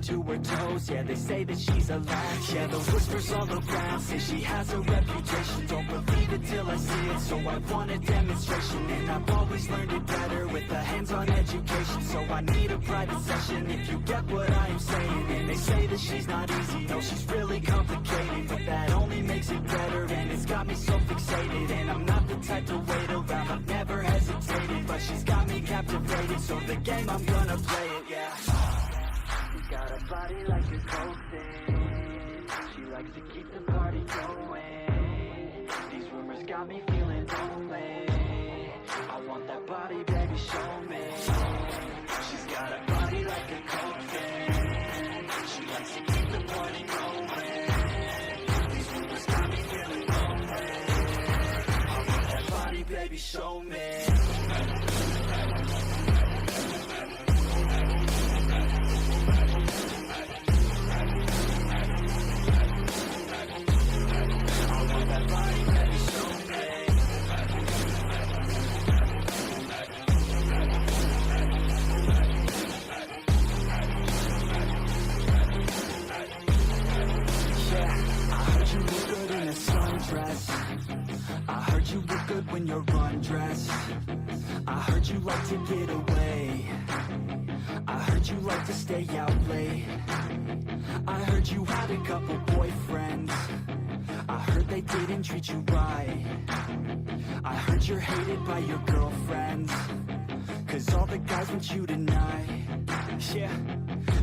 head to her toes. Yeah, they say that she's a latch. Yeah, the whispers all around say she has a reputation. Don't believe it till I see it, so I want a demonstration. And I've always learned it better with a hands-on education. So I need a private session if you get what I am saying. And they say that she's not easy, no, she's really complicated, but that only makes it better, and it's got me so fixated. And I'm not the type to wait around, I've never hesitated, but she's got me captivated, so the game, I'm gonna play it, yeah. She's got a body like a coffin, she likes to keep the party going. These rumors got me feeling lonely, I want that body, baby, show me. She's got a body like a coffin, she likes to keep the party going. These rumors got me feeling lonely, I want that body, baby, show me. I heard you look good when you're undressed. I heard you like to get away. I heard you like to stay out late. I heard you had a couple boyfriends. I heard they didn't treat you right. I heard you're hated by your girlfriends, 'cause all the guys want you tonight. Yeah,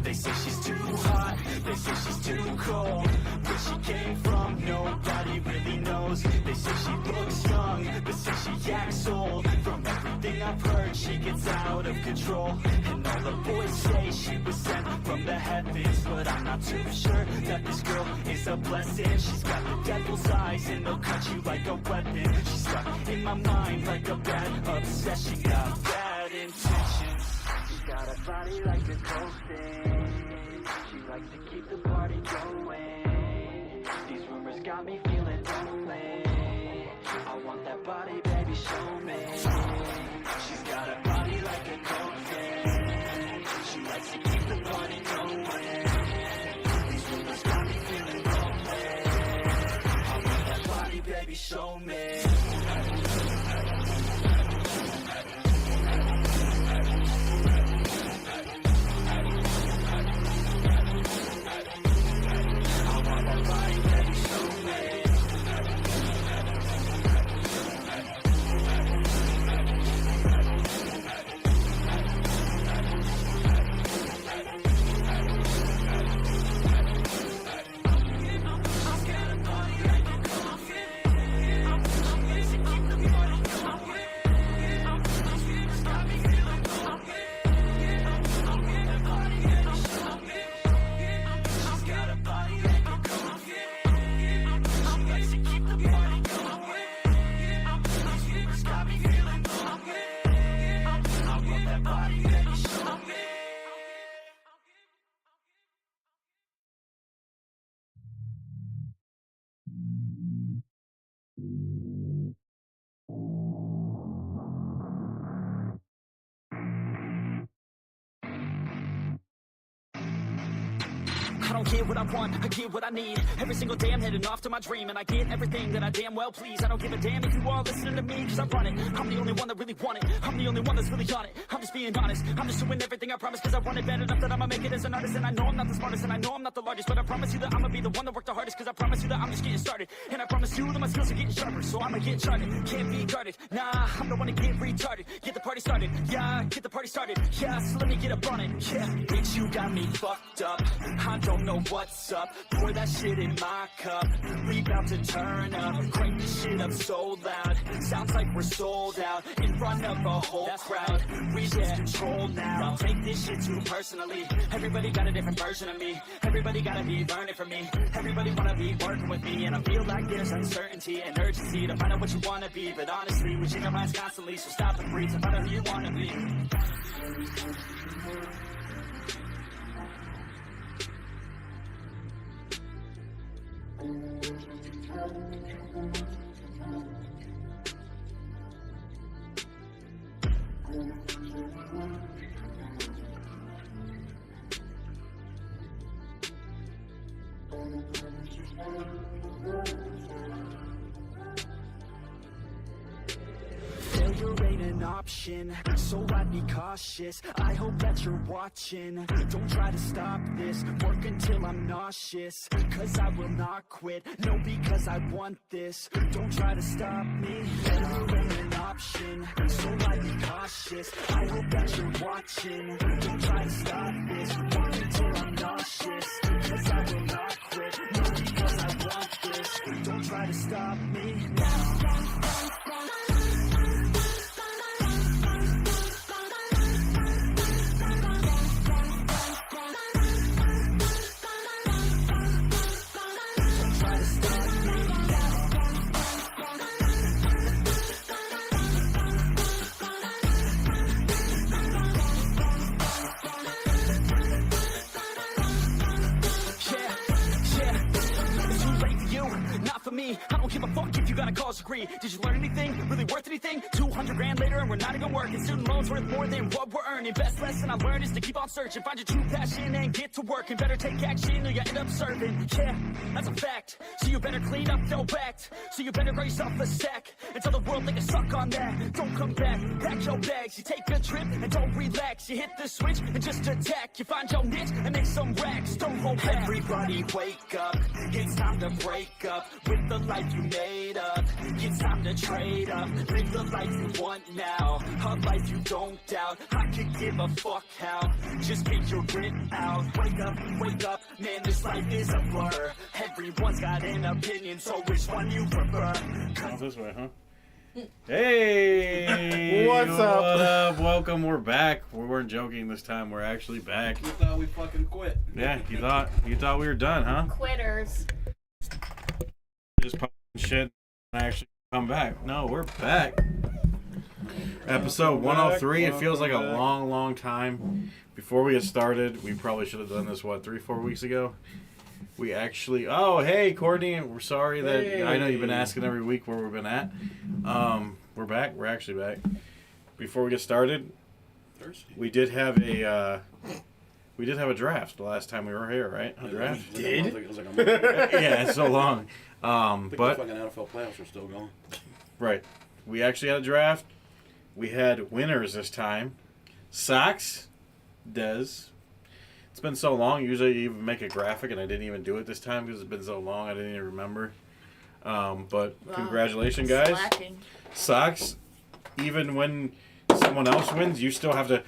they say she's too hot, they say she's too cold. Where she came from, nobody really knows. They say she looks young, but say she acts old. From everything I've heard, she gets out of control. And all the boys say she was sent from the heavens, but I'm not too sure that this girl is a blessing. She's got the devil's eyes and they'll cut you like a weapon. She's stuck in my mind like a bad obsession. Got bad intentions. She's got a body like a coffin, she likes to keep the party going. These rumors got me feeling lonely, I want that body, baby, show me. She's got a body like a coffin, she likes to keep the party going. These rumors got me feeling lonely, I want that body, baby, show me. I don't get what I want, I get what I need. Every single day I'm heading off to my dream, and I get everything that I damn well please. I don't give a damn if you all listening to me, 'cause I run it. I'm the only one that really want it, I'm the only one that's really on it. I'm just being honest, I'm just doing everything I promise, 'cause I want it bad enough that I'ma make it as an artist. And I know I'm not the smartest, and I know I'm not the largest, but I promise you that I'ma be the one that worked the hardest. 'Cause I promise you that I'm just getting started, and I promise you that my skills are getting sharper. So I'ma get charted, can't be guarded. Nah, I'm the one to get retarded. Get the party started, yeah, get the party started. Yeah, so let me get up on it, yeah. Bitch, you got me fucked up, I don't know what's up. Pour that shit in my cup, we bout to turn up. Crank this shit up so loud, sounds like we're sold out. In front of a whole crowd, we lose control now. I'll take this shit too personally, everybody got a different version of me. Everybody gotta be learning from me, everybody wanna be working with me. And I feel like there's uncertainty and urgency to find out what you wanna be. But honestly, we change our minds constantly, so stop and breathe to find out who you wanna be. Failure ain't an option, so I'd be cautious. I hope that you're watching. Don't try to stop this, work until I'm nauseous. Cause I will not quit, no, because I want this. Don't try to stop me, failure ain't an option, so I'd be cautious. I hope that you're watching. Don't try to stop this, work until I'm nauseous. Cause I will not quit, no, because I want this. Don't try to stop me now. I don't give a fuck if you got a college degree. Did you learn anything? Really worth anything? 200 grand later and we're not even working. Student loans worth more than what we're earning. Best lesson I learned is to keep on searching. Find your true passion and get to work. And better take action or you end up serving. Yeah, that's a fact. So you better clean up, no act. So you better grow yourself a sack. And tell the world they can suck on that. Don't come back, pack your bags. You take a trip and don't relax. You hit the switch and just attack. You find your niche and make some racks. Don't hold back. Everybody wake up. It's time to break up with the life you made up. It's time to trade up. Live the life you want now. A life you don't doubt. I could give a fuck how. Just get your grit out. Wake up, man, this life is a blur. Everyone's got an opinion, so which one you prefer? This way, huh? Hey! What's up? What up? Welcome, we're back. We weren't joking this time, we're actually back. You thought we fucking quit. Yeah, you thought we were done, huh? Quitters. Just posting shit and actually come back. No, we're back. Episode 103. It feels like a long time. Before we get started, we probably should have done this, 3-4 weeks ago? We actually... Oh, hey, Courtney. We're sorry that... I know you've been asking every week where we've been at. We're back. We're actually back. Before we get started, we did have a... draft the last time we were here, right? A draft? Did? Yeah, it's so long. But But... the fucking NFL playoffs are still going. Right. We actually had a draft. We had winners this time. Sox, Dez. It's been so long. Usually you even make a graphic, and I didn't even do it this time because it's been so long I didn't even remember. But congratulations, guys. Slacking. Sox, even when someone else wins, you still have to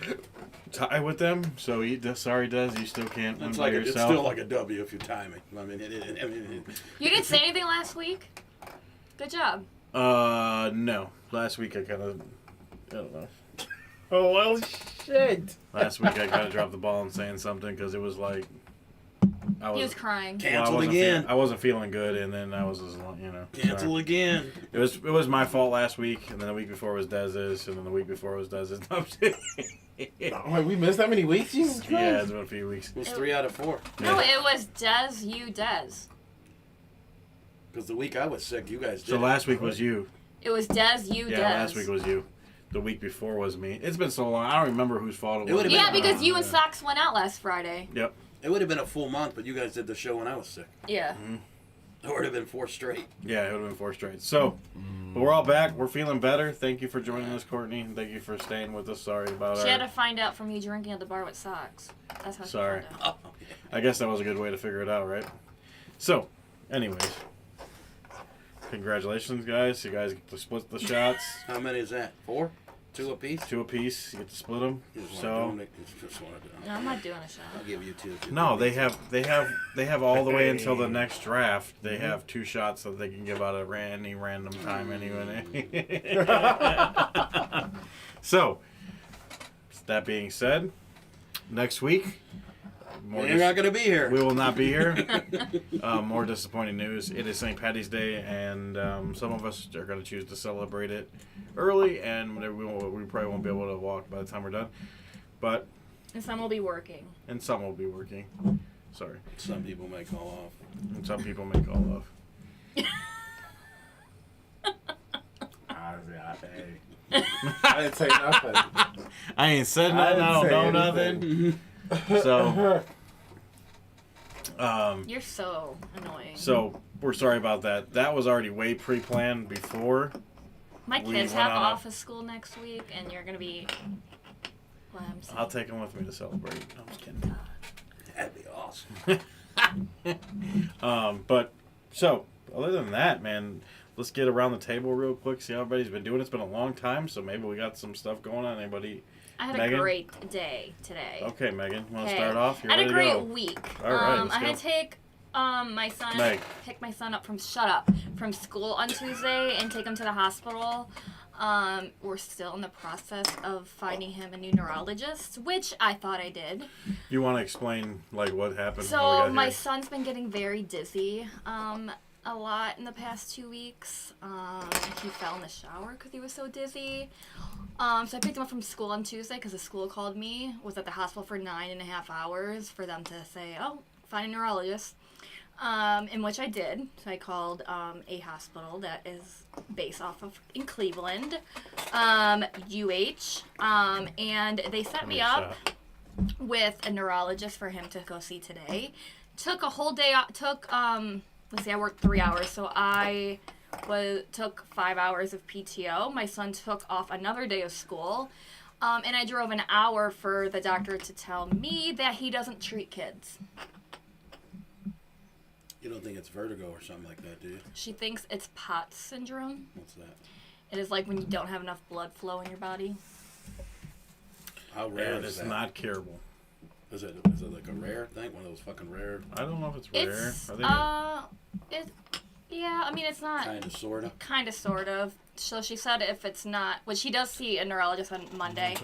tie with them. So, sorry, Dez, you still can't win by yourself. It's still like a W if you tie me. I mean, You didn't say anything last week? Good job. No. Last week I kind of... I don't know. Oh, well, shit. Last week I kind of dropped the ball in saying something because it was like He was crying. Canceled again. I wasn't feeling good, and then I was just, Cancel sorry. again. It was my fault last week, and then the week before was Dez's, and then the week before was Dez's. Wait, we missed that many weeks? Jesus Christ. Yeah, it's been a few weeks. It was 3 out of 4. No, it was Des, you Des. Because the week I was sick, you guys did. So last week was you. It was Des, you Des. Yeah, last week was you. The week before was me. It's been so long. I don't remember whose fault it was. Yeah, because you and Sox went out last Friday. Yep. It would have been a full month, but you guys did the show when I was sick. Yeah. Mm-hmm. It would have been 4 straight. Yeah, it would have been 4 straight. So, but we're all back. We're feeling better. Thank you for joining us, Courtney. Thank you for staying with us. Sorry about She had to find out from you drinking at the bar with Sox. That's how she Sorry. found out. I guess that was a good way to figure it out, right? So, anyways. Congratulations, guys. You guys get to split the shots. How many is that? 4? 2 apiece? 2 apiece. You get to split them. You just So, want to do it. You just want to do it. No, I'm not doing a shot. I'll give you 2. no, they have all the way until the next draft. They have 2 shots that they can give out at any random time anyway. So, that being said, next week, You're not going to be here. we will not be here. More disappointing news. It is St. Patty's Day, and some of us are going to choose to celebrate it early, and we probably won't be able to walk by the time we're done. But And some will be working. and some will be working. Sorry. Some people may call off. And some people may call off. I didn't say nothing. I ain't said nothing. I don't know nothing. So, You're so annoying. So we're sorry about that. That was already way pre-planned before. My we kids went have on a- off of school next week, and you're gonna be. Well, I'm saying. I'll take them with me to celebrate. I'm just kidding. That'd be awesome. But so other than that, man, let's get around the table real quick. See how everybody's been doing. It's been a long time, so maybe we got some stuff going on. Anybody? I had Megan? a great day today. Okay, Megan, you want to Okay. start off? You're I had ready a great to go. week. All right, let's I had go. to take my son, Meg. pick my son up from from school on Tuesday and take him to the hospital. We're still in the process of finding him a new neurologist, which I thought I did. You want to explain like what happened? how we So got my here? son's been getting very dizzy a lot in the past 2 weeks. He fell in the shower because he was so dizzy. So I picked him up from school on Tuesday because the school called me, was at the hospital for 9.5 hours for them to say, oh, find a neurologist. In which I did. So I called a hospital that is based off of in Cleveland, UH, and they set me up with a neurologist for him to go see today. Took a whole day. Let's see, I worked 3 hours, so I took 5 hours of PTO. My son took off another day of school, and I drove an hour for the doctor to tell me that he doesn't treat kids. You don't think it's vertigo or something like that, do you? She thinks it's POTS syndrome. What's that? It is like when you don't have enough blood flow in your body. How rare And is it's that? not curable. Is it like a rare thing? One of those fucking rare, I don't know if it's rare. It's I think yeah. I mean, it's not kind of, sort of? kind of, sort of. So she said if it's not, which she does see a neurologist on Monday.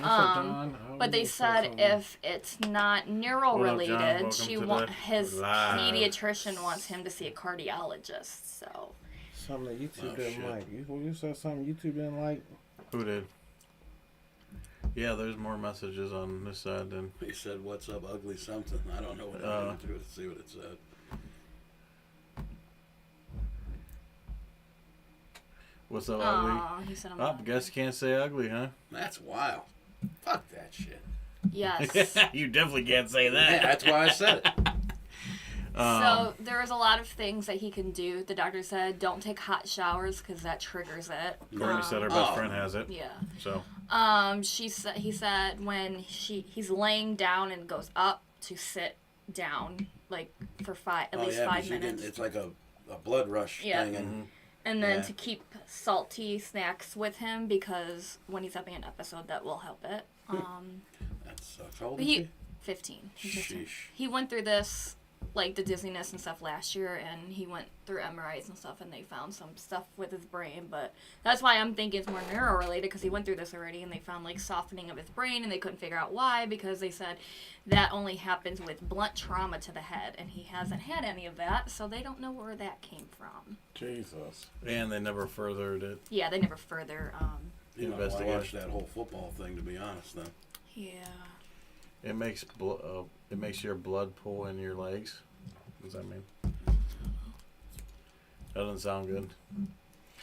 But they said if it's not neuro What up, John? related, Welcome she to want the his live. pediatrician wants him to see a cardiologist. So Something that YouTube Oh, didn't shit. like. You said something YouTube didn't like. who did? Yeah, there's more messages on this side than. He said, "What's up, ugly something?" I don't know what I went through to see what it said. What's up, ugly? aw, he said I'm Oh, guess you can't say ugly, huh? That's wild. Fuck that shit. yes. You definitely can't say Yeah, that. that's why I said it. So there is a lot of things that he can do. The doctor said don't take hot showers because that triggers it. Courtney said her best Oh. friend has it. Yeah. So He said when he's laying down and goes up to sit down like for at least 5 'cause you minutes. it's like a blood rush Yeah. thing, and And then Yeah. to keep salty snacks with him because when he's having an episode, that will help it. that sucks. How old But is he? 15. He's 15. Sheesh. He went through this, like the dizziness and stuff last year, and he went through MRIs and stuff, and they found some stuff with his brain. But that's why I'm thinking it's more neuro-related because he went through this already, and they found like softening of his brain, and they couldn't figure out why because they said that only happens with blunt trauma to the head, and he hasn't had any of that, so they don't know where that came from. Jesus. and they never furthered it. Yeah, they never further. You know, I Investigate. watched that whole football thing, to be honest. Then Yeah. It makes it makes your blood pool in your legs. What does that mean? That doesn't sound good.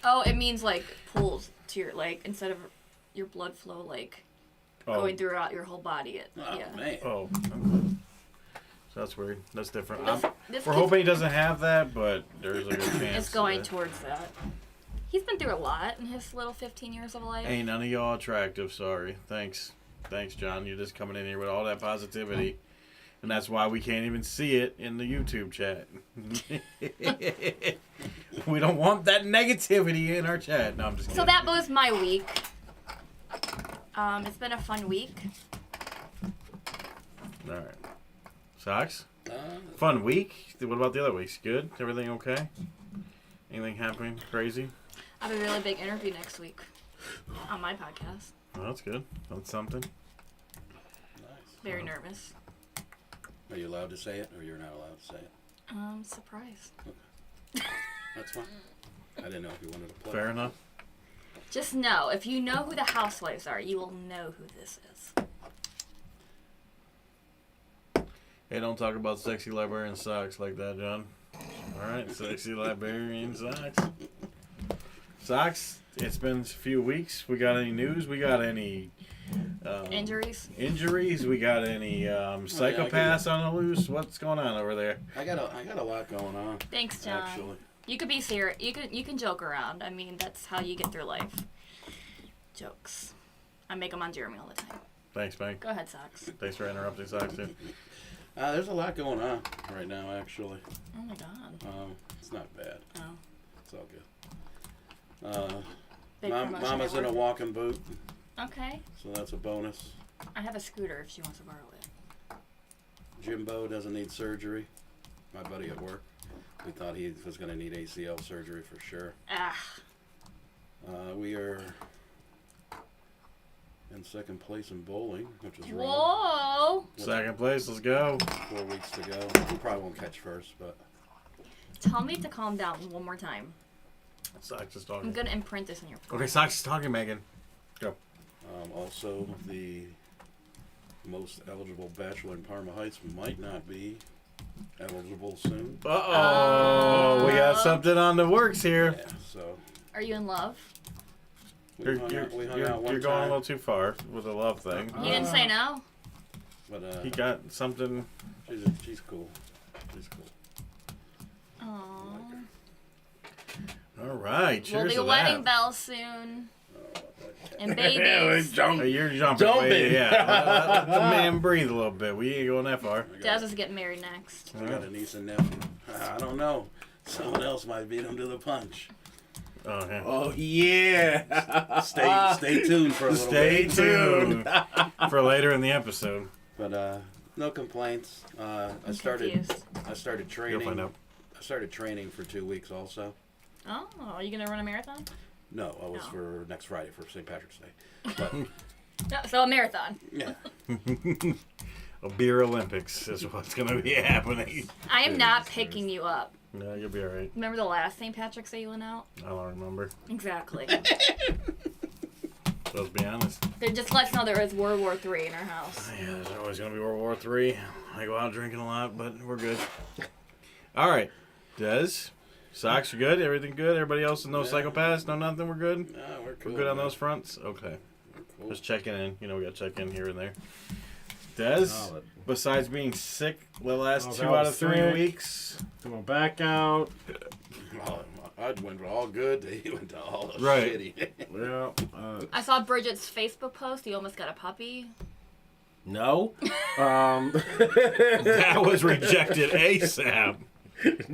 Oh, it means like pulls to your like instead of your blood flow like Oh, going throughout your whole body. oh Yeah. man, oh. Okay. So that's weird. That's different. This We're kid's- hoping he doesn't have that, but there's a good chance. It's going that- towards that. He's been through a lot in his little 15 years of life. Ain't none of y'all attractive. Sorry. Thanks, John. You're just coming in here with all that positivity, and that's why we can't even see it in the YouTube chat. We don't want that negativity in our chat. No, I'm just kidding. So that was my week. It's been a fun week. All right. Socks? uh, Fun week? What about the other weeks? Good? Everything okay? Anything happening crazy? I have a really big interview next week on my podcast. Well, that's good. That's something. nice. Very nervous. Are you allowed to say it, or you're not allowed to say it? Surprise. That's fine. I didn't know if you wanted to play. Fair enough. Just know, if you know who the housewives are, you will know who this is. Hey, don't talk about sexy librarian socks like that, John. All right, sexy librarian socks. Socks, it's been a few weeks. We got any news? We got any Injuries? Injuries? We got any psychopaths on the loose? What's going on over there? I got a lot going on. Thanks, John. Actually, You could be serious. You can joke around. I mean, that's how you get through life. Jokes. I make them on Jeremy all the time. Thanks, Mike. Go ahead, Sox. Thanks for interrupting, Sox. Too. there's a lot going on right now. Actually, Oh my God. it's not bad. Oh. It's all good. Big promotion Mama's at in a work. walking boot, Okay. so that's a bonus. I have a scooter if she wants to borrow it. Jimbo doesn't need surgery. My buddy at work. We thought he was going to need ACL surgery for sure. Ah. We are in second place in bowling, which is wrong. Whoa. Second place, let's go. 4 weeks to go. We probably won't catch first, but Tell me to calm down one more time. Sox is I'm talking. gonna imprint this in your. Okay, Sox is talking, Megan. Go. also the most eligible bachelor in Parma Heights might not be eligible soon. Uh-oh. We got something on the works here. Yeah, so Are you in love? we You're, hung you're, out, we hung you're, out one you're going a time. little too far with the love thing. He didn't say no. But He got something. she's cool. She's cool. Aww. All right. We'll Cheers be to a wedding that. bell soon. And Yeah, babies. Hey, you're jumping. Jumping. Way, yeah. Let the man breathe a little bit. We ain't going that far. Daz is getting married next. I got a niece and nephew. I don't know. Someone else might beat him to the punch. Oh, yeah. Oh yeah. Stay tuned for a little Stay bit. tuned for later in the episode. But no complaints. I I'm started confused. training. You'll find out. I started training for 2 weeks also. Oh, are you gonna run a marathon? No, I was No. for next Friday for St. Patrick's Day. But No, so a marathon. yeah, A beer Olympics is what's going to be happening. I am not picking you up. No, you'll be all right. Remember the last St. Patrick's Day you went out? I don't remember. Exactly. Let's be honest. They just let us know there is World War III in our house. Yeah, there's always going to be World War III. I go out drinking a lot, but we're good. All right. Des, Sox, you good? Everything good? Everybody else? No Yeah. psychopaths? No nothing? We're good? we're cool. We're good on man. those fronts? Okay. We're cool. Just checking in. You know, we got to check in here and there. Des, besides being sick the last Oh, 2 that out was of 3 sick. weeks. Threw my back out. I went to all good. He went to all Right. shitty. Well, I saw Bridget's Facebook post. You almost got a puppy. no. That was rejected ASAP.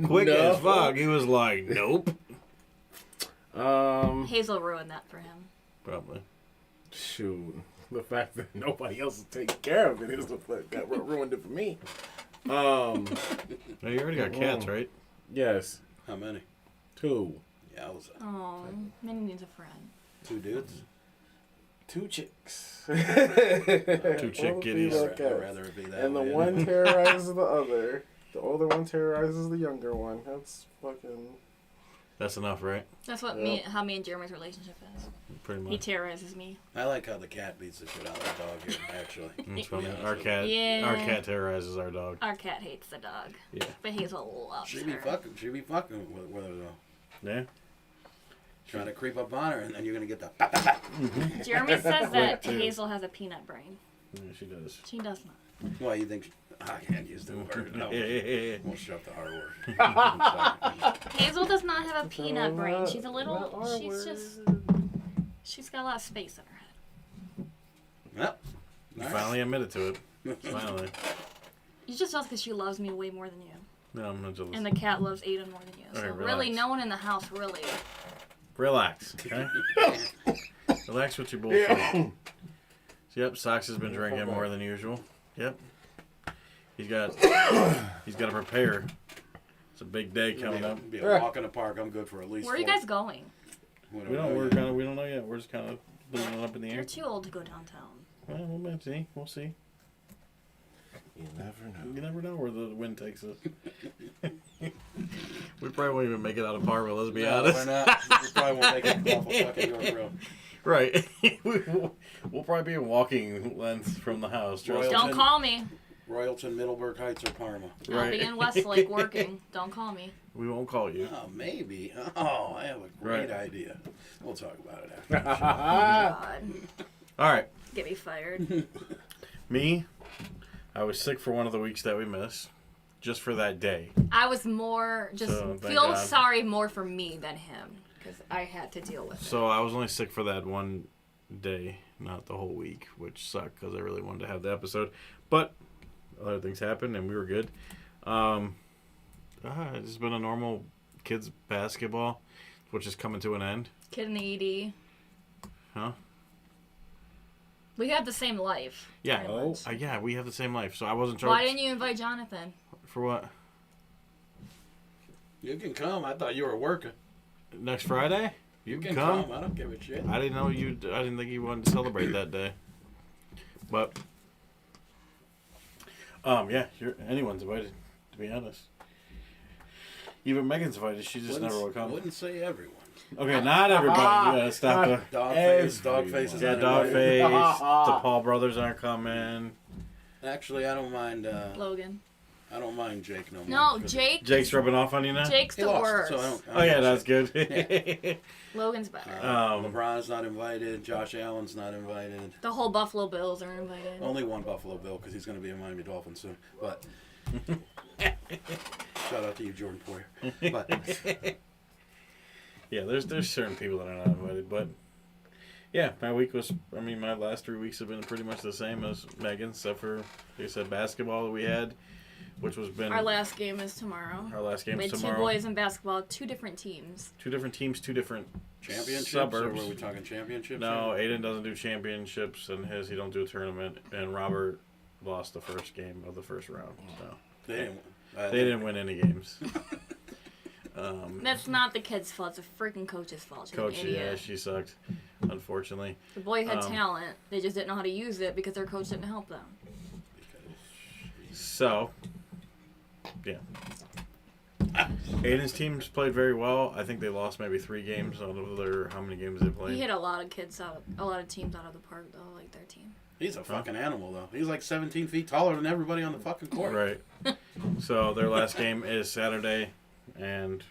Quick No. as fuck. He was like, nope. Hazel ruined that for him. Probably. Shoot. The fact that nobody else is taking care of it is what got ruined it for me. No, you already got cats, right? Yes. How many? 2. Yowza. Oh, Minnie needs a friend. 2 dudes? 2 chicks. 2 chick kitties. female I'd cats. rather it be that And the way. one terrorizes the other. The older one terrorizes the younger one. That's fucking. That's enough, right? That's what how me and Jeremy's relationship is. Pretty He much. terrorizes me. I like how the cat beats the shit out of the dog here, actually. It's funny. Yeah. Our cat, Yeah. our cat terrorizes our dog. Our cat hates the dog, Yeah. but Hazel loves She be her. fucking with her though. Yeah. Trying to creep up on her, and then you're gonna get the. Jeremy says that Too. Hazel has a peanut brain. Yeah, she does. She does not. Why you think? I can't use the word. No. Yeah. We'll shut the R word. I'm sorry. Hazel does not have a peanut brain. She's a little. That She's R just. word. She's got a lot of space in her head. Yep. You All right. finally admitted to it. Finally. You just know because she loves me way more than you, No, I'm not jealous. and the cat loves Aiden more than you. So Alright, really, relax. no one in the house really. Relax, okay? Relax with your bullshit. Yep, Sox has been drinking more than usual. Yep. He's got to prepare. It's a big day coming up. Be a walk in the park. I'm good for at least. Where are you 4. guys going? We don't know yet. We're just kind of leaving it up in the You're air. too old to go downtown. Well, we'll see. We'll see. You never know. You never know where the wind takes us. We probably won't even make it out of Parma, let's be honest. We're not. We probably won't make it off of fucking York Road. Right. we'll probably be in walking length from the house. Trust me. Don't call me. Royalton, Middleburg Heights, or Parma. I'll Right. be in Westlake working. Don't call me. We won't call you. Oh, maybe. Oh, I have a great Right. idea. We'll talk about it after. God. All right. Get me fired. Me, I was sick for one of the weeks that we missed, just for that day. I was more just So, thank feel God. sorry more for me than him because I had to deal with it. So I was only sick for that one day, not the whole week, which sucked because I really wanted to have the episode. But other things happened and we were good. It's been a normal kids basketball, which is coming to an end. Kid and the ED. Huh? We have the same life. Yeah. pretty Oh. much. Yeah, we have the same life, so I wasn't sure. Why didn't you invite Jonathan? For what? You can come. I thought you were working. Next Friday? You can come. I don't give a shit. I didn't know you. I didn't think you wanted to celebrate that day. But yeah, anyone's invited. To be honest, even Megan's invited. She just never will come. Wouldn't say everyone. Okay, not everybody. You gotta stop the. Dogface is Yeah, not invited. Dogface. The Paul brothers aren't coming. Actually, I don't mind. Logan. I don't mind Jake no more. No, 'cause Jake. Jake's rubbing off on you now. Jake's He the lost, worst. so I don't. Oh yeah, that's good. Logan's better. LeBron's not invited. Josh Allen's not invited. The whole Buffalo Bills are invited. Only one Buffalo Bill because he's going to be a Miami Dolphin soon. But shout out to you, Jordan Poyer. But Yeah, there's certain people that are not invited, but yeah, my week was. I mean, my last 3 weeks have been pretty much the same as Megan's, except for like I said, basketball that we had, which was been Our last game is tomorrow. our last We game's had tomorrow. two boys in basketball, 2 different teams. 2 different teams, 2 different championships, or suburbs. were we talking championships? No, Aiden doesn't do championships, and he don't do a tournament. And Robert lost the first game of the first round, so They didn't. they didn't win any games. That's not the kid's fault. It's the freaking coach's fault. She's Coach, an yeah, idiot. she sucked, unfortunately. The boy had um, talent. They just didn't know how to use it because their coach didn't help them. So, yeah. Aiden's teams played very well. I think they lost maybe 3 games out of their how many games they played. He hit a lot of kids out, a lot of teams out of the park though, like their team. He's a fucking animal, though. He's like 17 feet taller than everybody on the fucking court. Right. So their last game is Saturday, and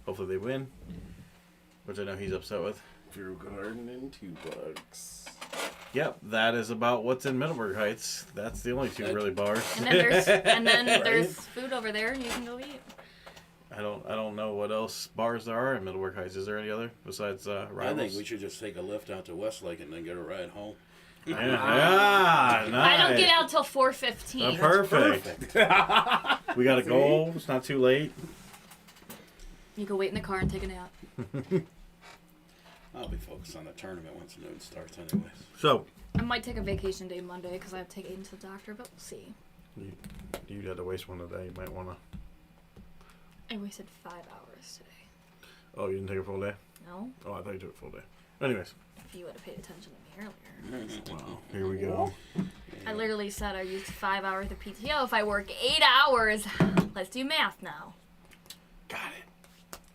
hopefully they win, which I know he's upset with. Drew Garden and $2. Yep, that is about what's in Middleburg Heights. That's the only 2 really bars. And then there's food over there and you can go eat. I don't know what else bars there are in Middleburg Heights. Is there any other besides I Rivals? think we should just take a lift out to Westlake and then get a ride home. Yeah, nice. I don't get out till 4:15. Perfect. We got a goal. It's not too late. You can wait in the car and take a nap. I'll be focused on the tournament once noon starts, anyways. So, I might take a vacation day Monday because I have to take Aiden to the doctor, but we'll see. you had to waste one today. You might want to. I wasted 5 hours today. Oh, you didn't take a full day? No? Oh, I thought you took a full day. Anyways. If you would have paid attention to me earlier. Wow. Here we go. I literally said I used 5 hours of PTO. If I work 8 hours, let's do math now. Got it.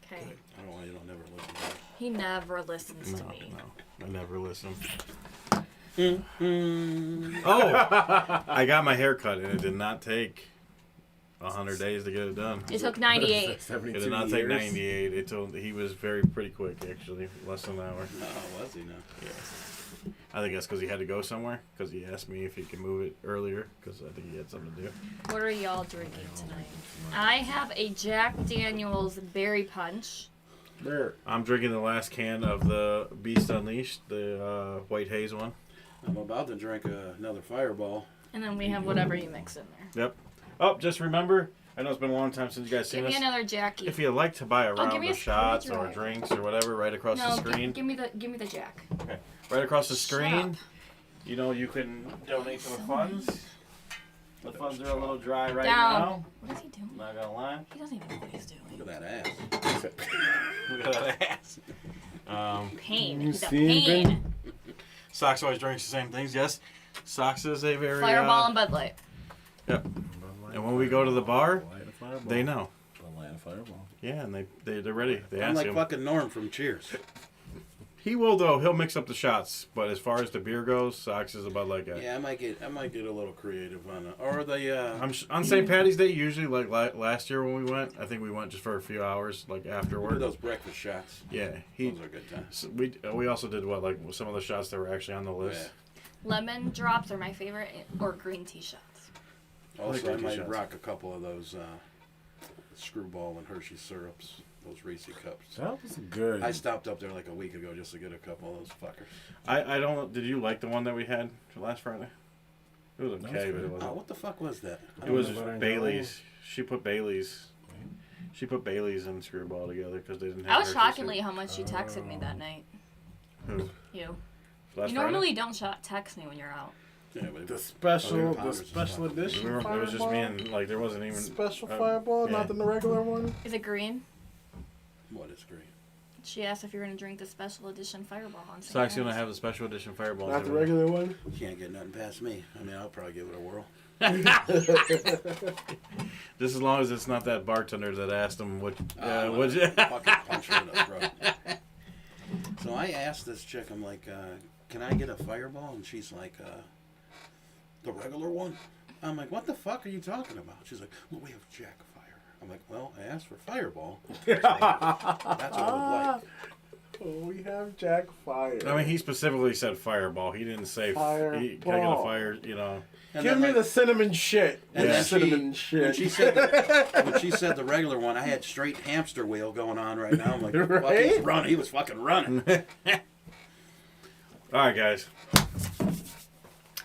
Okay. I don't want you to never listen to it. He never listens to me. No. I never listen. Oh! I got my hair cut, and it did not take 100 days to get it done. It took 98. It 72 did not years. take 98. He was pretty quick, actually. Less than an hour. Oh, was he now? Yeah. I think that's because he had to go somewhere. Because he asked me if he could move it earlier. Because I think he had something to do. What are y'all drinking tonight? I have a Jack Daniel's Berry Punch. There. I'm drinking the last can of the Beast Unleashed, the white haze one. I'm about to drink another Fireball. And then we have whatever you mix in there. Yep. Oh, just remember, I know it's been a long time since you guys Give seen me us. another Jackie. If you'd like to buy a round give me of a shots or screwdriver. drinks or whatever, right across the No, screen. give me the Jack. Okay. Right across the Shut screen. up. You know, you can donate to the So funds. The funds are a little dry right Down. now. What is he doing? Not gonna lie. He doesn't even know what he's doing. Look at that ass. Look at that ass. Pain. You He's a see him, pain. Sox always drinks the same things. Yes, Sox is a very. Fireball and Bud Light. Yep. And when we go to the bar, they know. Fireball. Yeah, and they're ready. They I'm ask like him. fucking Norm from Cheers. He will though. He'll mix up the shots, but as far as the beer goes, Sox is a Bud Light guy. Yeah, I might get a little creative on it. Or the On St. Patty's Day, usually like last year when we went, I think we went just for a few hours, like what are afterward. those breakfast shots? Yeah, he. Those are good times. We also did what like some of the shots that were actually on the list. Lemon drops are my favorite, or green tea shots. Also, I green might shots. rock a couple of those Screwball and Hershey syrups, those Reese cups. That was good. I stopped up there like a week ago just to get a couple of those fuckers. I don't. Did you like the one that we had last Friday? It was okay, but it Oh, wasn't. what the fuck was that? I It don't was know. Butter and Bailey's. She put Bailey's. She put Bailey's and Screwball together because they didn't have. I was Hershey shockingly syrup. how much you texted me that night. Who? You. Last You normally don't text me when you're out. Yeah, but the Oh, special, yeah, the powders and special stuff. edition. Friday? It was just me Fireball? and like there wasn't even Special uh, Fireball, yeah. not the regular one. Is it green? what is green? She asked if you were going to drink the special edition Fireball on St. Sock's gonna Mary's. have the special edition Fireball. Not the regular one. You can't get nothing past me. I mean, I'll probably give it a whirl. Just as long as it's not that bartender that asked him what. I'm what? gonna fucking punch her in the throat. So I asked this chick, I'm like, can I get a Fireball? And she's like, the regular one? I'm like, what the fuck are you talking about? She's like, well, we have Jack Fire. I'm like, well, I asked for Fireball. That's what I would like. Oh, we have Jack Fire. I mean, he specifically said Fireball. He didn't say. Can I get a Fireball. fire? You know. And Give then, me like, the cinnamon shit. And Yeah. then Cinnamon when shit. she said the regular one, I had straight hamster wheel going on right now. I'm like, fuck, Right? he's running. He was fucking running. All right, guys.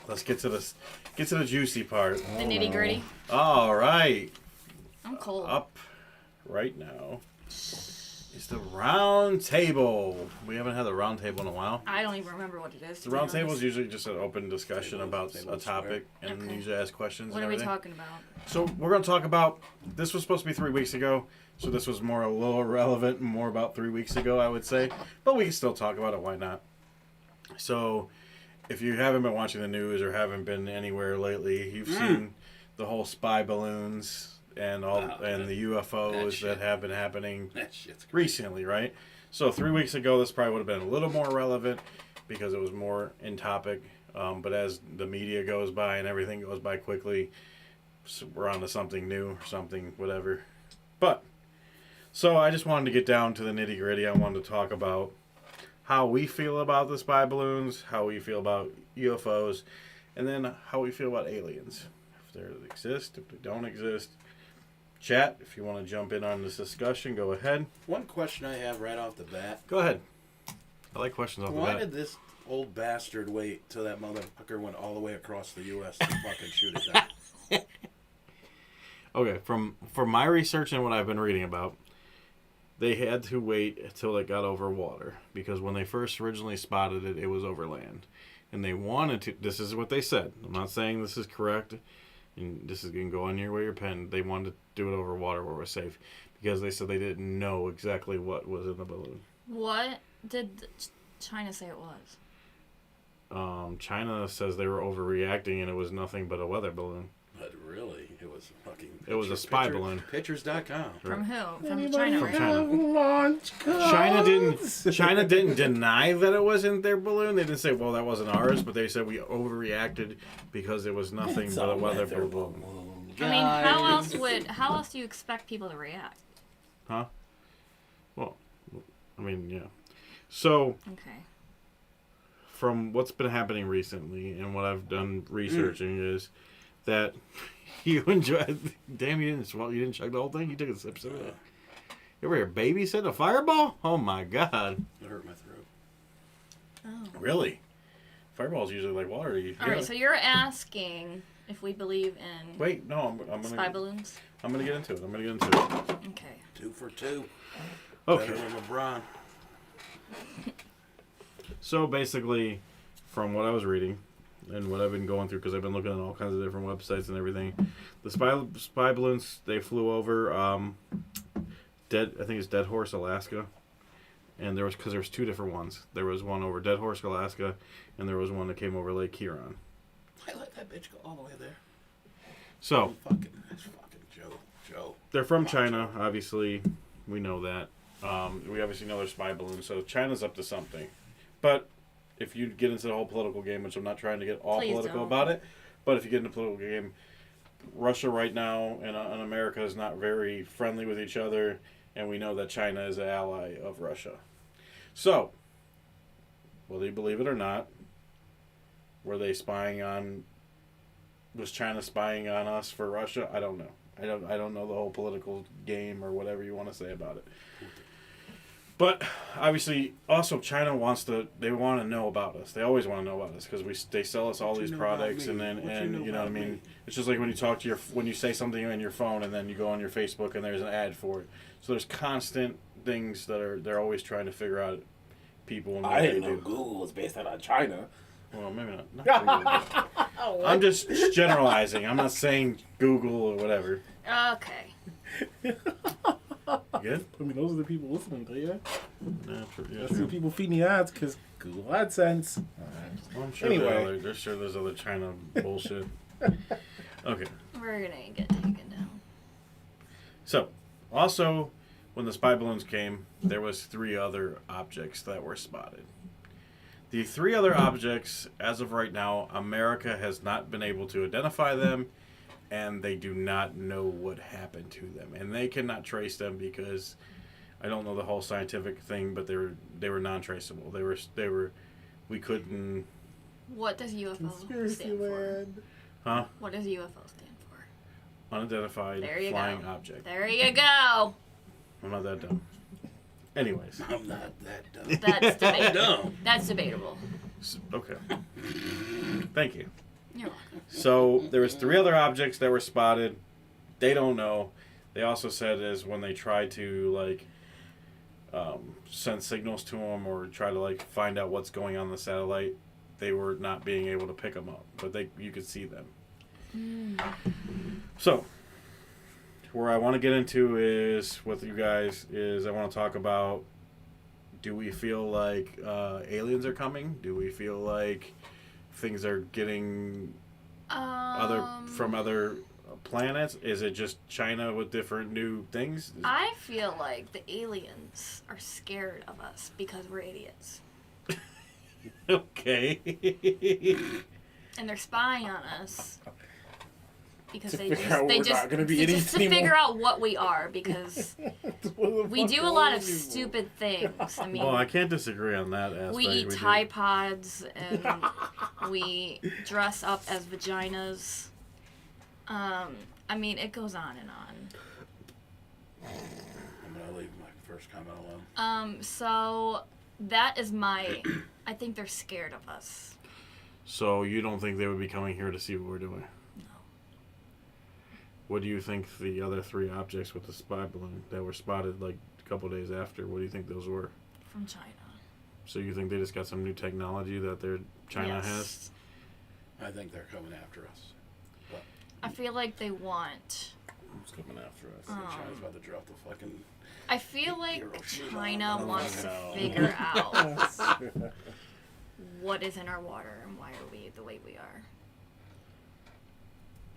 Let's get to this. Get to the juicy part. The nitty gritty. All right. I'm cold. Up right now is the round table. We haven't had the round table in a while. I don't even remember what it is. The to be round table is honest. usually just an open discussion about Table a topic and Okay. usually ask questions What and are we everything. talking about? So we're going to talk about, this was supposed to be 3 weeks ago, so this was more a little irrelevant and more about 3 weeks ago, I would say. But we can still talk about it, why not? So if you haven't been watching the news or haven't been anywhere lately, you've seen the whole spy balloons and all and the that UFOs shit. that have been happening That shit's crazy. recently, right? So 3 weeks ago, this probably would have been a little more relevant because it was more in topic. But as the media goes by and everything goes by quickly, so we're on to something new or something, whatever. But, so I just wanted to get down to the nitty gritty. I wanted to talk about how we feel about the spy balloons, how we feel about UFOs, and then how we feel about aliens. If they exist, if they don't exist. Chat, if you want to jump in on this discussion, go ahead. One question I have right off the bat. Go ahead. I like questions off the Why bat. did this old bastard wait till that motherfucker went all the way across the U.S. to fucking shoot it down? Okay, from my research and what I've been reading about, they had to wait until it got over water because when they first originally spotted it, it was over land, and they wanted to. This is what they said. I'm not saying this is correct, and this is gonna go on your pen. They wanted to do it over water where it was safe because they said they didn't know exactly what was in the balloon. What did China say it was? China says they were overreacting and it was nothing but a weather balloon. But really, it was fucking. It was a spy balloon. Pictures.com. From who? From Anybody China, From right? China. have launch codes? China didn't deny that it wasn't their balloon. They didn't say, well, that wasn't ours, but they said we overreacted because it was nothing It's but a a weather weather balloon. I mean, how else do you expect people to react? Huh? Well, I mean, yeah. So, Okay. from what's been happening recently and what I've done researching is that you enjoyed. Damn, you didn't chug the whole thing. You took a sip of it. You ever hear babysitting a fireball? Oh my god! It hurt my throat. Oh. Really? Fireball's usually like water. All right. So you're asking if we believe in Wait, no, I'm spy gonna. balloons? I'm gonna get into it. Okay. 2 for 2. Okay. Better than LeBron. So basically, from what I was reading and what I've been going through, because I've been looking at all kinds of different websites and everything, the spy balloons they flew over I think it's Dead Horse, Alaska, and there was 2 different ones. There was one over Dead Horse, Alaska, and there was one that came over Lake Huron. I let that bitch go all the way there. So That's fucking Joe. they're from China, obviously. We know that. We obviously know they're spy balloons, so China's up to something. But if you get into the whole political game, which I'm not trying to get all Please political don't. about it, but if you get into the political game, Russia right now and America is not very friendly with each other, and we know that China is an ally of Russia. So, whether you believe it or not, Were they spying on? Was China spying on us for Russia? I don't know. I don't know the whole political game or whatever you want to say about it. But obviously, also China wants to. They want to know about us. They always want to know about us because they sell us all What you these know about products, me? and then What you and know you know what I about mean. me? It's just like when you talk to when you say something in your phone, and then you go on your Facebook, and there's an ad for it. So there's constant things that they're always trying to figure out people and what I they didn't know do. Google was based out of China. Well, maybe not Google. I'm just generalizing. I'm not saying Google or whatever. Okay. Good? I mean, those are the people listening to you. Yeah, true. Yeah, That's the true. people feeding the ads because Google AdSense. Well, I'm sure Anyway. there's sure there's other China bullshit. Okay. We're gonna get taken down. So, also, when the spy balloons came, there was 3 other objects that were spotted. The 3 other objects, as of right now, America has not been able to identify them, and they do not know what happened to them, and they cannot trace them because I don't know the whole scientific thing, but they were non-traceable. We couldn't. What does UFO Conspiracy stand for? land. Huh? What does UFO stand for? Unidentified There you flying go. object. There you go. I'm not that dumb. Anyways, I'm not that dumb. That's debatable. Dumb. That's debatable. okay. Thank you. You're welcome. So there was 3 other objects that were spotted. They don't know. They also said is when they tried to like send signals to them or try to like find out what's going on the satellite, they were not being able to pick them up, but you could see them. So where I want to get into is with you guys is I want to talk about, do we feel like aliens are coming? Do we feel like things are getting from other planets? Is it just China with different new things? I feel like the aliens are scared of us because we're idiots. Okay. And they're spying on us because To they figure out just we're not gonna be just idiots to anymore. figure out what we are because we do a lot of stupid things. I mean, Well, I can't disagree on that aspect. we eat do. Tide Pods and we dress up as vaginas. I mean, it goes on and on. I'm gonna leave my first comment alone. So that is I think they're scared of us. So you don't think they would be coming here to see what we're doing? No. What do you think the other 3 objects with the spy balloon that were spotted like a couple days after, what do you think those were? From China. So you think they just got some new technology that China Yes. has? I think they're coming after us. I feel like they want. Who's coming after us? I think China's about to drop the fucking. I feel like Hiroshima. China Oh, wants to no. figure out what is in our water and why are we the way we are.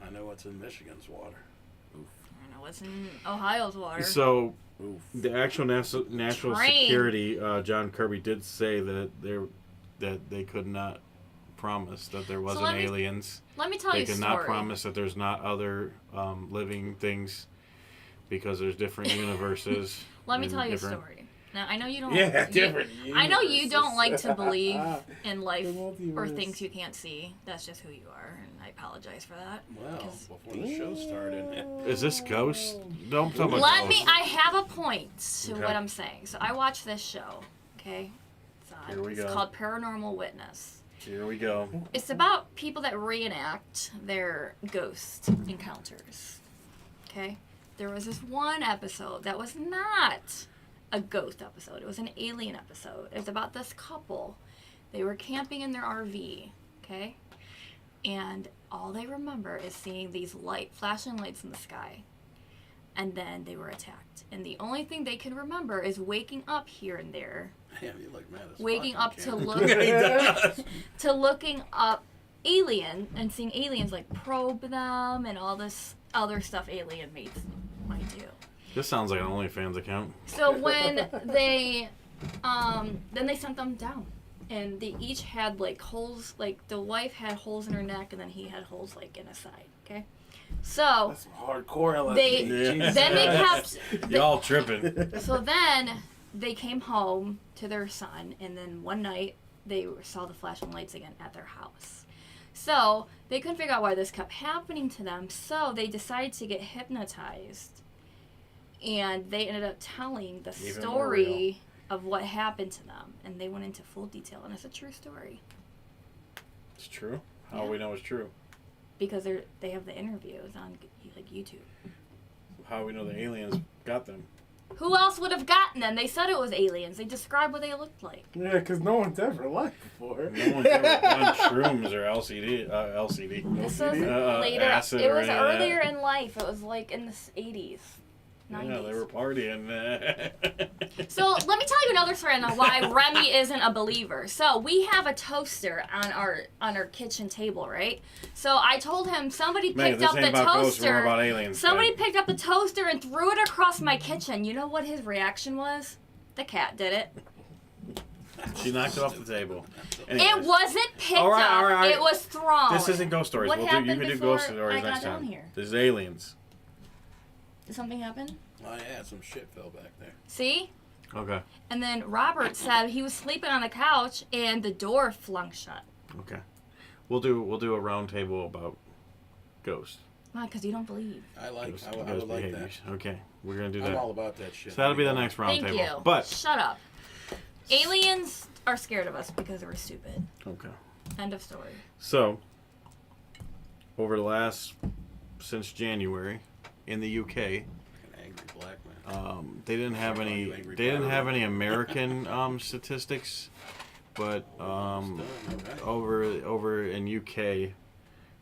I know what's in Michigan's water. I know what's in Ohio's water. So Oof. the actual national Train. security, John Kirby did say that they could not promise that there wasn't let me aliens. Let me tell They you a could story. not promise that there's not other living things because there's different universes. Let me and tell you a different- story. Now I know you don't. Yeah, you- different. I know you universes. don't like to believe in life The or multiverse. things you can't see. That's just who you are, and I apologize for that. Well, 'Cause- before the show started, Is this Ghost? Don't talk about Let Ghost. me. I have a point to Okay. what I'm saying. So I watched this show. Okay, Here we it's go. called Paranormal Witness. Here we go. It's about people that reenact their ghost encounters. Okay, there was this one episode that was not a ghost episode. It was an alien episode. It was about this couple. They were camping in their RV. Okay, and all they remember is seeing these flashing lights in the sky. And then they were attacked. And the only thing they can remember is waking up here and there, damn, you look mad as waking fuck on up to camera. look to looking up alien and seeing aliens like probe them and all this other stuff alien mates might do. This sounds like an OnlyFans account. So when they then they sent them down. And they each had like holes, like the wife had holes in her neck and then he had holes like in his side, okay? So That's some hardcore LSD. they Yeah. then they kept Y'all tripping. so then they came home to their son and then one night they saw the flashing lights again at their house. So they couldn't figure out why this kept happening to them. So they decided to get hypnotized, and they ended up telling the Even more story of what happened to them, and they went into full detail, and it's a true story It's true. How Yeah. we know it's true? because they have the interviews on like YouTube. How we know the aliens got them? Who else would have gotten them? They said it was aliens. They described what they looked like. Yeah, because no one's ever lied before. No one's ever done shrooms or LCD. This was Uh, later. acid It or was any of that. earlier in life. It was like in the 80s, 90s. Yeah, they were partying. So let me tell you another story on why Remy isn't a believer. So we have a toaster on our kitchen table, right? So I told him somebody Man, picked this up ain't the about ghosts, more toaster. about aliens. Somebody babe. picked up the toaster and threw it across my kitchen. You know what his reaction was? The cat did it. She knocked it off the table. It Anyways, wasn't picked All right, up. all right. It was thrown. This isn't ghost stories. What You happened can do before ghost stories I got next down time. here? This is aliens. Did something happen? Oh yeah, some shit fell back there. See? Okay. And then Robert said he was sleeping on the couch and the door flung shut. Okay. We'll do a round table about ghosts. Why? Because you don't believe. I like. Ghost, I would ghost like that. behaviors. Okay. We're gonna do I'm that. all about that shit. So that'll be the next round Thank table. you. But Shut up. Aliens are scared of us because we're stupid. okay. End of story. So over the last since January in the UK, An angry black man. they didn't have any. They didn't have any American statistics, but Done, okay. over in UK,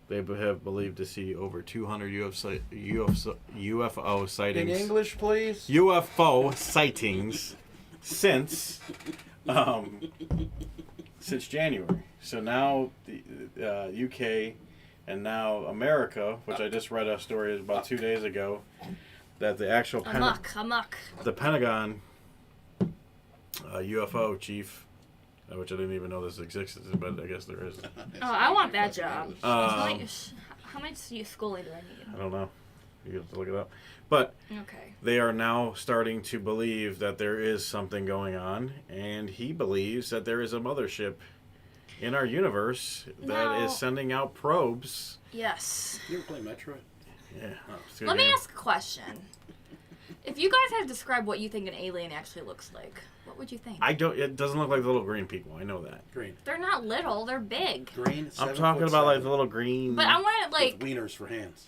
they have believed to see over 200 UFO In sightings. English, please. UFO sightings since since January. So now the UK and now America, which I just read a story about 2 days ago, that the actual Amok. the Pentagon UFO chief, which I didn't even know this existed, but I guess there is. Oh, I want that job. How much schooling do I need? I don't know. You have to look it up. But Okay. they are now starting to believe that there is something going on, and he believes that there is a mothership in our universe that Now- is sending out probes. Yes. You ever play Metroid? Yeah. Oh. It's a good Let me game. ask a question. If you guys had to describe what you think an alien actually looks like, what would you think? It doesn't look like the little green people. I know that. Green. They're not little. They're big. Green. I'm talking about like the little green. But I want to like like. wieners for hands.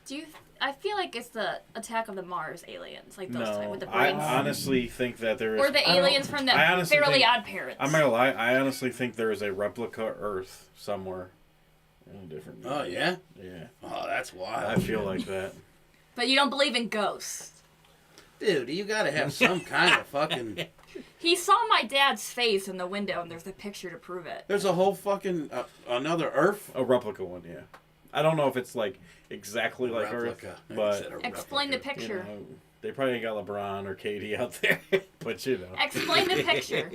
Do you? I feel like it's the Attack of the Mars aliens, like those type No, with the I brains, honestly think that there is. or the I don't- aliens from the I honestly Fairly think- Odd Parents. I'm not gonna lie. I honestly think there is a replica Earth somewhere in a different. Oh yeah. Yeah. Oh, that's wild. I feel like that. But you don't believe in ghosts. Dude, you gotta have some kind of fucking. He saw my dad's face in the window, and there's a picture to prove it. There's a whole fucking another Earth. A replica one, yeah. I don't know if it's like exactly like Replica. Earth, You but said a Explain the replica. you picture. know, they probably ain't got LeBron or KD out there. But you know, Explain the picture.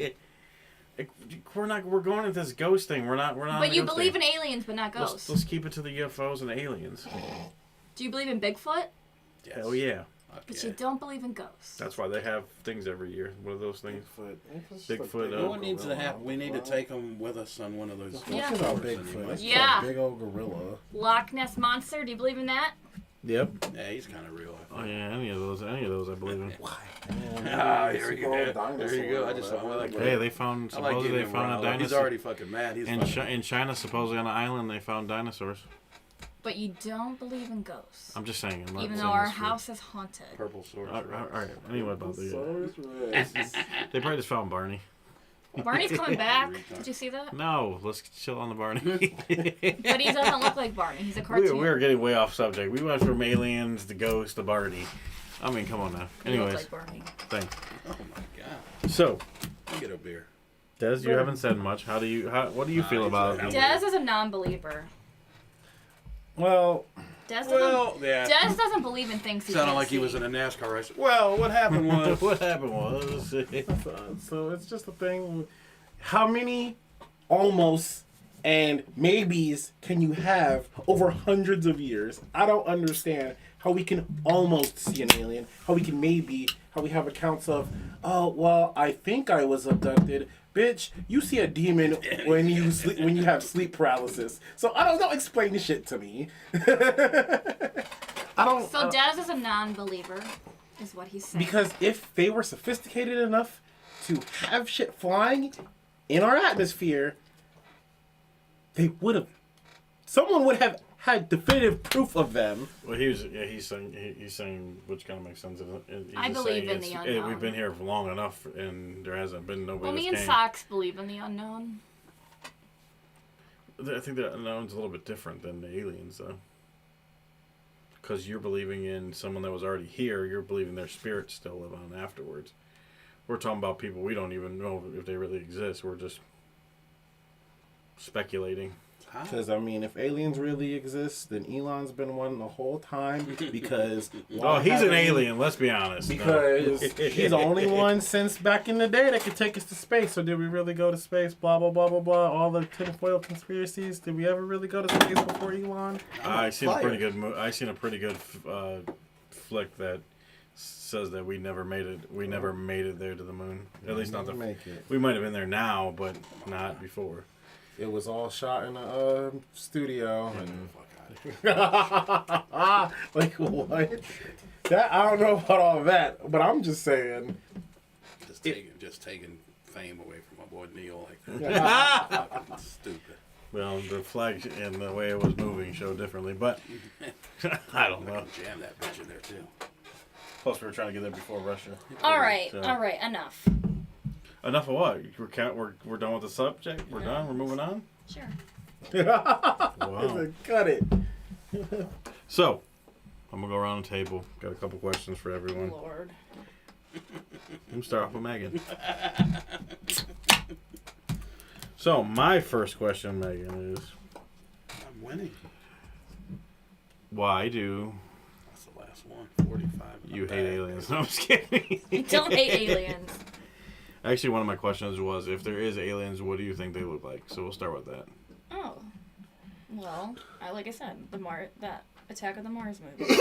We're going into this ghost thing. We're not. But you believe in aliens, but not Let's, ghosts. let's keep it to the UFOs and the aliens. Do you believe in Bigfoot? Yes. Hell yeah. Fuck But yeah. you don't believe in ghosts. That's why they have things every year. What are those things? Bigfoot, You know what needs to happen? We need to take them with us on one of those. Yeah. It's about tours Bigfoot. anyway. It's Yeah. a big old gorilla. Loch Ness Monster, do you believe in that? Yep. Yeah, he's kind of real. I Oh think. yeah, any of those I believe in. Ah, here you go. There you go. I just I like Hey, they found I like supposedly getting they him found a riled up. He's dinosaur. already fucking mad. He's fucking. In China, supposedly on an island, they found dinosaurs. But you don't believe in ghosts. I'm just saying. I'm not Even saying though our this for- house is haunted. Purple sword. All right. Anyway, about the. Rex. They probably just found Barney. Barney's coming back. Retard. Did you see that? No, let's chill on the Barney. But he doesn't look like Barney. He's a we cartoon. are getting way off subject. We went from aliens to ghosts to Barney. I mean, come on now. He looks Anyways, like Barney. thanks. Oh my god. So, I'll get a beer. Des, you haven't said much. What do you feel about it? Dez is a non-believer. Well, Dez doesn't, Well, yeah. Dez doesn't believe in things he Sounded can't like he see. was in a NASCAR race. Well, what happened was. What happened was. so it's just a thing. How many almost and maybes can you have over hundreds of years? I don't understand how we can almost see an alien, how we have accounts of, oh, well, I think I was abducted. Bitch, you see a demon when you have sleep paralysis. So don't explain this shit to me. So Daz is a non-believer, is what he's saying. Because if they were sophisticated enough to have shit flying in our atmosphere, someone would have had definitive proof of them. Well, he's saying, which kind of makes sense. He's I just believe saying in the unknown. we've been here for long enough, and there hasn't been nobody. Well, me and came. Socks believe in the unknown. I think the unknown's a little bit different than the aliens, though. Because you're believing in someone that was already here, you're believing their spirits still live on afterwards. We're talking about people we don't even know if they really exist. We're just speculating. Because, I mean, if aliens really exist, then Elon's been one the whole time. Because... Oh, he's an alien, let's be honest. Because he's the only one since back in the day that could take us to space. So did we really go to space? Blah, blah, blah, blah, blah. All the tinfoil conspiracies. Did we ever really go to space before Elon? I seen a pretty good flick that says that we never made it. We never made it there to the moon. At least not make it. We might have been there now, but not before. It was all shot in a studio. And like, what? That I don't know about all that, but I'm just saying. Just taking fame away from my boy Neil like that. Fucking stupid. Well, the flag and the way it was moving showed differently, but I don't know. Jam that bitch in there too. Plus, we were trying to get there before Russia. All right, So- enough. Enough of what? We're done with the subject. We're done. We're moving on. Sure. Wow. Cut it. So, I'm gonna go around the table. Got a couple questions for everyone. Lord. We'll start off with Megan. So, my first question, Megan, is I'm winning. why do That's the last one. 45. you hate aliens? No, I'm just kidding. Don't hate aliens. Actually, one of my questions was, if there is aliens, what do you think they look like? So we'll start with that. Oh. Well, like I said, that Attack of the Mars movie.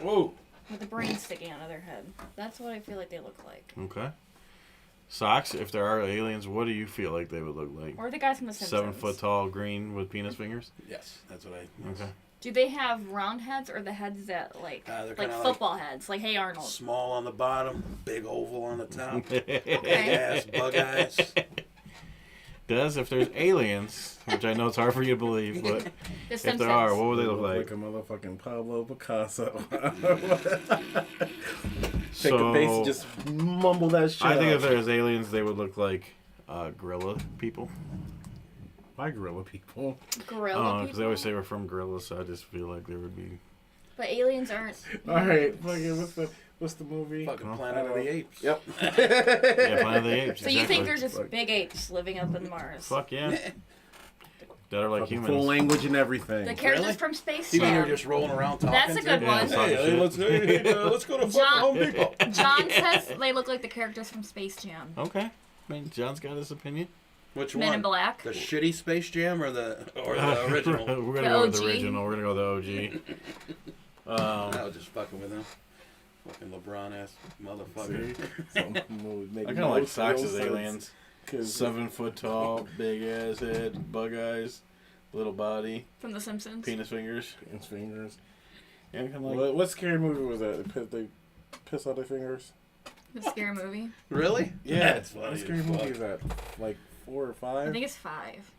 Whoa. With the brain sticking out of their head. That's what I feel like they look like. Okay. Socks, if there are aliens, what do you feel like they would look like? Or the guys from The Simpsons. 7 foot tall, green with penis fingers? Yes, that's what I. Okay. Do they have round heads or the heads that they're like kinda football heads? Like, hey Arnold. Small on the bottom, big oval on the top. Okay. Big ass bug eyes. Does, if there's aliens, which I know it's hard for you to believe, but The if Simpsons. there are, what would they look Like like? a motherfucking Pablo Picasso. So, Take a base and just mumble that shit I think out. if there's aliens, they would look like gorilla people. My gorilla people. Gorilla Because they always say we're from gorillas, so I just feel like there would be... But aliens aren't. All right, fucking what's the movie? Fucking Oh. Planet of the Apes. Yep. Yeah, Planet of the Apes. So you think exactly. they're just big apes living up in Mars? Fuck yeah. That are like Fucking humans. full language and everything. The characters Really? from Space You mean they're Jam. just rolling around talking? That's a to good you? one. Yeah, Hey, let's go to fucking John- Home Depot. John says they look like the characters from Space Jam. Okay. I mean, John's got his opinion. Which Men one? in Black. The shitty Space Jam or the original? We're going to The go with the OG. original. We're going to go with the OG. I was just fucking with him. Fucking LeBron ass motherfucker. I kind of like Socks as aliens. 7 foot tall, big ass head, bug eyes, little body, From The Simpsons. penis fingers. His fingers. Yeah, kind of like... What scary movie was that? They piss out their fingers? The scary movie. Really? That's funny. What as scary fuck. movie is that? Like 4 or 5? I think it's 5.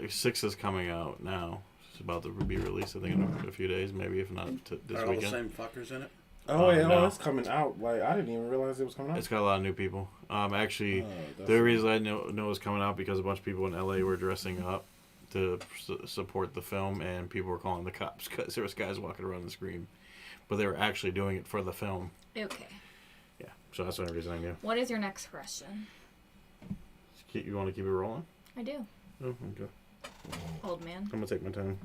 6 is coming out now. It's about to be released, I think, in a few days, maybe, if not this Are all the weekend. same fuckers in it? Oh, yeah, no. it's coming out. Like, I didn't even realize it was coming out. It's got a lot of new people. Actually, Oh, that's the reason I know it was coming out because a bunch of people in LA were dressing up to support the film, and people were calling the cops because there was guys walking around the screen, but they were actually doing it for the film. Okay. Yeah, so that's the only reason I knew. What is your next question? You want to keep it rolling? I do. Oh, okay. Old man. I'm gonna take my time.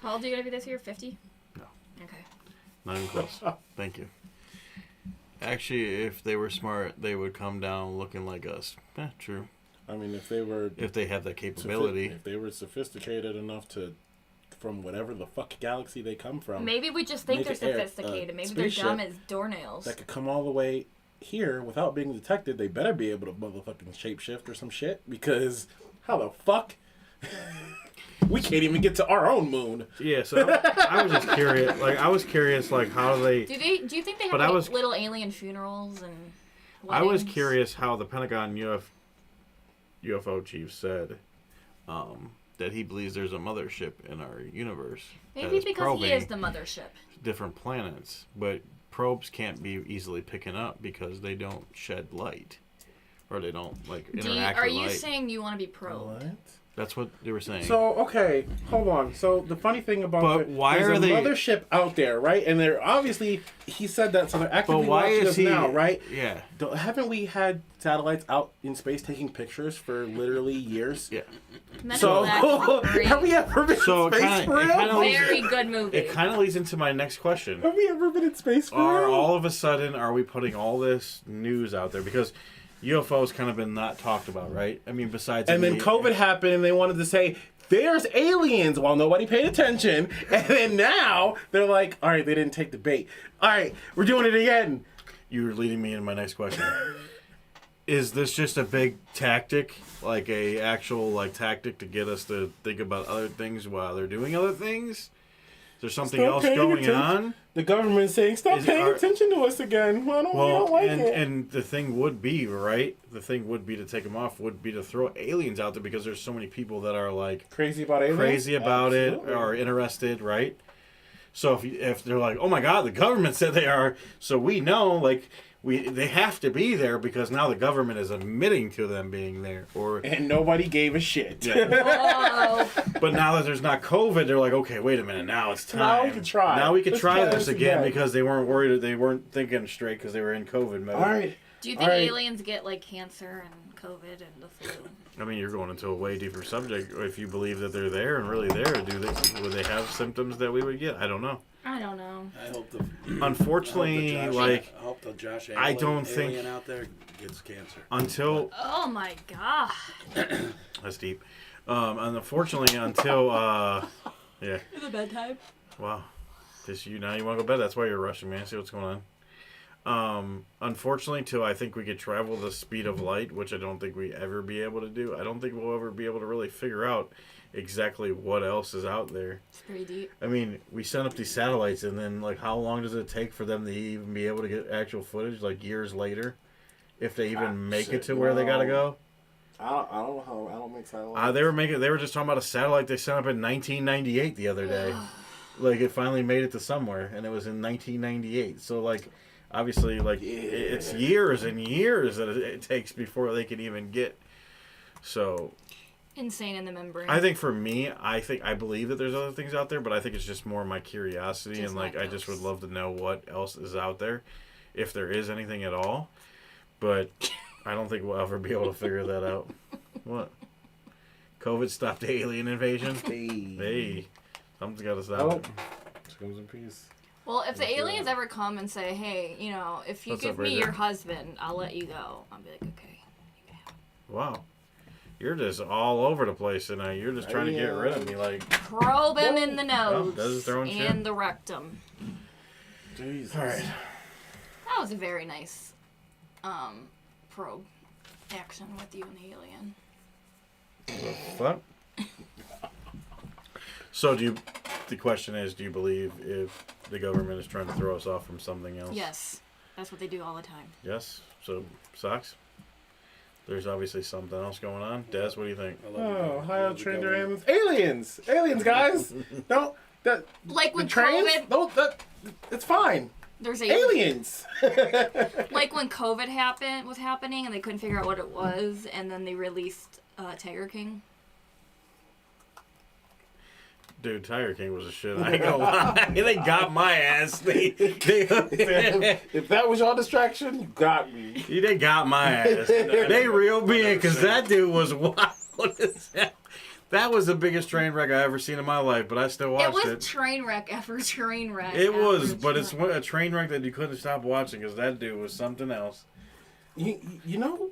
How old are you gonna be this year? 50? No. Okay. Not even close. Thank you. Actually, if they were smart, they would come down looking like us. True. I mean, if they were... If they had that capability. If they were sophisticated enough to from whatever the fuck galaxy they come from. Maybe we just think Make they're it air- sophisticated. Maybe spaceship they're dumb as doornails. that could come all the way here without being detected. They better be able to motherfucking shapeshift or some shit, because how the fuck we can't even get to our own moon. Yeah, so I was just curious. Like, I was curious, like, how do they... Do you think they have But I like, was- little alien funerals and I was weddings? curious how the Pentagon UFO chief said that he believes there's a mothership in our universe. that Maybe is because probing he is the mothership. different planets, but probes can't be easily picking up because they don't shed light, or they don't like interact Are with you light. saying you want to be probed? That's what they were saying. So okay, hold on. So the funny thing about But why there's are a they- mothership out there, right? And they're obviously he said that, so they're but actively why watching is us he now, right? Yeah, Haven't we had satellites out in space taking pictures for literally years? yeah. Men in So Black is great. have we ever been So in it space kinda- for it real? kinda leads- Very good movie. It kind of leads into my next question. Have we ever been in space for Are real? all of a sudden are we putting all this news out there because UFOs kind of been not talked about, right? I mean, besides And then the- COVID happened, and they wanted to say there's aliens while nobody paid attention. And then now they're like, all right, they didn't take the bait. All right, we're doing it again. You were leading me into my next question. Is this just a big tactic, like a actual like tactic to get us to think about other things while they're doing other things? Is there something Stop else paying going attention. on? The government's saying, stop Is- paying are- attention to us again. Well, we don't Well, like and, it. and the thing would be, right? The thing would be to take them off, would be to throw aliens out there because there's so many people that are like Crazy about aliens? crazy about Absolutely. it or interested, right? So if they're like, oh my God, the government said they are, so we know, like, they have to be there because now the government is admitting to them being there. Or And nobody gave a shit. Yeah. Whoa. But now that there's not COVID, they're like, okay, wait a minute, now it's time. Now we can try. Now we can Let's try try this this again again. because they weren't worried, they weren't thinking straight because they were in COVID mode. All right. Do you think All right. aliens get like cancer and COVID and the flu? I mean, you're going into a way deeper subject. If you believe that they're there and really there, would they have symptoms that we would get? I don't know. I don't know. I hope the Unfortunately, I hope the Josh I Allen don't think- alien out there gets cancer. until Oh my god. that's deep. And unfortunately, until yeah, Is it bedtime? wow, this you now you want to go to bed. That's why you're rushing, man. See what's going on. Unfortunately, till I think we could travel the speed of light, which I don't think we ever be able to do. I don't think we'll ever be able to really figure out exactly what else is out there. It's pretty deep. I mean, we send up these satellites, and then like, how long does it take for them to even be able to get actual footage? Like years later, if they even make it to where they gotta go. I don't know how. I don't make satellites. They were just talking about a satellite they sent up in 1998 the other day. Like it finally made it to somewhere, and it was in 1998. So like, obviously, like it's years and years that it takes before they can even get. So Insane in the membrane. I think for me, I believe that there's other things out there, but I think it's just more my curiosity Just and like like I just us. would love to know what else is out there, if there is anything at all. But I don't think we'll ever be able to figure that out. What? COVID stopped the alien invasion? Hey, something's got to stop Oh. it. Goes in peace. Well, if the aliens ever come and say, "Hey, you know, if you What's give up right me there? your husband, I'll let you go," I'll be like, "Okay." Wow. You're just all over the place tonight. You're just trying to get rid of me. Like, Probe him in the Oh, nose that is their own shit. and the rectum. Jesus. all right. That was a very nice probe action with you and the alien. What? So the question is, do you believe if the government is trying to throw us off from something else? Yes, that's what they do all the time. Yes. So, sucks. There's obviously something else going on. Des, what do you think? I love the Oh, government. I Ohio love the train government. aliens. Aliens, guys. Don't that Like the when trains. COVID, That it's fine. there's Aliens. Like when COVID was happening and they couldn't figure out what it was, and then they released Tiger King. Dude, Tiger King was a shit. I ain't gonna lie. They got my ass. They If that was your distraction, you got me. they got my ass. They reeled me in because that dude was wild. What is that? That was the biggest train wreck I ever seen in my life, but I still It watched was it. train wreck after train wreck. It after was, but train it's wreck. a train wreck that you couldn't stop watching because that dude was something else. You know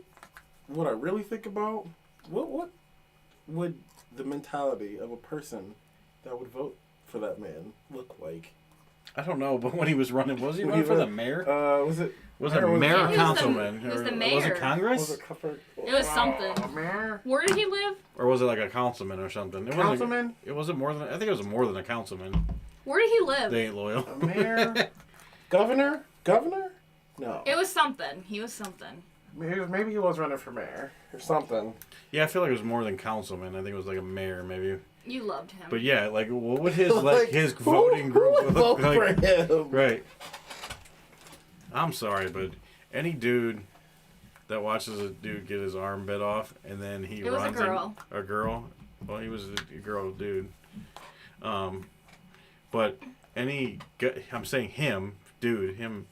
what I really think about? What would the mentality of a person that would vote for that man look like? I don't know, but when he was running, was he When running he for the was- mayor? Was it? Was it mayor or mayor or He was the- councilman? he was Or the Was mayor. it Congress? Was it Cuthbert? It was something. Mayor? Where did he live? Or was it like a councilman or something? It Councilman? Wasn't, it wasn't more than. I think it was more than a councilman. Where did he live? They ain't loyal. A mayor? Governor? Governor? No. It was something. He was something. Maybe he was running for mayor or something. Yeah, I feel like it was more than councilman. I think it was like a mayor, maybe. You loved him. But yeah, like what would his his voting group who would look vote like? for him? Right. I'm sorry, but any dude that watches a dude get his arm bit off and then he It was a runs girl. a girl. Well, he was a girl dude. But I'm saying him, dude, him.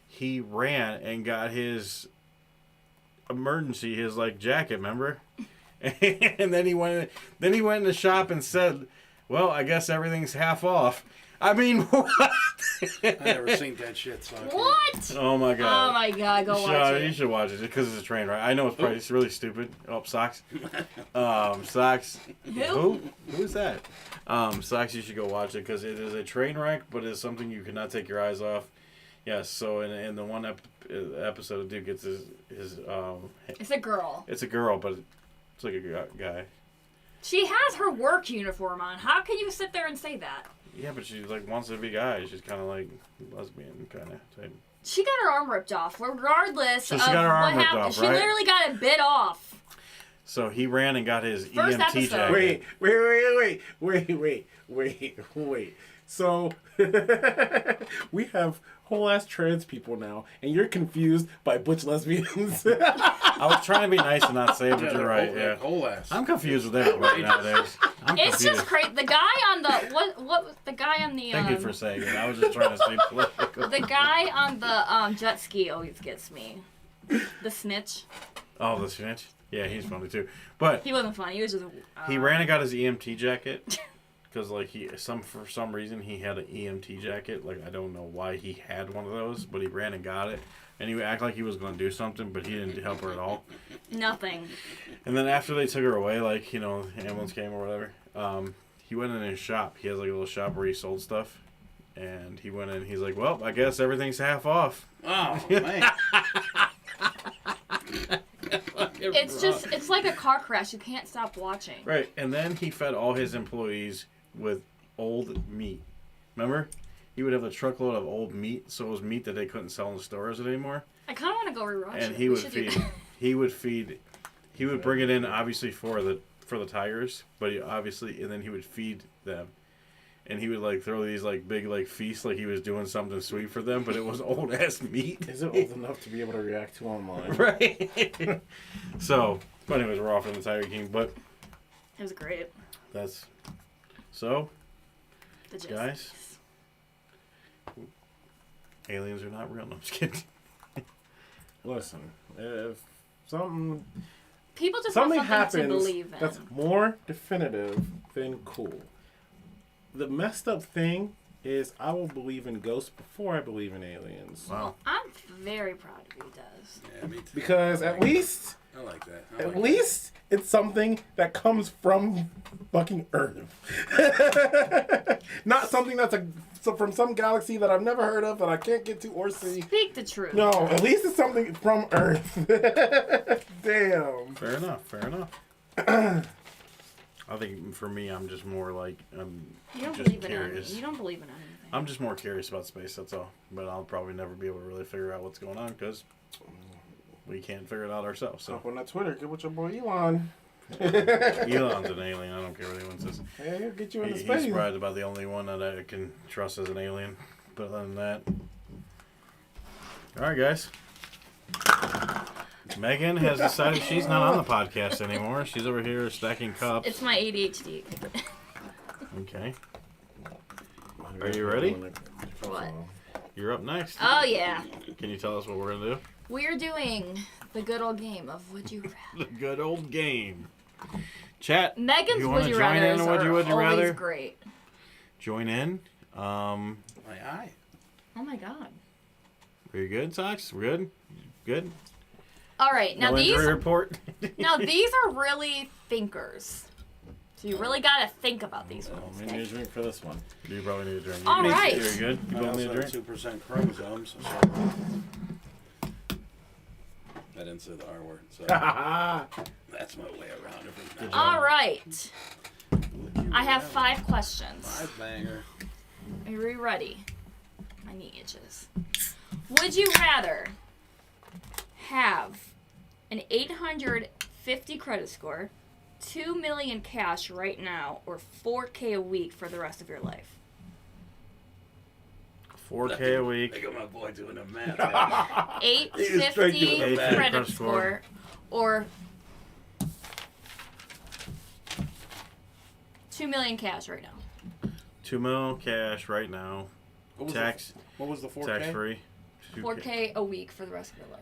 He ran and got his emergency, his like jacket, remember? And then he went in the shop and said, "Well, I guess everything's half off." I mean, what? I never seen that shit. So I can't- What? Oh my god. Oh my god, go watch You it. should watch it because it's a train wreck. I know it's probably it's really stupid. Oh, Socks. Socks. Who? Who's that? Socks. You should go watch it because it is a train wreck, but it's something you cannot take your eyes off. Yes. So in the one episode, a dude gets his It's a girl. it's a girl, but it's like a guy. She has her work uniform on. How can you sit there and say that? Yeah, but she like wants to be a guy. She's kind of like lesbian kind of type. She got her arm ripped off, regardless So of she got her arm what ripped happened. off, She right? literally got it bit off. So he ran and got his First EMT episode. jacket. Wait. So we have whole ass trans people now, and you're confused by butch lesbians. I was trying to be nice and not say it, but Yeah, you're right. Yeah. Whole ass. I'm confused with everybody nowadays. I'm It's confused. just crazy. The guy on the what was the guy on the Thank you for saying it. I was just trying to stay political. the guy on the jet ski always gets me. The snitch. Oh, the snitch? Yeah, he's funny too. But He wasn't funny. He was just. he ran and got his EMT jacket because, like, for some reason he had an EMT jacket. Like, I don't know why he had one of those, but he ran and got it, and he would act like he was going to do something, but he didn't help her at all. Nothing. And then after they took her away, like, the ambulance came or whatever, he went in his shop. He has like a little shop where he sold stuff. And he went in, he's like, "Well, I guess everything's half off." Oh man. It's like a car crash. You can't stop watching. Right, and then he fed all his employees with old meat. Remember? He would have a truckload of old meat, so it was meat that they couldn't sell in the stores anymore. I kind of want to go rewatch it. And he We would should do feed. He would bring it in obviously for the tigers, but and then he would feed them. And he would like throw these like big like feasts like he was doing something sweet for them, but it was old ass meat. Is it old enough to be able to react to online? Right. So, but anyways, we're off in the Tiger King, but It was great. that's so. The gist. Guys? Aliens are not real. No, I'm just kidding. Listen, if something People just want something to happens believe in. that's more definitive than cool. The messed up thing is I will believe in ghosts before I believe in aliens. Wow. I'm very proud of you, Des. Yeah, me too. Because at least I like that. I At like least it's something that comes from fucking Earth. Not something that's from some galaxy that I've never heard of that I can't get to or see. Speak the truth. No, at least it's something from Earth. Damn. Fair enough. I think for me, I'm just more like You don't just believe in curious. anything. You don't believe in anything. I'm just more curious about space. That's all. But I'll probably never be able to really figure out what's going on because we can't figure it out ourselves. So Hop on that Twitter. Get with your boy Elon. Elon's an alien. I don't care what anyone says. Yeah, he'll get you into He's space. probably about the only one that I can trust as an alien. But other than that, all right, guys. Megan has decided she's not on the podcast anymore. She's over here stacking cups. It's my ADHD. Okay. Are you ready? What? You're up next. Oh, yeah. Can you tell us what we're gonna do? We're doing the good old game of Would You Rather. The good old game. Chat. Megan's You Would wanna You join in Rathers on Would You- are Would You always Rather? great. Join in. My eye. Oh, my God. Are you good, Sox? We're good? Good? All right. Now, No these injury report? are really thinkers. So you really gotta think about these Oh, ones. we Okay? need a drink for this one. You probably need a drink. All You right. You're good. You I both also need a have drink. 2% chromosomes, so I didn't say the R word, so that's my way around it. All right. I have 5 questions. 5 banger. Are you ready? My knee itches. Would you rather have an 850 credit score, 2 million cash right now, or 4K a week for the rest of your life? 4K a week. Look at my boy doing the math. 850 doing that. credit score, or 2 million cash right now. 2 mil cash right now. What was Tax What was the 4K? tax free. 4K a week for the rest of your life.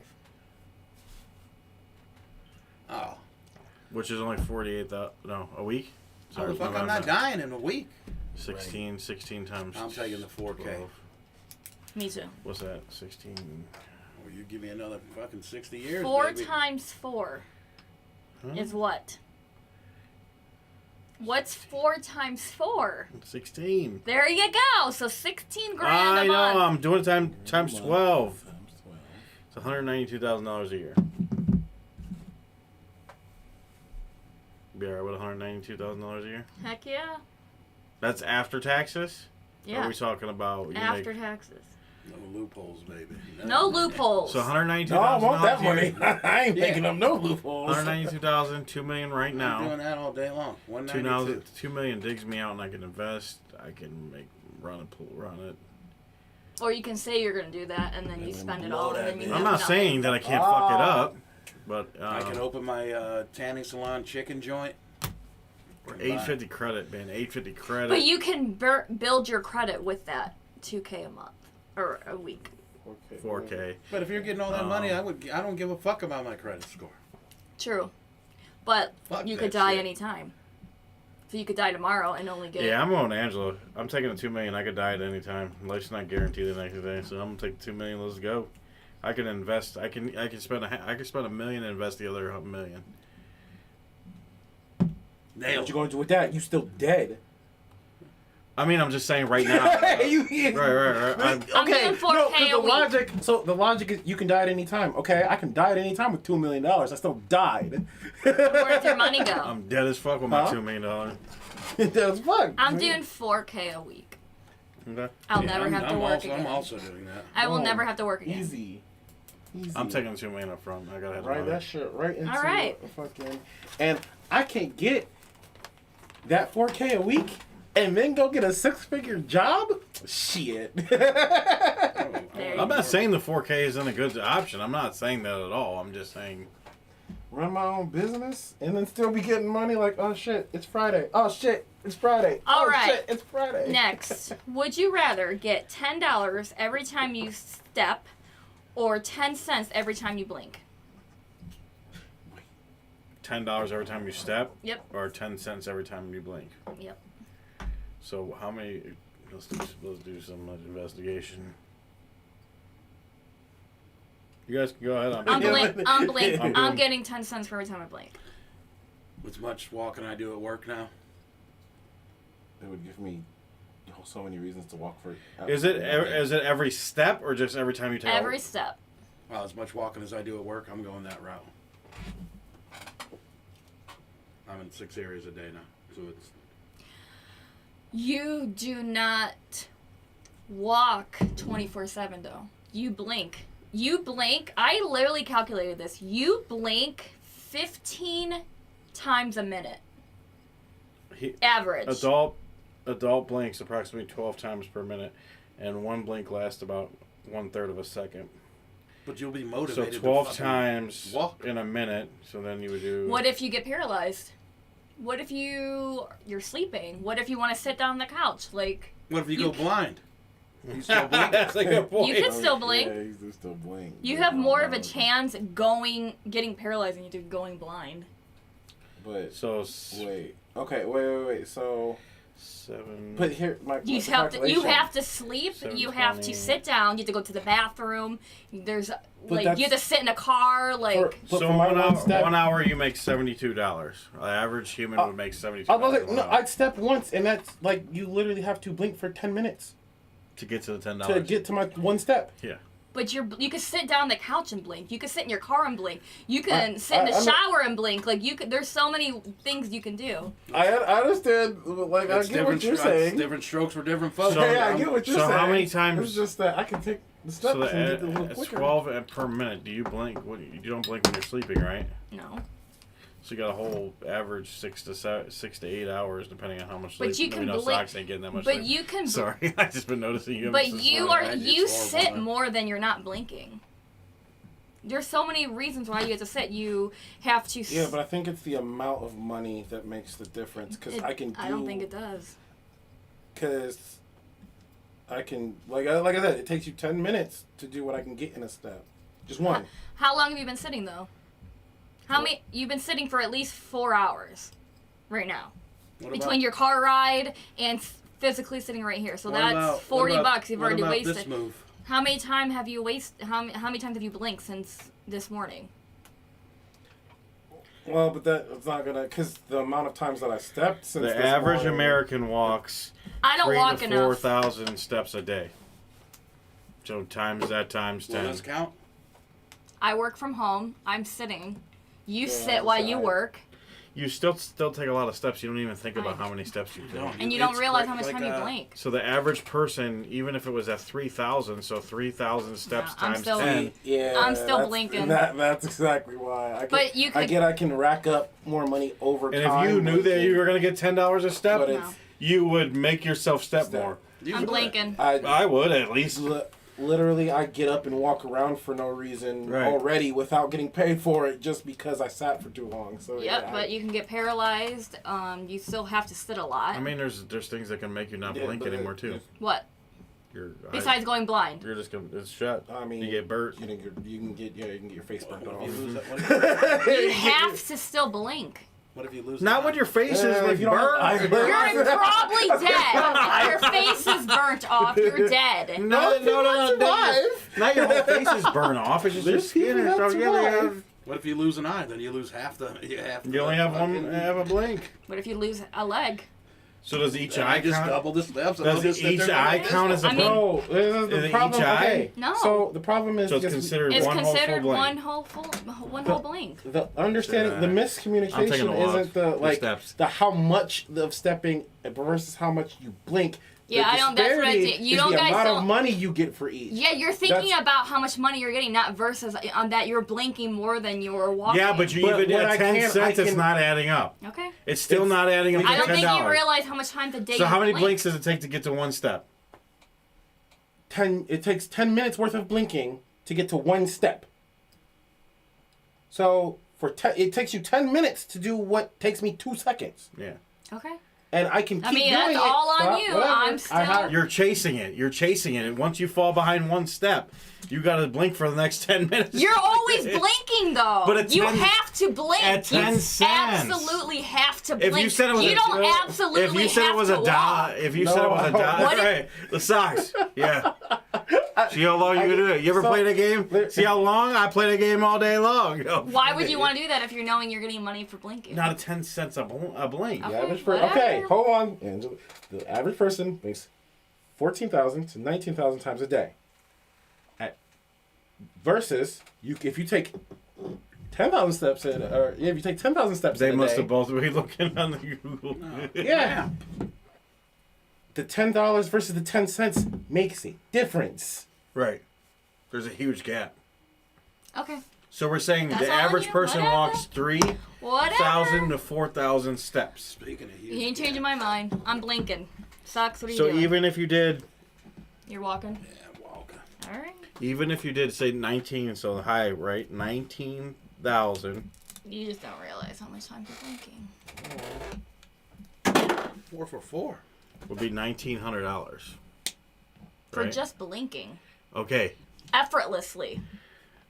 Oh. Which is only 48,000. No, a week. How the fuck no, I'm no, not no. dying in a week? 16 times. I'm taking the 4K. 12. Me too. What's that? 16. Well, you give me another fucking 60 years, 4 baby. times 4 Huh? is what? What's 4 times 4? 16. There you go. So 16 grand I a know. month. I'm doing it times 12. Times 12. It's $192,000 a year. Be alright with $192,000 a year? Heck yeah. That's after taxes? Or Yeah. are we talking about you After make, taxes. No loopholes, baby. No loopholes. so $192,000 No, I want that a year. money. I ain't Yeah. making up no loopholes. 192,000, 2 million right I'm now. doing that all day long. 2 192. million digs me out and I can invest. I can run it. Or you can say you're going to do that and then you then spend it blow all that and then you bitch. have I'm not nothing. saying that I can't fuck it up, but I can open my tanning salon chicken joint. 850 credit, man. 850 credit. But you can build your credit with that 2K a month or a week. 4K. But if you're getting all that money, I don't give a fuck about my credit score. True. But Fuck you that could die shit. anytime. So you could die tomorrow and only get Yeah, I'm going Angela. I'm taking the 2 million. I could die at any time. Life's not guaranteed the next day, so I'm gonna take the 2 million. Let's go. I can invest. I can spend $1 million and invest the other $1 million. What Nailed. you gonna do with that? You still dead. I mean, I'm just saying right now. You- right. I'm Okay, doing 4K no, because a the week. logic. So the logic is you can die at any time. Okay, I can die at any time with $2 million. I still died. Where'd your money go? I'm dead as fuck with my Huh? $2 million. That's fuck. I'm doing 4K a week. Okay. I'll Yeah, never have to work again. I'm also doing that. I will Oh, never have to work again. Easy. I'm taking the 2 million up front. I gotta have the Write money. that shit right into All right. a fucking. And I can get that 4K a week and then go get a 6-figure job. Shit. There you I'm go. not saying the 4K isn't a good option. I'm not saying that at all. I'm just saying. Run my own business and then still be getting money. Like, oh shit, it's Friday. Oh shit, it's Friday. All oh right. shit, it's Friday. Next, would you rather get $10 every time you step or 10 cents every time you blink? $10 every time you step, Yep. or 10 cents every time you blink. Yep. So how many? Let's do some investigation. You guys can go ahead. I'm Yeah. blink. I'm I'm doing- getting 10 cents for every time I blink. As much walking I do at work now. It would give me so many reasons to walk for. Is it every step or just every time you take? Every step. Well, as much walking as I do at work, I'm going that route. I'm in 6 areas a day now, so it's. You do not walk 24/7 though. You blink. You blink. I literally calculated this. You blink 15 times a minute. Average. Adult blinks approximately 12 times per minute, and one blink lasts about 1/3 of a second. But you'll be So motivated. to 12 fucking times walk. in a minute. So then you would do. What if you get paralyzed? What if you're sleeping? What if you want to sit down on the couch? Like What if you You go can- blind? You still blink? That's a good point. You could still blink. Yeah, you can still blink. you But have more no, of a no. chance getting paralyzed than you do going blind. But So wait. Okay, wait. So 7. But here, You my have to. You calculation- have to sleep. You have to 7:20. sit down. You have to go to the bathroom. There's like that's- you have to sit in a car. Like But So for my 1 hour, step, 1 hour you make $72. An average human would make $72. I was like, an no, hour I'd step once, and that's like you literally have to blink for 10 minutes to get to the $10. to get to my one step. Yeah. But you could sit down on the couch and blink. You could sit in your car and blink. You can sit in the I'm not- shower and blink. Like you could. There's so many things you can do. I understand. Like That's I get what you're that's saying. different strokes for different folks. So- Yeah, I get what you're So saying. how many times- It's just that I can take the steps So and get it a little at quicker. 12 per minute, do you blink? You don't blink when you're sleeping, right? No. So you got a whole average 6 to 8 hours, depending on how much But sleep. you can no, blink- Socks ain't getting that much But sleep. you can. Sorry, I just been noticing you. But haven't you slept. are It's you horrible, sit man. more than you're not blinking. There's so many reasons why you have to sit. You have to. Yeah, but I think it's the amount of money that makes the difference. Because I can. I don't think it does. Because I can, like I said, it takes you 10 minutes to do what I can get in a step. Just one. How long have you been sitting though? How many? You've been sitting for at least 4 hours, right now, What between about- your car ride and physically sitting right here. So what that's about- what $40 about- you've what already about wasted. This move. How many times have you How many times have you blinked since this morning? Well, but that's not gonna, because the amount of times that I stepped since The this average morning- American walks I don't 3 walk to enough. 4,000 steps a day. So times that times Will 10. this count? I work from home. I'm sitting. You Yeah, sit while you I- work, You still take a lot of steps. You don't even think about I- how many steps you take. No. and you don't It's realize great, how much like, time you blink. So the average person, even if it was at 3,000, so 3,000 steps I'm times still- 10. Yeah, I'm still that's- blinking. That's exactly why. I But you could- I can rack up more money over And time. if you knew that blinking, you were going to get $10 a step, but No. it's, you would make yourself step Step. more. You I'm would. blinking. I would at least. Literally, I get up and walk around for no reason Right. already without getting paid for it just because I sat for too long. So Yep, yeah, but you can get paralyzed. You still have to sit a lot. I mean, there's things that can make you not Yeah, blink but anymore too. What? You're Besides going blind. you're just gonna it's shut. I mean, you get burnt. You can get your face burnt What off. if you lose that? You have to still blink. What if you lose? Not that? when your face is if like you don't have burnt. eyes- You're probably dead. Your face is burnt off. You're dead. No, survive. Not your whole face is burnt off. It's just your There's skin people and that stuff. Yeah, they survive. have. What if you lose an eye? Then you lose half the. You only have one. Have a blink. What if you lose a leg? So does each And eye I just count? double the steps. and I'll Does just sit each there eye going, count as a I mean- No, this is Is the it problem. each eye? Okay, No. So the problem is So it's just considered It's one whole full considered blink. one whole blink. the understanding. The I'm taking miscommunication a walk. isn't the Your like steps. the how much of stepping versus how much you blink. Yeah, The I don't- that's what I disparity did. You is don't the guys amount don't- of money you get for each. Yeah, you're thinking That's- about how much money you're getting, not versus on that you're blinking more than you're walking. Yeah, but you But even what at I 10 can- cents, I it's can- not adding up. Okay. It's still It's- not adding up to I don't think $10. you realize how much time the day So you how many blink. blinks does it take to get to one step? It takes 10 minutes worth of blinking to get to one step. So it takes you 10 minutes to do what takes me 2 seconds. Yeah. Okay. And I can keep I mean, doing that's it. all on Stop, you. whatever. I'm I still- have- You're chasing it. You're chasing it. And once you fall behind one step, you got to blink for the next 10 minutes. You're always blinking though. But at you 10 have to blink. at 10 you cents. absolutely have to blink. If you said it was you a- don't absolutely If you said have it was to a dollar, walk. if you No, said it was a dollar, What if- right? The socks, yeah. See how long you can do it. You ever So- played a game? See how long I played a game all day long. Why would you want to do that if you're knowing you're getting money for blinking? Not a 10 cents a blink. The Okay, average person. Okay, whatever. hold on, Angela. The average person makes 14,000 to 19,000 times a day. Versus if you take 10,000 steps in, or if you take 10,000 steps They in a must day, have both been looking on the Google. yeah. The $10 versus the 10 cents makes a difference. Right. There's a huge gap. Okay. So we're saying That's the all average you, person whatever. walks 3,000 Whatever. to 4,000 steps. Speaking of You huge. ain't changing my mind. I'm blinking. Sucks. What are you So doing? even if you did, You're walking. Yeah, walking. All right. even if you did say 19, so high, right? 19,000. You just don't realize how much time you're blinking. 4 for 4. Would be $1,900. For Right? just blinking. Okay. Effortlessly.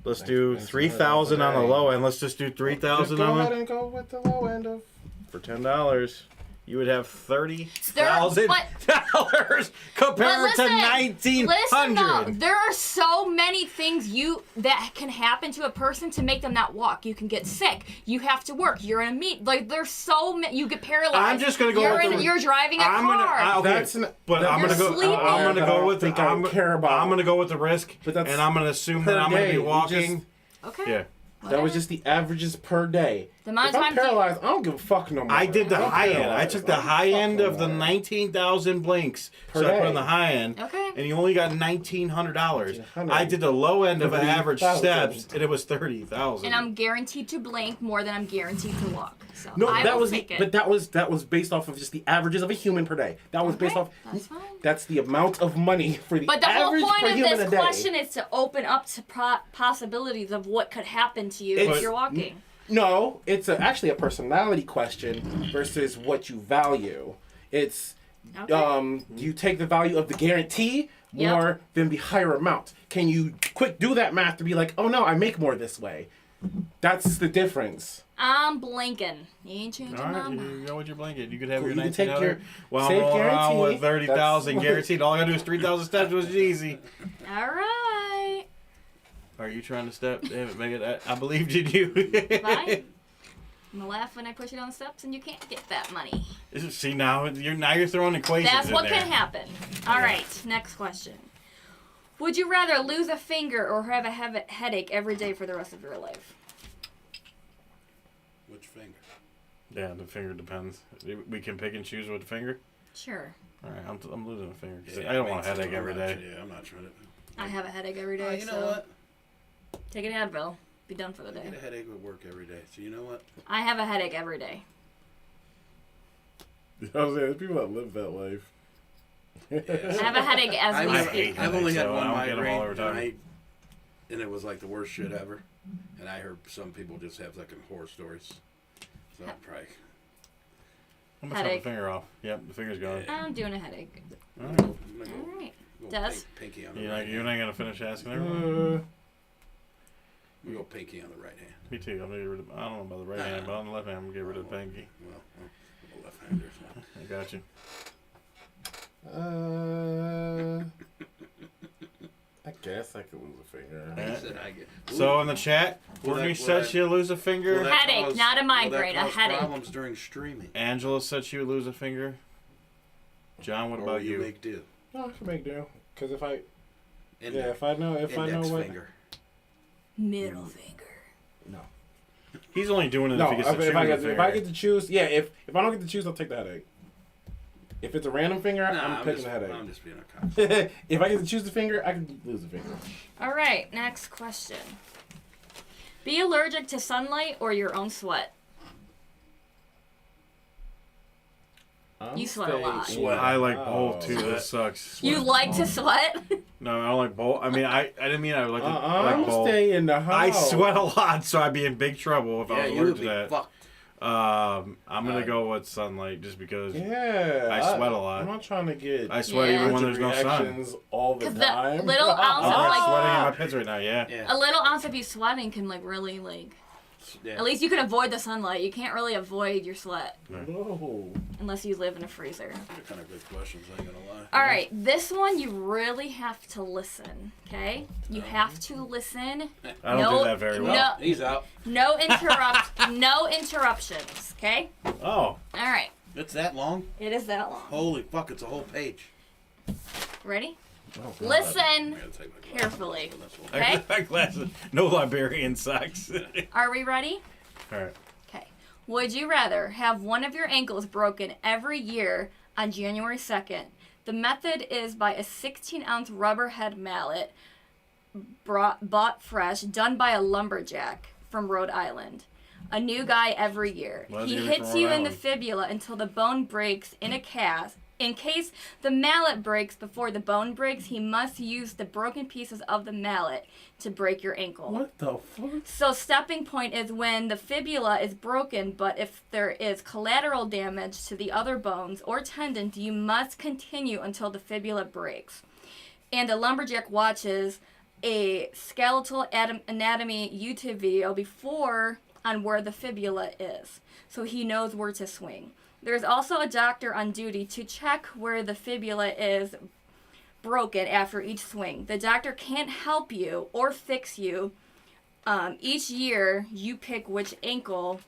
Let's do $1,900 3,000 on the a day. low end. Let's just do 3,000 Just go on ahead the and go with the low end of. for $10. you would have $30,000 But compared to listen though, $1,900. there are so many things that can happen to a person to make them not walk. You can get sick. You have to work. You're in a meet. Like there's so many. You get paralyzed. I'm just gonna go with You're driving a car. Okay, That's an- but I'm You're gonna go. sleeping. I'm gonna go with. I don't think I I'm, care about- I'm gonna go with the risk, But that's and I'm gonna assume per that I'm gonna day. be You walking. Okay. Yeah, That was just the averages per day. The amount If of I'm times you- paralyzed, I don't give a fuck no more. I did the I'm high end. I paralyzed. took the I'm high end fucking of the more. 19,000 blinks, Per so I put day. on the high end. Okay. And you only got $1,900. $1,900. I did the low end of average 30,000. steps, and it was 30,000. And I'm guaranteed to blink more than I'm guaranteed to walk. So No, I that will was take it. but that was based off of just the averages of a human per day. That was based Okay, off. that's fine. That's the amount of money for the But the whole average point per of human this a day. question is to open up to possibilities of what could happen to you if It's- you're walking. No, it's actually a personality question versus what you value. It's Okay. do you take the value of the guarantee Yep. more than the higher amount? Can you quick do that math to be like, oh no, I make more this way? That's the difference. I'm blinking. You ain't changing All my right, mind. you go with your blanket. You could have Cool, your you can take 1900. your Well, I'm safe rolling around guarantee. with 30,000 That's- guaranteed. All I gotta do is 3,000 steps, which is easy. All right. Are you trying to step? Damn it, Megan. I believed in you. Fine. I'm gonna laugh when I push you down the steps and you can't get that money. See, now you're throwing equations That's in what there. can happen. All right, next question. Would you rather lose a finger or have a headache every day for the rest of your life? Which finger? Yeah, the finger depends. We can pick and choose with the finger. Sure. All right, I'm losing a finger 'cause Yeah, I don't me want a too. headache every I'm not- day. Yeah, I'm not trying to. I have a headache every day, Oh, you know so what? take an Advil. Be done for the I day. get a headache with work every day. So you know what? I have a headache every day. There's people that live that life. I have a headache as we I've, speak. I've only had so one I don't get 'em all migraine, over time. and it was like the worst shit ever. And I heard some people just have like horror stories. So I'm probably. I'm gonna chop the Headache. finger off. Yep, the finger's gone. I'm doing a headache. All I'm right. gonna All go, right. go Des? pinky on the You're right not, hand. you're not gonna finish asking everyone. We go pinky on the right hand. Me too. I'm gonna get rid of. I don't know about the right hand, but on the left hand, I'm gonna get rid of the pinky. Well, I'm a left-hander. So. I got you. I guess I could lose a finger. Yeah. He said I get. So in the chat, Will Courtney that- will said that- she'll lose a finger. Will that Headache, cause- not a will migraine, that a cause headache. Problems during streaming. Angela said she would lose a finger. John, what Or about will you? Make do. No, I can make do. Because if I Index, if I know index what finger. Middle finger. He's only doing it No, if he gets to choose if I a get finger. to choose, yeah. If I don't get to choose, I'll take the headache. If it's a random finger, Nah, I'm picking just, the headache. I'm just being a cop. If I get to choose the finger, I can lose the finger. All right, next question. Be allergic to sunlight or your own sweat? You sweat a lot. Sweat. I like both too. That sucks. You like to sweat? No, I don't like both. I mean, I didn't mean I like, I I'm like both. stay in the I house. sweat a lot, so I'd be in big trouble if Yeah, I was you would allergic be to that. fucked. I'm gonna go with sunlight just because Yeah, I sweat a lot. I'm not trying to get I sweat Yeah. even when there's no sun. reactions all the 'Cause the time. little ounce I'm of, like like- sweating in my pits right now. Yeah. Yeah. A little ounce of you sweating can like really like. Yeah. At least you can avoid the sunlight. You can't really avoid your sweat No. unless you live in a freezer. They're kind of good questions, I ain't gonna lie. All right, this one you really have to listen. Okay, you have to listen. I don't do that very well. No, He's out. no no interruptions. Okay. Oh, All right, It's that long? it is that long. Holy fuck, it's a whole page. Ready? Oh, Listen I gotta take my glasses carefully. off, so that's I Okay. got my glasses. No librarian socks. Are we ready? All right. Okay. Would you rather have one of your ankles broken every year on January 2nd? The method is by a 16-ounce rubber head mallet bought fresh, done by a lumberjack from Rhode Island. A new guy every year. Why is He he hits from you Rhode in the Island? fibula until the bone breaks in a cast. In case the mallet breaks before the bone breaks, he must use the broken pieces of the mallet to break your ankle. What the fuck? So stepping point is when the fibula is broken, but if there is collateral damage to the other bones or tendons, you must continue until the fibula breaks. And the lumberjack watches a skeletal anatomy YouTube video before on where the fibula is, so he knows where to swing. There's also a doctor on duty to check where the fibula is broken after each swing. The doctor can't help you or fix you. Each year, you pick which ankle.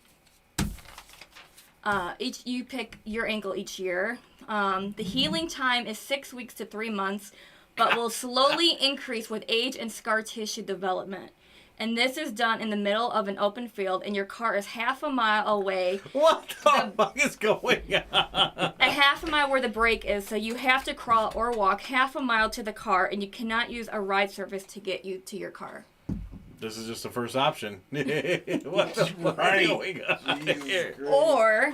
You pick your ankle each year. The healing time is 6 weeks to 3 months, but will slowly increase with age and scar tissue development. And this is done in the middle of an open field, and your car is half a mile away. What the fuck is going on? A half a mile where the break is, so you have to crawl or walk half a mile to the car, and you cannot use a ride service to get you to your car. This is just the first option. What the fuck is going on here? Or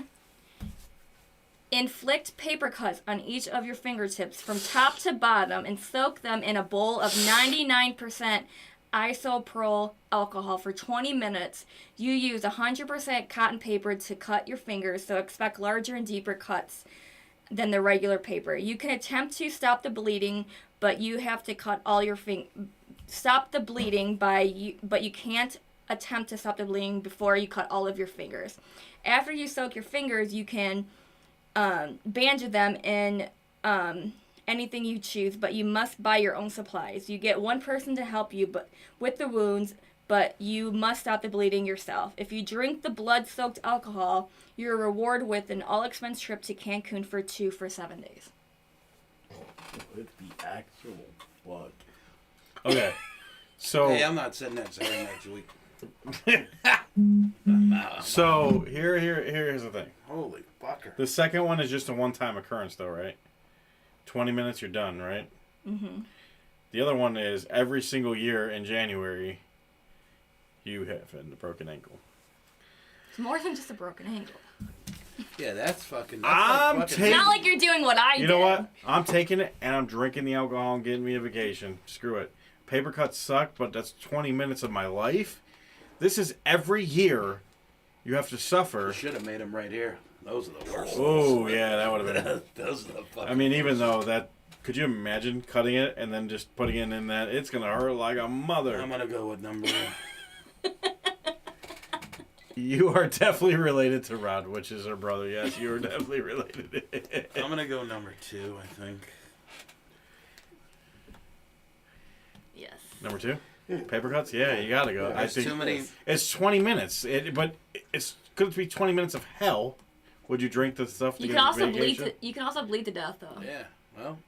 inflict paper cuts on each of your fingertips from top to bottom and soak them in a bowl of 99% isopropyl alcohol for 20 minutes. You use 100% cotton paper to cut your fingers, so expect larger and deeper cuts than the regular paper. You can attempt to stop the bleeding, but you have to cut all your stop the bleeding but you can't attempt to stop the bleeding before you cut all of your fingers. After you soak your fingers, you can bandage them in anything you choose, but you must buy your own supplies. You get one person to help you with the wounds, but you must stop the bleeding yourself. If you drink the blood-soaked alcohol, you're rewarded with an all-expense trip to Cancun for 7 days. It's the actual fuck. Okay. So Hey, I'm not sitting that Saturday next week. so here's the thing. Holy fucker. The second one is just a one-time occurrence, though, right? 20 minutes, you're done, right? Mm-hmm. The other one is every single year in January, you have a broken ankle. It's more than just a broken ankle. Yeah, that's fucking. I'm It's not like you're doing what I did. You know what? I'm taking it and I'm drinking the alcohol and getting me a vacation. Screw it. Paper cuts suck, but that's 20 minutes of my life. This is every year you have to suffer. Should have made them right here. Those are the worst. Oh, yeah, that would have been. Those are the fucking. I mean, even though that. Could you imagine cutting it and then just putting it in that? It's going to hurt like a mother. I'm gonna go with number one. You are definitely related to Rod, which is her brother. Yes, you are definitely related. I'm gonna go number 2. I think. Yes. Number 2? Paper cuts? Yeah, you got to go. I There's think too many. it's 20 minutes. But it's could be 20 minutes of hell. Would you drink the stuff to You get can a also vacation? bleed. You can also bleed to death, though. Yeah. Well,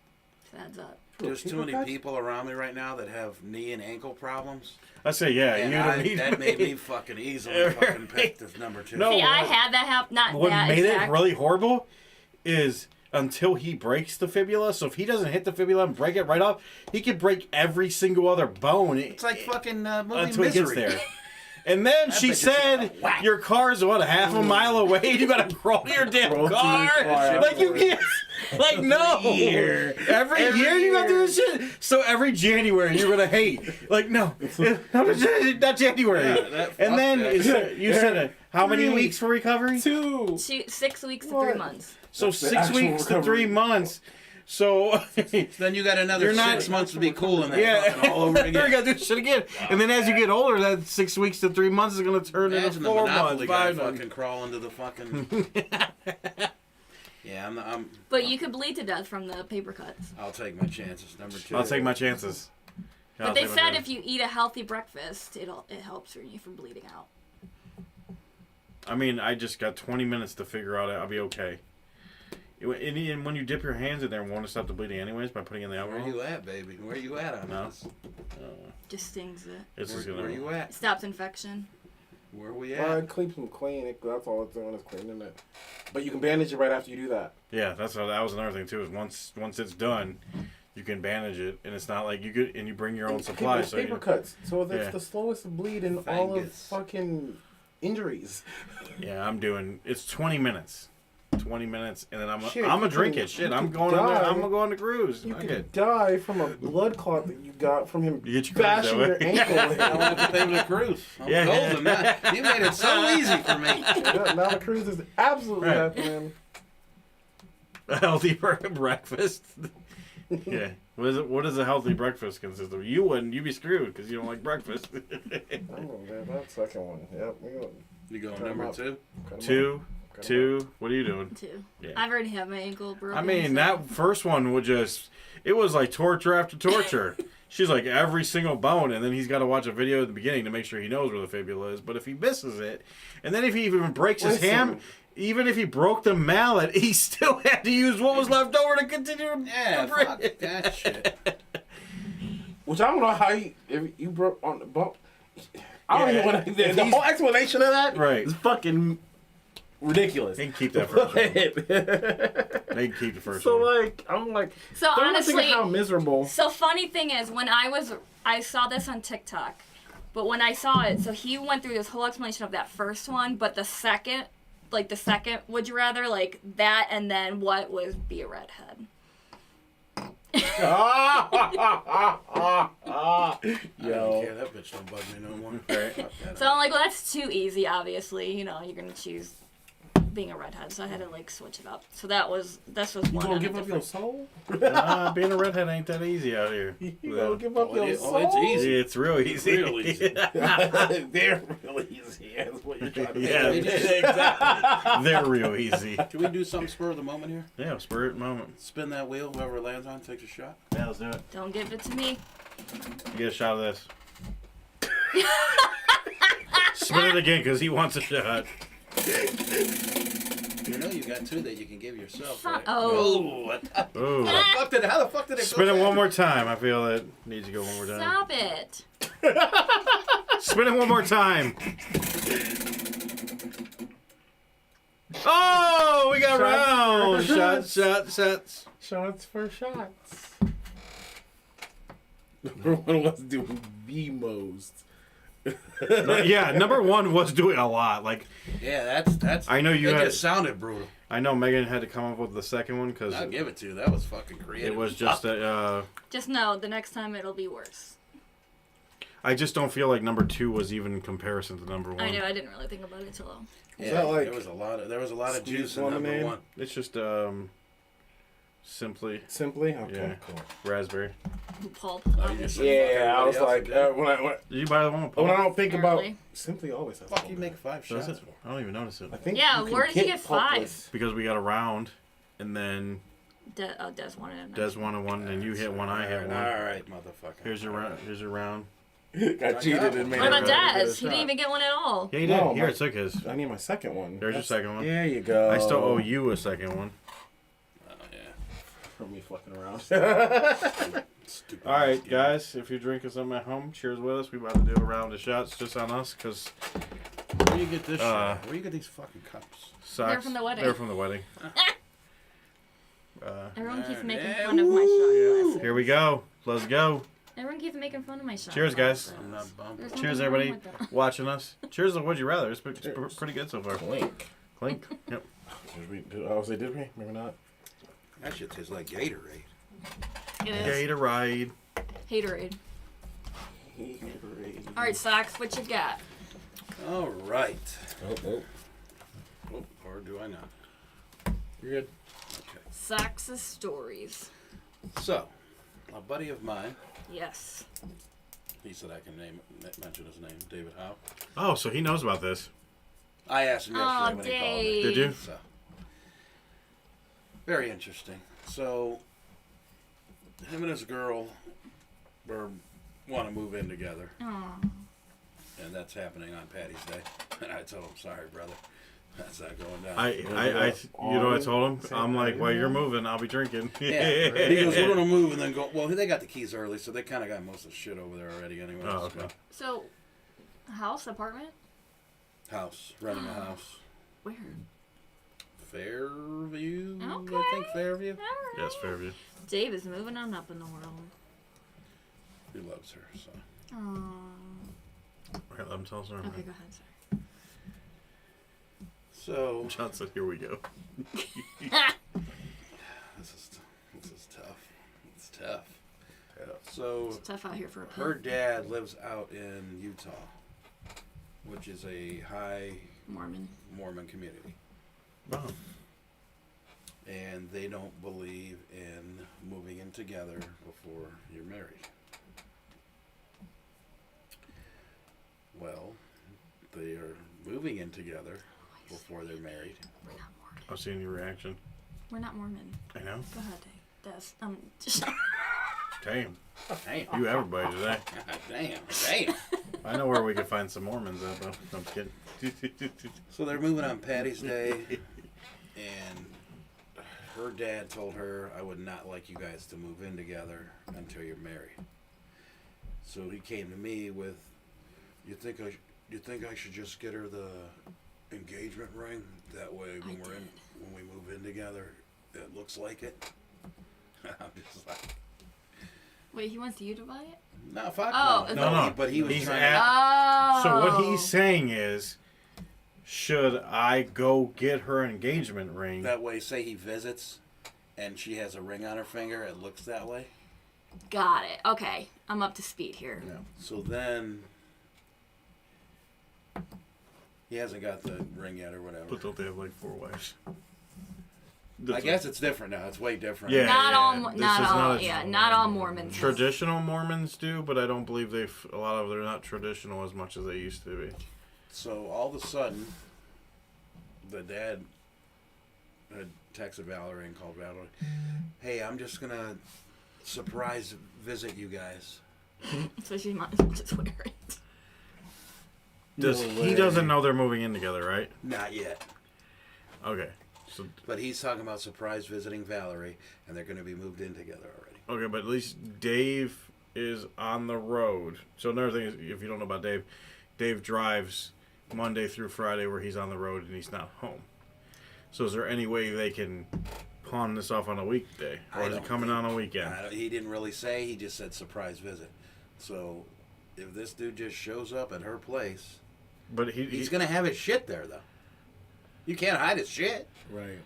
It adds up. there's too many people around me right now that have knee and ankle problems. I say, yeah, And you don't need that made me fucking easily fucking pick this number 2. No. See, I what- had that happen. Not What that made exact. it really horrible is until he breaks the fibula. So if he doesn't hit the fibula and break it right off, he could break every single other bone. It's like fucking movie until he Misery. gets there. And then she bet you said, took a whack. your car's, what, a half a mile away? You gotta crawl to your damn Crawl to your car? car Like, you can't. Like, no. year. Every year you gotta do this shit. So every January you're gonna hate. Like, no. Not January. Yeah, And then you said, how many 3, weeks for recovery? 2. 6 weeks to What? 3 months. So That's the 6 actual weeks to 3 recovery. months. So Then you got another You're not- 6 months to be cool in that yeah, fucking all over then you again. gotta do shit again. And then as you get older, that 6 weeks to 3 months is gonna turn into Imagine the 4 months, Monopoly guy 5 months. fucking crawl into the fucking. Yeah, I'm. But you could bleed to death from the paper cuts. I'll take my chances. Number 2. I'll take my chances. Yeah, But I'll they take my said chances. if you eat a healthy breakfast, it helps you from bleeding out. I mean, I just got 20 minutes to figure out I'll be okay. And when you dip your hands in there, won't it stop the bleeding anyways by putting in the Where alcohol? you at, baby? Where you at on No. this? Just stings it. It's just Where gonna. you at? Stops infection. Where we Well, at? it keeps them clean. That's all it's doing is cleaning it. But you can bandage it right after you do that. Yeah, that was another thing too. Is once it's done, you can bandage it, and it's not like you could and you bring your own supplies. Paper So cuts. So that's Yeah. the slowest bleed in all of Fungus. fucking injuries. yeah, I'm doing. It's 20 minutes. 20 minutes, and then I'm Shit, gonna you drink can- it. Shit, you I'm could going on. die. I'm gonna go on the cruise. You Fuck could it. die from a blood clot that you got from him You get your cruise bashing that your way. ankle. I want to take the cruise. I'm Yeah. golden now. You made it so easy for me. Now the cruise is absolutely Right. happening. A healthy breakfast. Yeah. What does a healthy breakfast consist of? You wouldn't. You'd be screwed because you don't like breakfast. I'm gonna get that second one. Yep, we go. You going Cut 'em number up. 2? Cut 'em 2. up. 2. What are you doing? 2. Yeah. I've already had my ankle broken. I mean, so- that first one would it was like torture after torture. She's like every single bone, and then he's got to watch a video at the beginning to make sure he knows where the fibula is. But if he misses it, and then if he even breaks his ham, even if he broke the mallet, he still had to use what was left over to continue. Yeah, to break fuck it. that shit. Which I don't know how if you broke on the bump. I don't Yeah, even want to. The he's- whole explanation of that Right. is fucking ridiculous. They can keep that first one. They so can keep the first one. like, I'm like, So don't honestly, think of how miserable. so funny thing is when I saw this on TikTok, but when I saw it, so he went through this whole explanation of that first one, but the second, would you rather like that, and then what was be a redhead? I don't Yo, care. That bitch don't bug me no more. Right. Fuck that. So I'm like, well, that's too easy. Obviously, you know, you're gonna choose being a redhead. So I had to like switch it up. So this was you one. gonna on a give up your different- soul? Being a redhead ain't that easy out here. You gonna give up Oh, your it- soul? oh, it's easy. It's real easy. Real easy. They're really easy. That's what you're trying to Yeah, say. exactly. They're real easy. Can we do something spur of the moment here? Yeah, spirit moment. Spin that wheel. Whoever it lands on takes a shot. Yeah, let's do it. Don't give it to me. Get a shot of this. Spin it again because he wants a shot. You know you got 2 that you can give yourself, Son- right? oh. What? Ooh. How the fuck did it Spin go it back? one more time. I feel it needs to go one more time. Stop it. Spin it one more time. Oh, we got round. Shots. Shots. Shots for shots. Number one was doing the most. Yeah, number 1 was doing a lot. Like, Yeah, that's. I know you It had. just sounded brutal. I know Megan had to come up with the second one because I'll give it to you. That was fucking creative. it was just a. Just know the next time it'll be worse. I just don't feel like number 2 was even in comparison to number 1. I know. I didn't really think about it till. Yeah, that like there was a lot of squeeze juice in number lemonade? 1. It's just simply Simply? Okay, Yeah. cool. raspberry. Pulp. Oh, you Obviously. just- Yeah, I was like, when Did you buy the one with I pulp? don't think Apparently. about Simply always has Fuck, pulp you in make it. 5 Does shots. it? I don't even notice it I think Yeah, you can where did he get pulpless. because we got a round, and then Des wanted it. Des wanted one, and you hit one, I hit one. All right, motherfucker. Here's your round. Here's your round. Got cheated and made What about it get a Des? He didn't shot. even get one at all. Yeah, he did. No, Here, my- I took his. I need my second one. There's your second one. There you go. I still owe you a second one. Oh, yeah. For me fucking around. Stupid All right, ass game. guys. If you're drinking something at home, cheers with us. We about to do a round of shots just on us because Where you get this shit? Where you get these fucking cups? socks. from the wedding. They're from the wedding. Everyone keeps making yeah, fun of my shot glasses. Here we go. Let's go. Everyone keeps making fun of my shot Cheers, guys. glasses. I'm not bummed. There's Cheers, nothing wrong everybody with that. watching us. Cheers to Would You Rather. It's Cheers. pretty good so far. Clink. Clink. Yep. Did we? Maybe not. That shit tastes like Gatorade. It is. Gatorade. Haterade. All right, Socks, what you got? All right. Oh. Oh, or do I not? You're good. Okay. Socks' stories. So, a buddy of mine, Yes. he said I can mention his name, David Howe. Oh, so he knows about this. I asked him yesterday Aw, when he called me. Dave. Did you? So, very interesting. So, him and his girl want to move in together, Aw. and that's happening on Patty's Day. And I told him, sorry, brother, that's not going down. You know what I told him? I'm like, while you're moving, I'll be drinking. Yeah, he goes, we're gonna move and then go. Well, they got the keys early, so they kind of got most of the shit over there already, anyway. Oh, okay. So, house, apartment? House, renting a house, Where? Fairview. Okay. I think Fairview. Alright. Yes, Fairview. Dave is moving on up in the world. He loves her, so. Aww. Okay, let him tell us. Okay, go ahead, sorry. So John said, here we go. this is tough. It's tough. So It's tough out here for a pet. her dad lives out in Utah, which is a high Mormon. Mormon community. Oh. And they don't believe in moving in together before you're married. Well, they are moving in together before they're married. We're not Mormon. I've seen your reaction. We're not Mormon. I know. Go ahead, Dave. Just Damn. Damn. You everybody today. Damn. I know where we can find some Mormons at, though. No, I'm kidding. So they're moving on Patty's Day, and her dad told her, I would not like you guys to move in together until you're married. So he came to me with, you think I should just get her the engagement ring? That way when we move in together, it looks like it. I'm just like, Wait, he wants you to buy it? no, fuck Oh, no. okay. No. But he was He's trying Oh. So what he's saying is, should I go get her engagement ring? that way, say he visits and she has a ring on her finger, it looks that way. Got it. Okay, I'm up to speed here. Yeah. So then he hasn't got the ring yet or whatever. But don't they have like 4 wives? I guess it's different now. It's way different. Yeah. Not all, This not is all, not a- yeah, not all Mormons. Traditional Mormons do, but I don't believe a lot of they're not traditional as much as they used to be. So all of a sudden, the dad had texted Valerie and called Valerie. Hey, I'm just gonna surprise visit you guys. So she might as well just wear it. He doesn't know they're moving in together, right? Not yet, Okay. So but he's talking about surprise visiting Valerie, and they're gonna be moved in together already. okay, but at least Dave is on the road. So another thing is, if you don't know about Dave, Dave drives Monday through Friday where he's on the road and he's not home. So is there any way they can pawn this off on a weekday, or I is it don't coming think- on a weekend? He didn't really say. He just said surprise visit. So if this dude just shows up at her place, But he's gonna have his shit there though. You can't hide his shit. Right.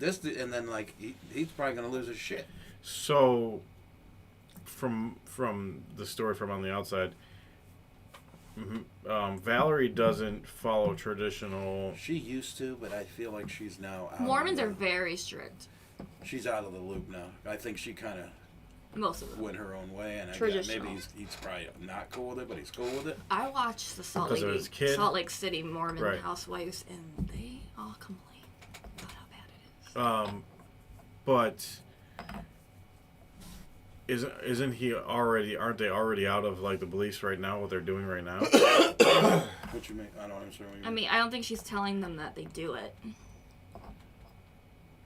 And then like he's probably gonna lose his shit. So, from the story from on the outside, Valerie doesn't follow traditional. She used to, but I feel like she's now out. Mormons of are the, very strict. She's out of the loop now. I think she kind of Most of them. went her own way, and I guess Traditional. maybe he's probably not cool with it, but he's cool with it. I watched the Because of his kid? Salt Lake City Mormon Right. housewives, and they all complain about how bad it is. But isn't he already? Aren't they already out of like the beliefs right now? What they're doing right now? What you mean? I don't understand what you mean. I mean, I don't think she's telling them that they do it,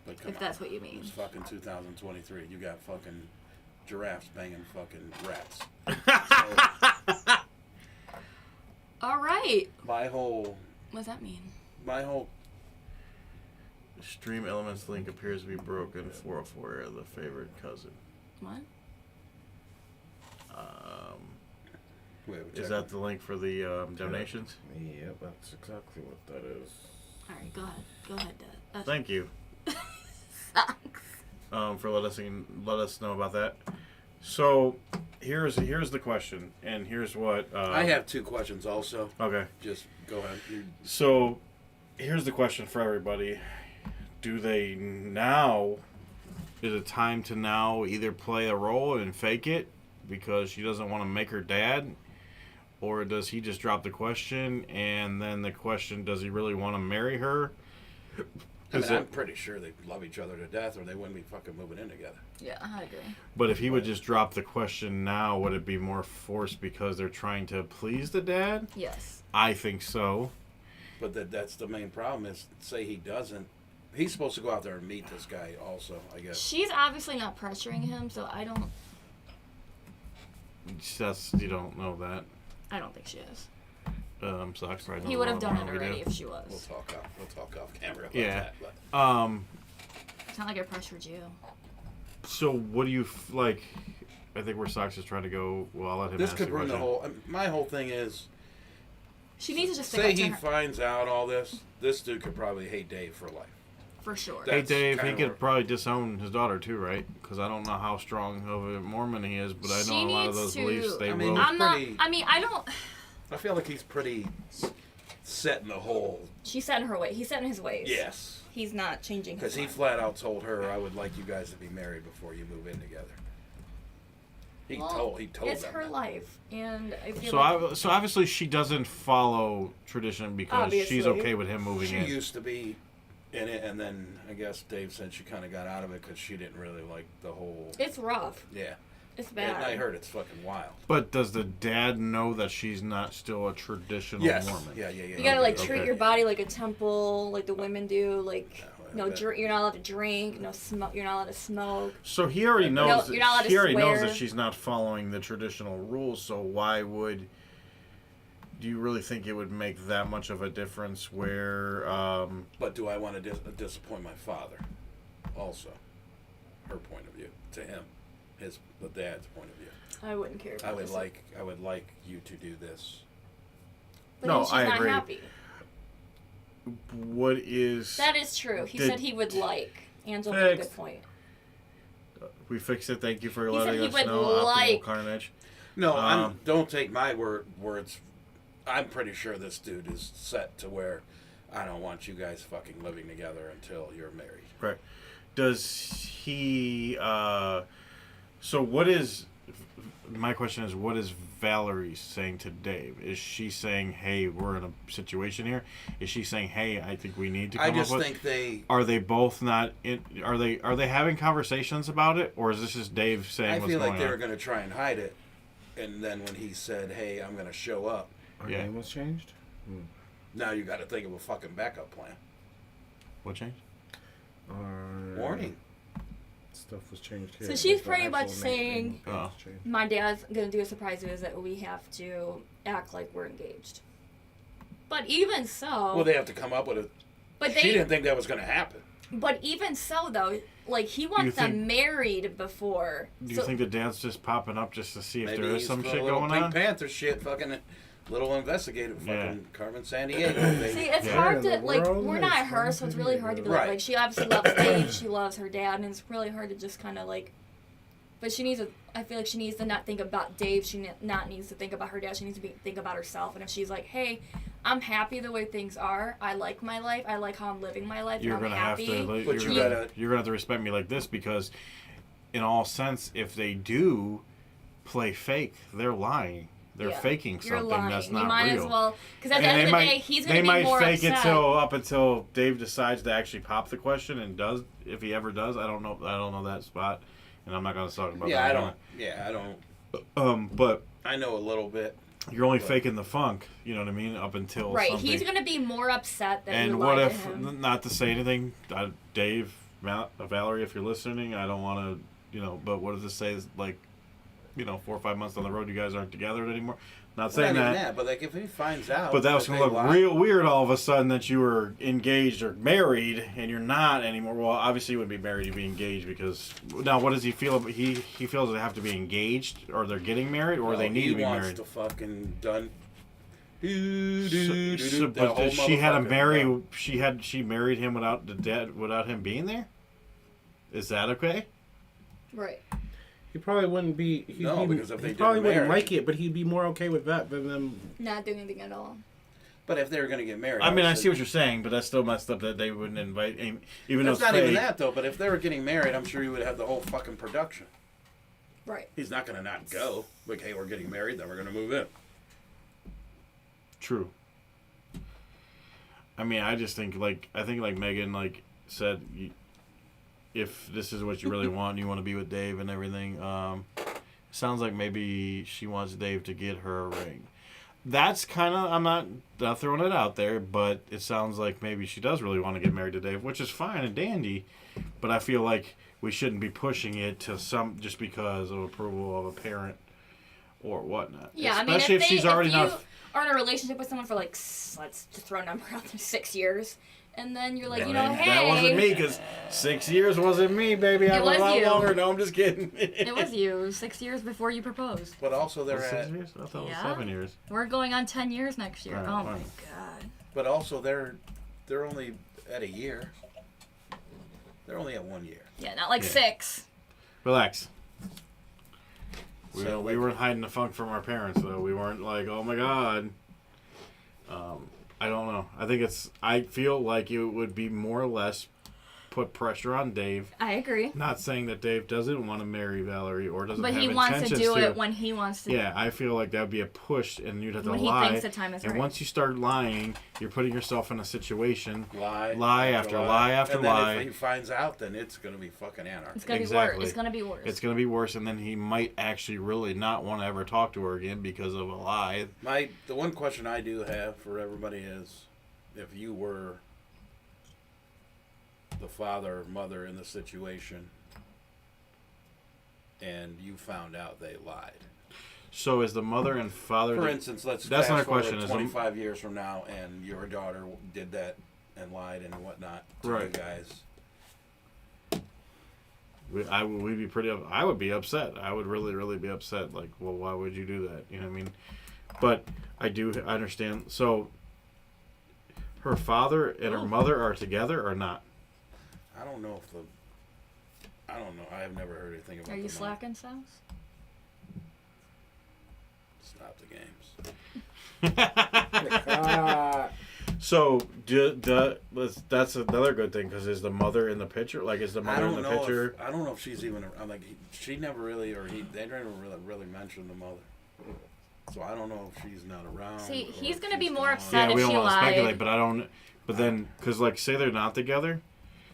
but come if on. that's what you mean. It's fucking 2023. You got fucking giraffes banging fucking rats. So All right. my whole What does that mean? Stream Elements link appears to be broken. 404 are the favorite cousin. What? wait, Is that the link for the donations? Yeah, that's exactly what that is. All right, go ahead. Go ahead, Dad. Thank you Sucks. for let us know about that. So here's the question, and here's what I have two questions also. Okay. Just go ahead. So here's the question for everybody: do they now? Is it time to now either play a role and fake it because she doesn't want to make her dad? Or does he just drop the question and then the question, does he really want to marry her? I mean, Is I'm it, pretty sure they love each other to death, or they wouldn't be fucking moving in together. Yeah, I agree. but if he would just drop the question now, would it be more forced because they're trying to please the dad? Yes. I think so. But that's the main problem is, say he doesn't. He's supposed to go out there and meet this guy also, I guess. She's obviously not pressuring him, so I don't You don't know that. think she is. Sucks right now. He would have done it We do. already if she We'll was. talk off camera about Yeah. that. But It's not like I pressured you. So what do you like? I think where Sox is trying to go. Well, I'll let him. this ask could the ruin the question. whole. My whole thing is, She needs to just stick say up to he her. finds out all this. This dude could probably hate Dave for life. For sure. That- Hey That's Dave, he kinda could where- probably disown his daughter too, right? Because I don't know how strong of a Mormon he is, but I know She a lot of needs those to- beliefs they I mean, will. I'm not. pretty- I mean, I don't. I feel like he's pretty set in the hole. She's set in her way. He's set in his ways. Yes. He's not changing his Because he mind. flat out told her, I would like you guys to be married before you move in together. He Well, told it's them her that. life, and I feel So, like so obviously she doesn't follow tradition because she's Obviously. okay with him moving She in. used to be in it, and then I guess Dave said she kind of got out of it because she didn't really like the whole. it's rough. Yeah. It's And bad. I heard it's fucking wild. But does the dad know that she's not still a traditional Yes. Mormon? Yeah. You gotta like Okay. treat your body like a temple, like the women do. Like Yeah, no, you're not allowed to drink. No smoke. You're not allowed to smoke. So he already knows. you're not allowed to He already knows swear. that she's not following the traditional rules. So why would? Do you really think it would make that much of a difference? Where? But do I want to disappoint my father? Also, her point of view to him, the dad's point of view. I wouldn't care. If I would was- like you to do this. But No, then she's I not agree. happy. what is? That is true. He Did- said he would like. Angela made a Fixed. good point. We fixed it. Thank you for He said letting he us would know. like- Optimal Carnage. No, Um, don't take my words. I'm pretty sure this dude is set to where I don't want you guys fucking living together until you're married. Right. Does he? So what is? My question is, what is Valerie saying to Dave? Is she saying, "Hey, we're in a situation here"? Is she saying, "Hey, I think we need to come I just up with"? think they. Are they both not? Are they having conversations about it, or is this just Dave saying I what's feel going like they were on? going to try and hide it, and then when he said, "Hey, I'm going to show up," Her Yeah. name was changed. now you got to think of a fucking backup plan. What changed? Warning. Stuff was changed here. So she's like the pretty much actual saying- name was Oh. changed. My dad's gonna do a surprise visit. We have to act like we're engaged. But even so, Well, they have to come up with it. but She didn't think that was going to happen. But even so, though, like he wants think- them married before. Do you So- think the dad's just popping up just to see if Maybe there is he's some got shit a little going Pink on? Panther shit, fucking little investigative, fucking Yeah. Carmen Sandiego. See, Baby. it's Yeah. hard Yeah, to the like. world We're is not her, fun so it's to really be hard to be Right. like. She obviously loves Dave. She loves her dad, and it's really hard to just kind of like. But she needs to. I feel like she needs to not think about Dave. She not needs to think about her dad. She needs to think about herself. And if she's like, "Hey, I'm happy the way things are. I like my life. I like how I'm living my life. You're I'm gonna happy." have to. But You're you gonna, gotta- you're gonna have to respect me like this because, in all sense, if they do play fake, they're lying. They're Yeah. faking You're something lying. that's You not might real. as well, because at And the end they of the might, day, he's they gonna be might more fake upset. it till up until Dave decides to actually pop the question and does, if he ever does. I don't know that spot, and I'm not gonna talk about Yeah, that. I don't. But I know a little bit. you're only faking the funk. You know what I mean? Up until Right, something. he's gonna be more upset that And you what lied if, to him. not to say anything, Dave, Valerie, if you're listening, I don't want to, but what does this say? Is like, 4 or 5 months down the road, you guys aren't together anymore. Not saying Not even that. that, but like if he finds out. But that was they going to look lied- real weird all of a sudden that you were engaged or married and you're not anymore. Well, obviously you wouldn't be married, you'd be engaged because... Now, what does he feel? He feels they have to be engaged or they're getting married or No, they need to be He married. wants to fucking done. But did she had to marry... She married him without him being there? Is that okay? Right. He probably wouldn't be. No, because if he they probably did wouldn't marry- like it, but he'd be more okay with that than them. Not doing anything at all. But if they were gonna get married, I mean, I would see say- what you're saying, but that's still messed up that they wouldn't invite him, even though That's it's not even fake. that though. But if they were getting married, I'm sure he would have the whole fucking production. Right. He's not gonna not go. Like, hey, we're getting married, then we're gonna move in. True. I mean, I just think like Megan said, if this is what you really want, and you want to be with Dave and everything. Sounds like maybe she wants Dave to get her a ring. That's kind of, I'm not throwing it out there, but it sounds like maybe she does really want to get married to Dave, which is fine and dandy. But I feel like we shouldn't be pushing it to just because of approval of a parent or whatnot. Yeah, Especially I mean, if she's already if you not. are in a relationship with someone for like, let's just throw a number out there, 6 years, and then you're like, That hey, wasn't me because 6 years wasn't me, baby. I It was a was lot you. longer. No, I'm just kidding. It was you 6 years before you proposed. But also Was they're it at. 6 years? I thought it was Yeah. 7 years. We're going on 10 years next year. Right, Oh my right. god. But also they're only at a year. They're only at 1 year. Yeah, not like Yeah. 6. Relax. We So, we weren't hiding the funk from our parents, though. We weren't like, oh my god. I don't know. I feel like it would be more or less put pressure on Dave. I agree. Not saying that Dave doesn't want to marry Valerie or doesn't But have he intentions wants to do it when he wants to. Yeah, I feel like that would be a push, and you'd have to When he lie. thinks the time is and right. once you start lying, you're putting yourself in a situation. Lie after lie after and then lie. if he finds out, then it's going to be fucking anarchy. It's gonna Exactly. be worse. It's gonna be worse. It's going to be worse, and then he might actually really not want to ever talk to her again because of a lie. The one question I do have for everybody is, if you were the father or mother in the situation and you found out they lied. So is the mother and father... For instance, let's That's fast not a forward question, is it? 25 years from now and your daughter did that and lied and whatnot to you Right. guys. we'd be pretty... I would be upset. I would really, really be upset. Like, well, why would you do that? You know what I mean? But I understand. So her father and her mother are together or not? I don't know. I don't know. I have never heard anything about Are you the mom. slacking, Sounds? Stop the games. So that's another good thing, because is the mother in the picture? Like, is the mother in the picture? I don't know if she's even. I'm like, she never really, or they never really mentioned the mother. So I don't know if she's not around. See, or he's if gonna she's be more gone. upset Yeah, we if don't she want to lied. speculate, but I don't. But then, because like, say they're not together,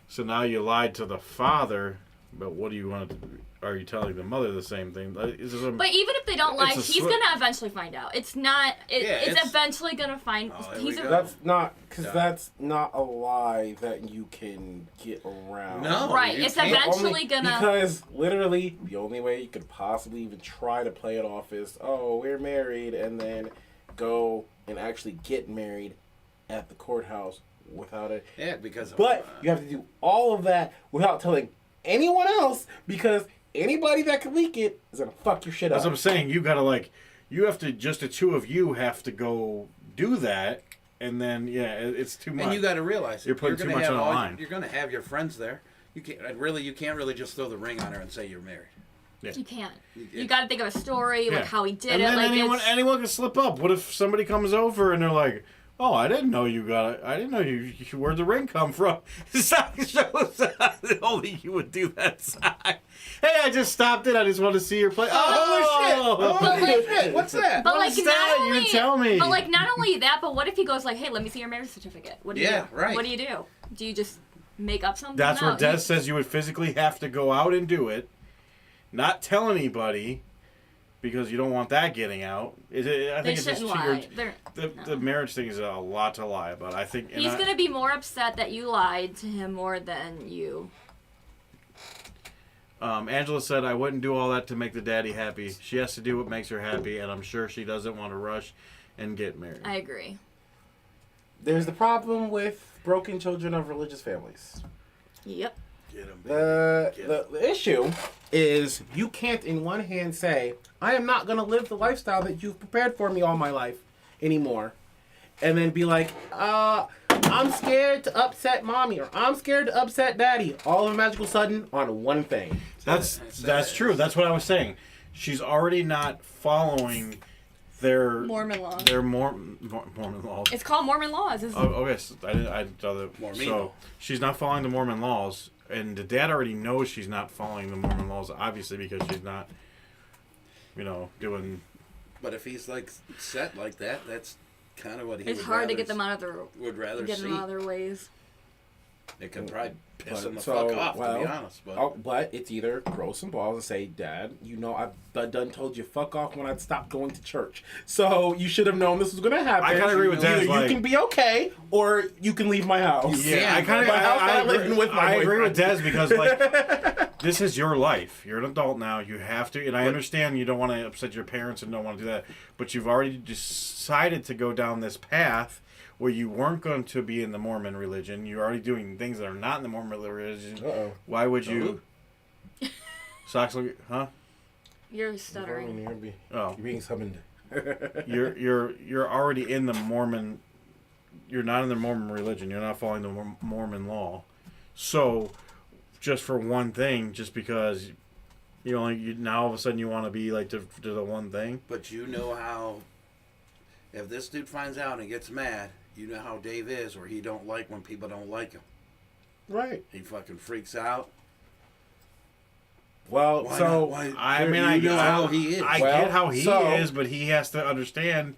so now you lied to the father. But what do you want to? Are you telling the mother the same thing? Like, is this a, But even if they don't lie, It's a he's swi- gonna eventually find out. It's not. It's it's- eventually gonna find. Oh, there He's we a, go. That's not because Yeah. that's not a lie that you can get around. No. right. you It's can't. eventually gonna. Because literally the only way you could possibly even try to play it off is, oh, we're married, and then go and actually get married at the courthouse without it. Yeah, because. But you have to do all of that without telling anyone else, because anybody that can leak it is gonna fuck your shit That's up. what I'm saying. You gotta you have to, just the two of you have to go do that, and then it's too much. And you got to realize You're putting gonna too much have on the all- line. You're going to have your friends there. You can't really just throw the ring on her and say you're married. You can't. It- You got to think of a story, like how he did and it. then Like anyone can slip up. What if somebody comes over and they're like, "Oh, I didn't know you got it. I didn't know where'd the ring come from." Sock shows up. Only you would do that, Sock. Hey, I just stopped it. I just want to see your play. Oh, Oh, But like- shit! What's that? But What like is that? not You only, didn't tell me. But like not only that, but what if he goes like, "Hey, let me see your marriage certificate." What do you Yeah, do? right. What do you do? Do you just make up something? That's No, where Des you- says you would physically have to go out and do it, not tell anybody, because you don't want that getting out. I They think it's just shouldn't too. lie. The marriage thing is a lot to lie about. I think and He's I- gonna be more upset that you lied to him more than you. Angela said, "I wouldn't do all that to make the daddy happy. She has to do what makes her happy, and I'm sure she doesn't want to rush and get married." I agree. There's the problem with broken children of religious families. Yep. Get him, baby. The issue is you can't in one hand say, I am not going to live the lifestyle that you've prepared for me all my life anymore. And then be like, I'm scared to upset mommy, or I'm scared to upset daddy. All of a magical sudden on one thing. That's true. That's what I was saying. She's already not following their Mormon law. Their Mormon laws. It's called Mormon laws. Isn't it? Oh, okay. So I thought that. Mormon. So she's not following the Mormon laws, and the dad already knows she's not following the Mormon laws, obviously, because she's not, doing. But if he's like set like that, that's kind of what he It's would hard rather to get them out of their see. them out of their ways. It can probably piss But him the so, fuck off, to well, be honest. But But it's either grow some balls and say, Dad, I've done told you fuck off when I stopped going to church. So you should have known this was going to happen. I kinda agree with Either Dad, you like- can be okay, or you can leave my house. Yeah, I kind of. My house that I live agree, in with my I agree with boyfriend. Des because this is your life. You're an adult now. You have to, and I understand you don't want to upset your parents and don't want to do that, but you've already decided to go down this path where you weren't going to be in the Mormon religion. You're already doing things that are not in the Mormon religion. Uh-oh. Why would you? Socks, huh? You're stuttering. Oh, You're being summoned. you're already in the Mormon. You're not in the Mormon religion. You're not following the Mormon law. So, just for one thing, just because now all of a sudden you want to be like to the one thing. But you know how, if this dude finds out and gets mad, you know how Dave is, or he don't like when people don't like him. Right. He fucking freaks out. Well, Why so not? Why? I mean, you know how he is. I Well, get how he so- is, but he has to understand.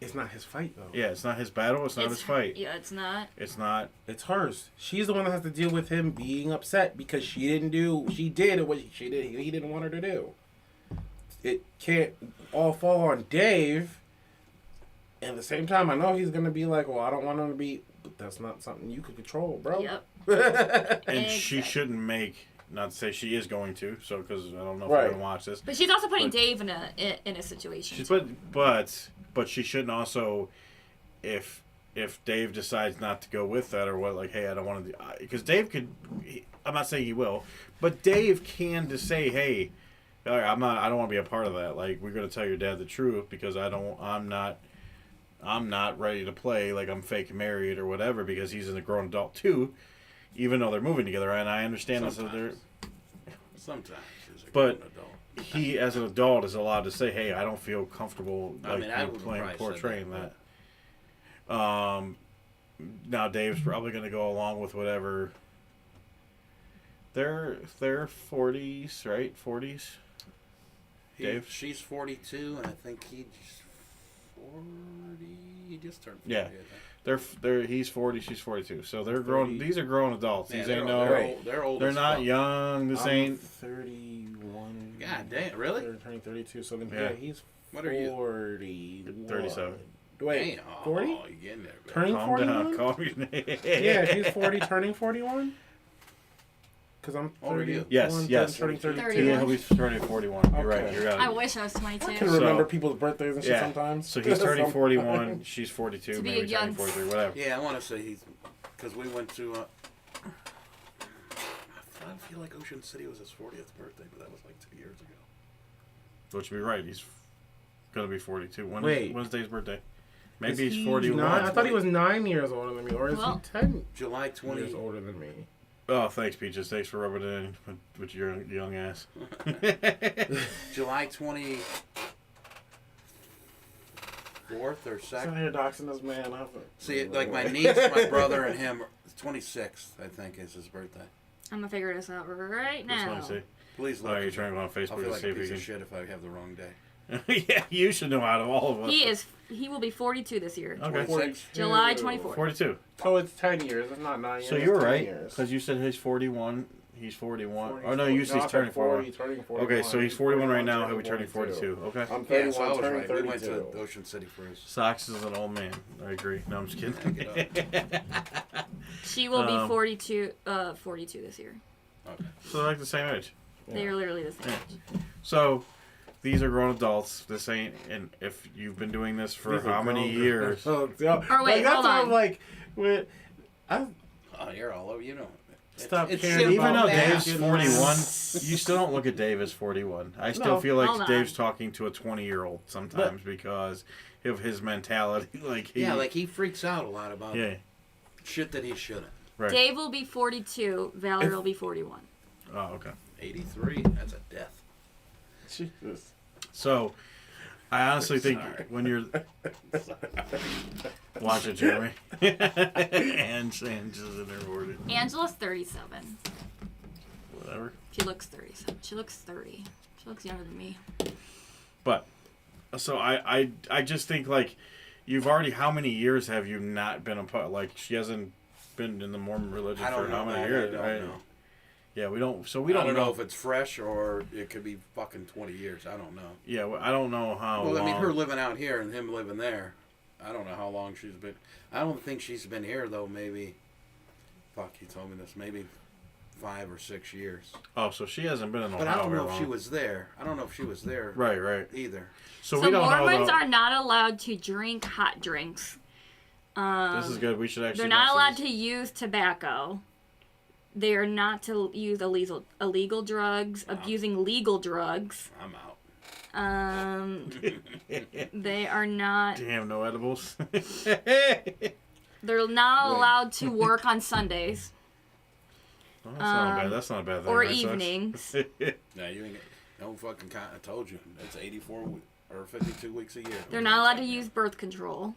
it's not his fight though. Yeah, it's not his battle. It's not his fight. Yeah, it's not. It's not. It's hers. She's the one that has to deal with him being upset because she did what he didn't want her to do. It can't all fall on Dave. At the same time, I know he's gonna be like, "Well, I don't want him to be," but that's not something you could control, bro. Yep. And she Exactly. shouldn't make. Not to say she is going to. So because I don't know if Right. we're gonna watch this. But she's also putting But- Dave in a situation. She's but she shouldn't also, if Dave decides not to go with that or what, like, hey, I don't want to, because Dave could. I'm not saying he will, but Dave can just say, hey, all right, I don't want to be a part of that. Like, we're gonna tell your dad the truth because I'm not ready to play like I'm fake married or whatever because he's a grown adult too, even though they're moving together. And I understand that they're. Sometimes he's a But- grown adult. He, as an adult, is allowed to say, "Hey, I don't feel comfortable I like mean, I would've playing probably said portraying that, that." Now Dave's probably going to go along with whatever. They're 40s, right? 40s. Dave? She's 42, and I think he's 40. He just turned 40. Yeah. I think. He's 40, she's 42. So they're grown. 30. These are grown adults. Yeah, These they're, ain't old, no. they're old. They're old. They're as not fuck. young. This I'm ain't. 31. God damn, really? Turning 32. So then, Yeah. yeah, he's What are you? 41. 37. Wait, Damn. 40? Oh, you getting there, baby. Turning Calm 41? down. Calm your Yeah, he's 40, turning 41. Because I'm How old are 30. you? Yes, yes. Turning 32. 30. Yeah, he'll be turning 41. You're right. Okay. You're right. I wish I was I can 22. remember So- people's birthdays and shit Yeah. sometimes. So he's turning Sometimes. 41. She's 42. To be Maybe a young- turning 43. Whatever. Yeah, I want to say he's because we went to. I feel like Ocean City was his 40th birthday, but that was like 2 years ago. Which would be right. He's gonna be 42. Wait. When's Dave's birthday? Is Maybe he he's 41. I thought he was 9 years older than me, or is Well- he 10 July 20. years older than me? Oh, thanks, Peaches. Thanks for rubbing it in with your young ass. July 24th or Sitting 2nd. here doxing this man. See, like my niece, my brother, and him. 26th, I think, is his birthday. I'm gonna figure this out right Just now. want to see. Please Oh, look. you're trying to go on I'll Facebook feel to like see a if piece you of shit if I have the wrong day. can. Yeah, you should know out of all of us. He will be 42 this year. Okay. 26. July 24th. 42. So it's 10 years. It's not 9 years. So you it's were 10 right years. because you said he's 41. He's 41. 40, Oh no, you said I he's said turning 41. turning 41. Okay, so he's 41 right now. He'll be turning 42. Okay. I'm Yeah, 31, so I was turning right. We 32. went to Ocean City for his. Sox is an old man. I agree. No, I'm just kidding. She will be Um, 42 this year. Okay. So they're like the same age. They are literally the same age. So these are grown adults. This ain't, and if you've been doing this for These are how many grown- years? Oh, yeah. Or wait, Like, that's hold why I'm on. like, Oh, you're all over. You know. Stop It's caring simple Even though math. Dave's 41, you still don't look at Dave as 41. I still No. feel like Hold on. Dave's talking to a 20-year-old sometimes because of his mentality. Like he, Yeah, like he freaks out a lot about yeah, shit that he shouldn't. right. Dave will be 42. Valerie will be 41. Oh, okay. 83. That's a death. Jesus. So, I honestly think when you're watch it, Jeremy, and just in there ordered, Angela's 37. whatever. She looks 37. She looks 30. She looks younger than me. But so I just think like you've already how many years have you not been a part? Like she hasn't been in the Mormon religion I for don't how know. many Man, years? I don't know. Yeah, we don't. So we I don't don't know if it's fresh or it could be fucking 20 years. I don't know. Yeah, well, I don't know how Well, I mean, long. her living out here and him living there. I don't know how long she's been. I don't think she's been here though. Maybe. Fuck, he told me this. Maybe 5 or 6 years. Oh, so she hasn't been in But Ohio I don't know very if long. she was there. I don't know if she was there Right, right. either. So, So we don't Mormons know. are not allowed to drink hot drinks. This is good. We should actually. They're not allowed to. to use tobacco. They are not to use illegal drugs, abusing legal drugs. I'm out. They are not. Damn, no edibles. They're not allowed to work on Sundays Well, that's not bad. That's not a bad thing. or right, Sox? evenings. Now you ain't get no fucking. I told you it's 84 or 52 weeks a year. They're not allowed to use birth control.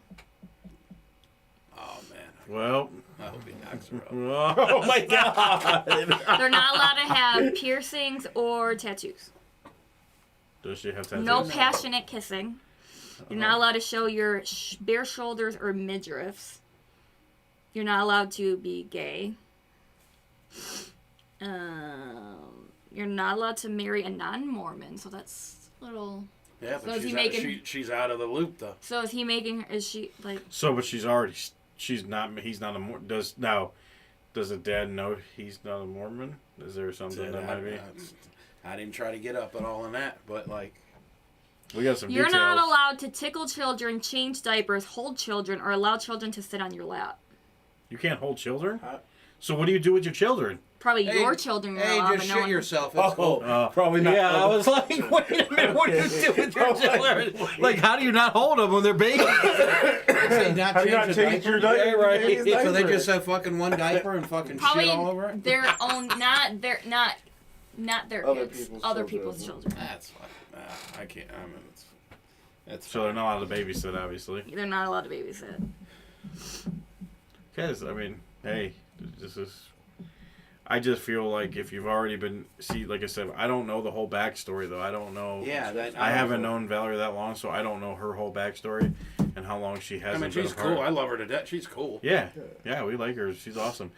Oh man, Well, I hope he knocks her up. Oh my god. They're not allowed to have piercings or tattoos. does she have tattoos? No passionate kissing. You're not allowed to show your bare shoulders or midriffs. You're not allowed to be gay. You're not allowed to marry a non-Mormon, so that's a little. Yeah, So but is he making- she's out of the loop though. So is he making? Is she like? So, but she's already. She's not. He's not a. Does now? Does a dad know he's not a Mormon? Is there something that might be? I didn't try to get up at all in that, but like, We got some You're details. not allowed to tickle children, change diapers, hold children, or allow children to sit on your lap. You can't hold children. Huh? So what do you do with your children? Probably hey, your children. You're hey, allowed, just but no shit one- yourself. It's cool. Probably not. Yeah, I was like, wait a minute, what do you do with your children? Like, how do you not hold them when they're babies? They not Have you not change the changed your diaper? diaper? Yeah, right. His So they diaper. just have fucking one diaper and fucking Probably shit all over it? their own, not their Other kids, people's other children. people's children. That's fucking. I can't. I mean, it's So they're not allowed to babysit, obviously. They're not allowed to babysit. Because I mean, hey, this is. I just feel like if you've already been like I said, I don't know the whole backstory though. I don't know. Yeah, that I haven't known Valerie that long, so I don't know her whole backstory and how long she I hasn't mean, been she's a part. cool. I love her to death. She's cool. Yeah, we like her. She's awesome.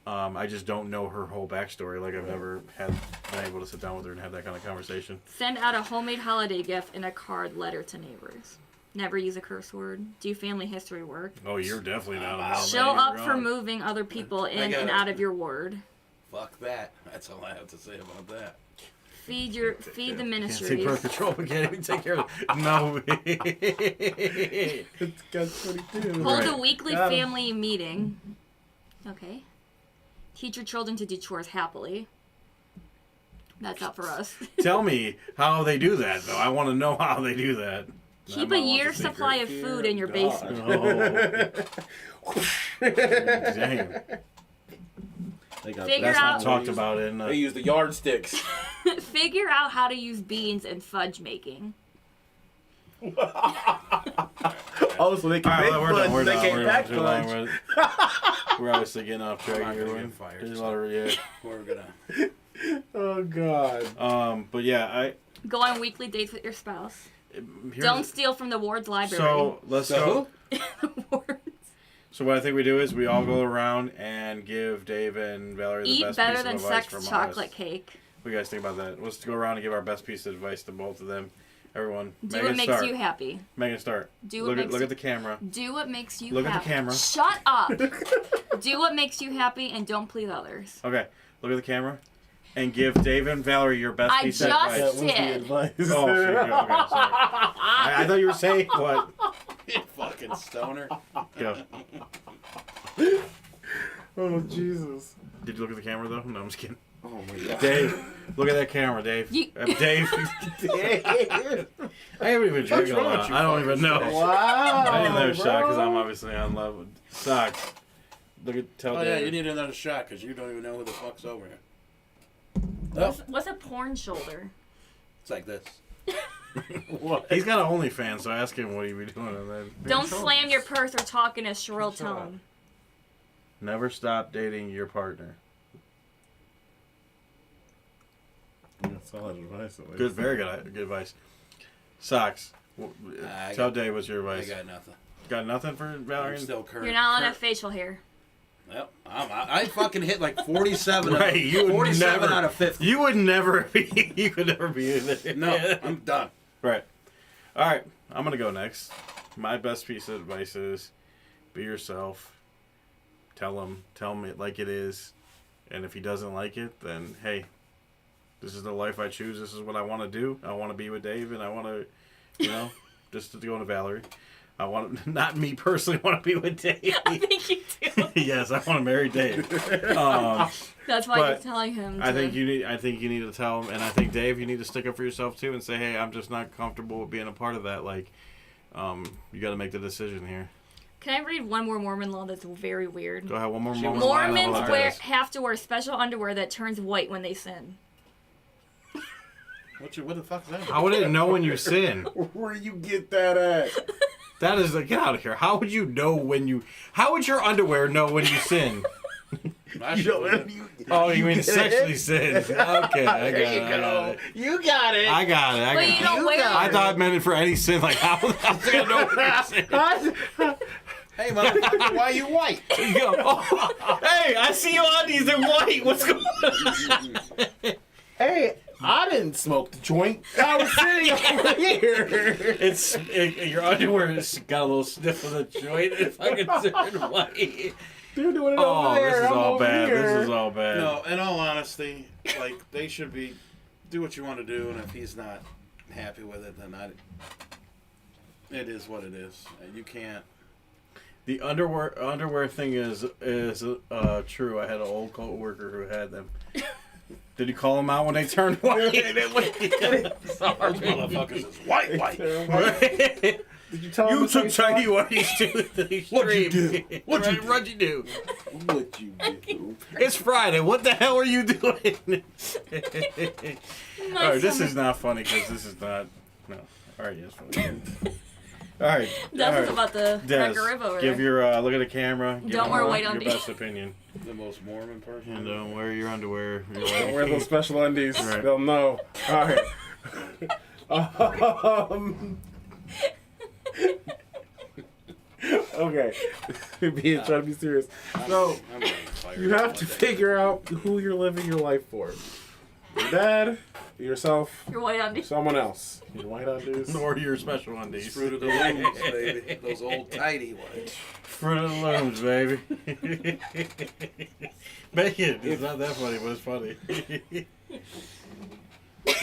I just don't know her whole backstory. Like I've never been able to sit down with her and have that kind of conversation. Send out a homemade holiday gift and a card letter to neighbors. Never use a curse word. Do family history work. Oh, you're definitely not. Wow. a Show You're up for wrong. moving other people in got and it. out of your ward. Fuck that. That's all I have to say about that. Feed the Can't take ministries. birth control. We can't even take care of it. No. It's got 22. Hold a Right. weekly Got 'em. family meeting. Okay. Teach your children to do chores happily. That's not for us. Tell me how they do that, though. I want to know how they do that. Keep That a might want year's the secret. supply of food in your God. basement. Oh. Damn. They got Figure That's out- not talked about in. They use the yardsticks. Figure out how to use beans in fudge making. Oh, so they can All right, make we're done. fudge. We're They done. can't We're back too long. fudge. We're obviously getting off track We're not here. gonna We're- get fired, There's a so. lot of We're gonna. Oh god. But yeah, Go on weekly dates with your spouse. here's- Don't steal from the ward's library. So let's go. Wards. So what I think we do is we all go around and give Dave and Valerie the Eat best better piece than of advice sex from chocolate us. cake. What do you guys think about that? Let's go around and give our best piece of advice to both of them. Everyone, Do Megan, what makes start. you happy. Megan, start. Do what Look at makes look you- at the camera. Do what makes you Look at happy. the camera. Shut up. Do what makes you happy and don't please others. Okay, look at the camera, and give Dave and Valerie your best I piece of just- advice. That was the Did. advice. Oh, shit, okay, sorry. I thought you were saying what? You fucking stoner. Go. Oh Jesus. Did you look at the camera though? No, I'm just kidding. Oh my god. Dave, look at that camera, Dave. You- Dave. I haven't even drank a wrong with lot. you, I don't even know. Wow. I need another shot because bro. I'm obviously on level. Sucks. Look at tell Oh yeah, Dave. you need another shot because you don't even know who the fuck's over here. What's a porn shoulder? It's like this. What? He's got an OnlyFans, so ask him what he be doing. And then Don't slam your purse or talk in a shrill tone. Never stop dating your partner. Solid advice. at least. Good, very good advice. Socks. I Tell got- Dave what's your I advice. got nothing. Got nothing for I'm Valerie? still current. You're not allowed to have facial hair. Yep. I fucking hit like 47. Right, you would 47 never- out of 50. You would never be. You could never be in there. No, I'm done. Right. All right. I'm gonna go next. My best piece of advice is, be yourself. Tell him it like it is, and if he doesn't like it, then hey, this is the life I choose. This is what I want to do. I want to be with Dave, and I want to, just to go to Valerie. I want not me personally want to be with Dave. I think you do. Yes, I want to marry Dave. That's why But you're telling him. I think you need to tell him, and I think Dave, you need to stick up for yourself too, and say, hey, I'm just not comfortable with being a part of that. Like, you got to make the decision here. Can I read one more Mormon law that's very weird? Go ahead, one more She moment. was- Mormons Mormons have to wear special underwear that turns white when they sin. What the fuck is that? How would it know when you sin? Where you get that at? That is like, get out of here. How would you know when you? How would your underwear know when you sin? I should- Oh, you mean sexually sin? Okay, I got it. You got it. I got it. But you don't wear. I thought it meant it for any sin. Like, how the hell do I know when you're sin? Hey, motherfucker, why you white? You go, oh, hey, I see you undies. They're white. What's going on? Hey, I didn't smoke the joint. I was sitting over here. Your underwear has got a little sniff of the joint. It's fucking turned white. They're doing it Oh, over there. this is I'm all over bad. here. This is all bad. No, in all honesty, like, they should be, do what you want to do, and if he's not happy with it, then it is what it is. You can't. The underwear thing is true. I had an old coworker who had them. Did you call them out when they turned white? Those motherfuckers is white. Did you tell him You to took say tiny sorry? whiteys to the extreme. What'd you do? What'd you do? What'd you do? It's Friday. What the hell are you doing? My All right, this stomach- is not funny because this is not. No. All right, yes, funny. All right. That's all right. about the Des, cracker rib over give there. your look at the camera. Give Don't wear white your undies. best opinion, The most Mormon person. and don't wear your underwear. Don't wear those special undies. Right. They'll know. All right. Okay. Trying to be serious. So I'm getting fired you have up to like that. figure out who you're living your life for. Your dad, yourself, Your white undies. someone else. Your white undies. Or your special undies. Fruit of the Looms, baby. Those old tidy ones. Fruit of the Looms, baby. Bacon. It's not that funny, but it's funny.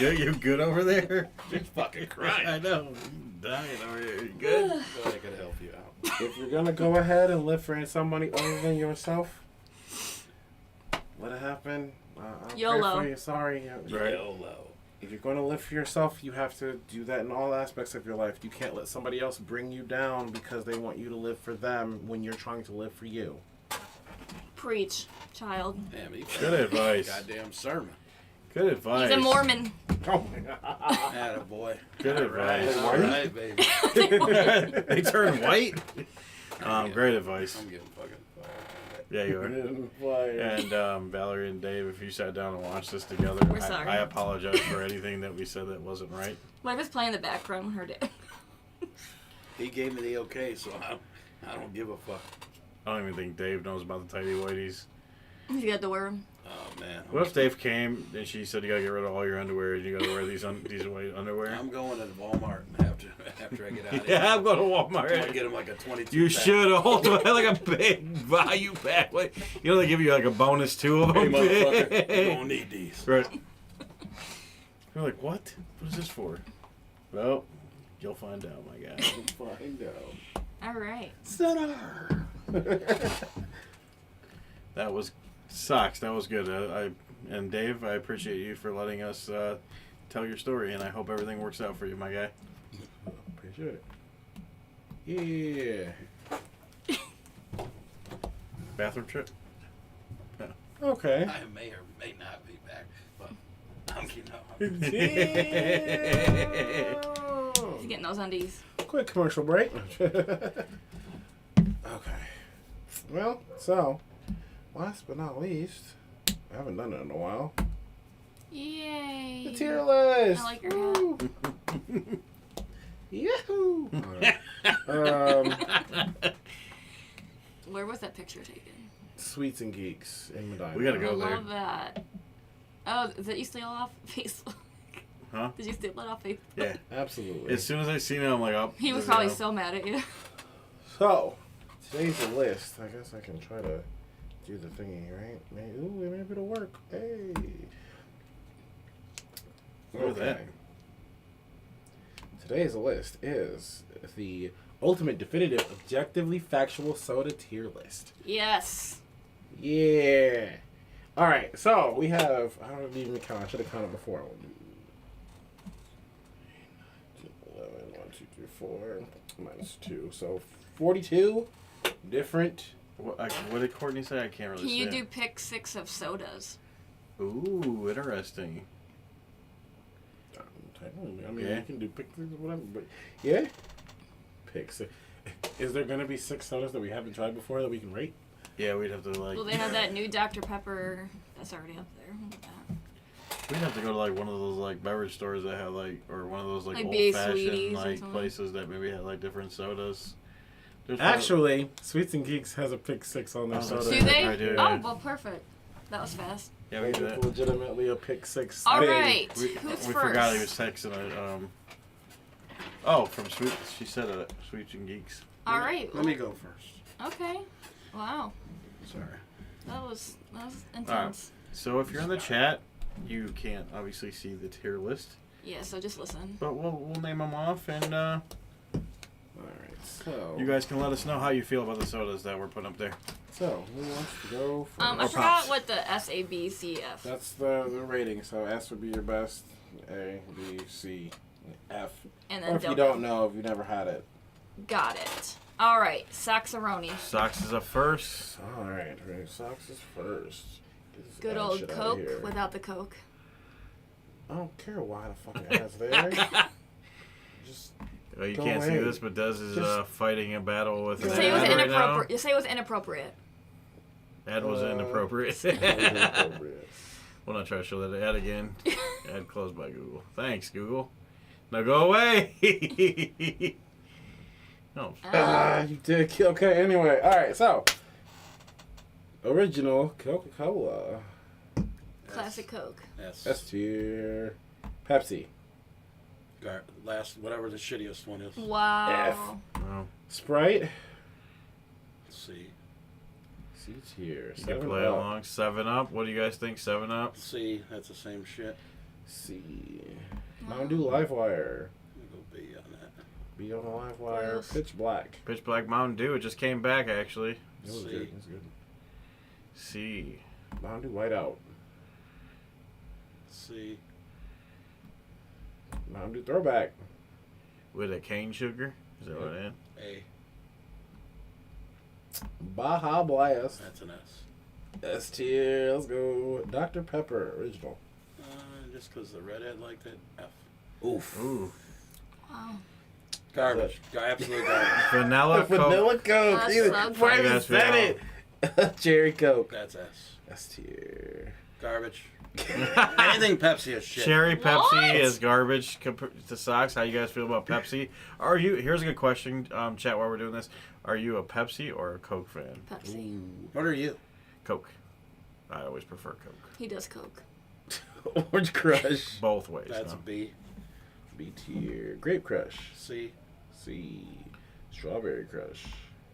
You good over there? Just fucking crying. I know. You dying over here. You good? Thought I could help you out. If you're gonna go ahead and live for somebody other than yourself, let it happen. I'll pray YOLO. for you. Sorry. Right. YOLO. If you're going to live for yourself, you have to do that in all aspects of your life. You can't let somebody else bring you down because they want you to live for them when you're trying to live for you. Preach, child. Damn, he Good advice. Goddamn sermon. Good advice. He's a Mormon. Oh my God. Attaboy. Good advice. All right, baby. They turn white? Great advice. I'm getting fucking fired. Yeah, you are. And Valerie and Dave, if you sat down and watched this together, We're sorry. I apologize for anything that we said that wasn't right. What if it's playing in the background? Heard it. He gave me the okay, so I don't give a fuck. I don't even think Dave knows about the tidy whities. You got to wear them. Oh, man. What if Dave came and she said you gotta get rid of all your underwear and you gotta wear these white underwear? I'm going to Walmart after I get out of here. Yeah, I'm going to I'm going to Walmart. get him like a 22 You pack. should hold like a big value pack. Like, you know they give you like a bonus two of Hey, them. motherfucker, you don't need these. Right. You're like, what? What is this for? Well, you'll find out, my guy. Find out. All right. Center. That was sucks. That was good. And Dave, I appreciate you for letting us tell your story, and I hope everything works out for you, my guy. Appreciate it. Yeah. Bathroom trip. Okay. I may or may not be back, but I'm keeping up. He's getting those undies. Quick commercial break. Okay. Well, so, last but not least, I haven't done it in a while. Yay. The tier list. I like your hat. Woo. Yahoo! Where was that picture taken? Sweets and Geeks in Medina. We gotta I go there. love that. Oh, is that you steal off Facebook? Huh? Did you steal that off Facebook? Yeah. Absolutely. As soon as I seen it, I'm like, oh. He was there we probably go. so mad at you. So, today's the list. I guess I can try to do the thingy, right? Maybe it'll work. Hey. Look at that. Today's list is the ultimate definitive objectively factual soda tier list. Yes. Yeah. All right. So we have. I don't even count. I should have counted before. 11, 1, 2, 3, 4 minus 2. So 42 different. What did Courtney say? I can't really Can say. you do pick 6 of sodas? Ooh, interesting. I mean, Yeah. you can do pick whatever, but yeah, pick six. Is there gonna be 6 sodas that we haven't tried before that we can rate? Yeah, we'd have to like. Well, they have that new Dr. Pepper that's already up there. Look at that. We'd have to go to like one of those like beverage stores that have like, or one of those like, Like old BA fashioned Sweeties or like something. places that maybe have like different sodas. There's Actually, Sweets and Geeks has a Pick 6 on their Oh, soda. Do they? I do, Oh, yeah. well, perfect. That was fast. yeah, we do It's that. legitimately a Pick 6. All Hey, right. We, Who's we first? forgot he was texting it. Oh, from Sweet. She said it. Sweets and Geeks. All right. Let me go first. Okay. Wow. Sorry. That was intense. So if you're in the chat, you can't obviously see the tier list, Yeah. So just listen. but we'll name them off, and Alright, so. you guys can let us know how you feel about the sodas that we're putting up there. So, who wants to go first? I Oh, forgot Pops. what the SABCF. That's the rating. So S would be your best, A, B, C, F. And Or then if you W. don't know, if you never had it. Got it. All right. Saxaroni. Socks is up first. Alright, Socks is first. Get this Good bad old shit outta Coke here. without the Coke. I don't care why the fucking ass there. Just Well, you Go can't see away. this, but Dez is Just- fighting a battle with Go an Say it was ad right now. inappropriate. You say it was inappropriate. Ad was inappropriate. inappropriate. We'll not try to show that ad again. Ad closed by Google. Thanks, Google. Now go away. No. You did. Okay, anyway. Alright, so. Original Coca-Cola. Classic Coke. S. S tier. Pepsi. Last, whatever the shittiest one is. Wow. No. Sprite. C. C tier. You can 7 play Up. along. 7 Up. What do you guys think? 7 Up. C. That's the same shit. C. Mountain Dew Livewire. I'm gonna go B on that. Be on the Livewire. Gross. Pitch Black. Pitch Black Mountain Dew. It just came back, actually. It was C. good. It was good. C. Mountain Dew Whiteout. C. Mountain Dew Throwback. With a cane sugar. Is that what it is? A. Baja Blast. That's an S. S tier. Let's go. Dr. Pepper Original. Just because the redhead liked it. F. Oof. Ooh. Wow. Garbage. Absolute garbage. Vanilla Coke. Vanilla Coke. That Even sucks. Brandon I guess we said it. Cherry Coke. That's S. S tier. Garbage. Anything Pepsi is shit. Cherry Pepsi What? is garbage compared to socks. How you guys feel about Pepsi? Are you? Here's a good question, chat. While we're doing this, are you a Pepsi or a Coke fan? Pepsi. What are you? Coke. I always prefer Coke. He does Coke. Orange Crush. Both ways. That's a no? B. B tier. Grape Crush. C. C. Strawberry Crush.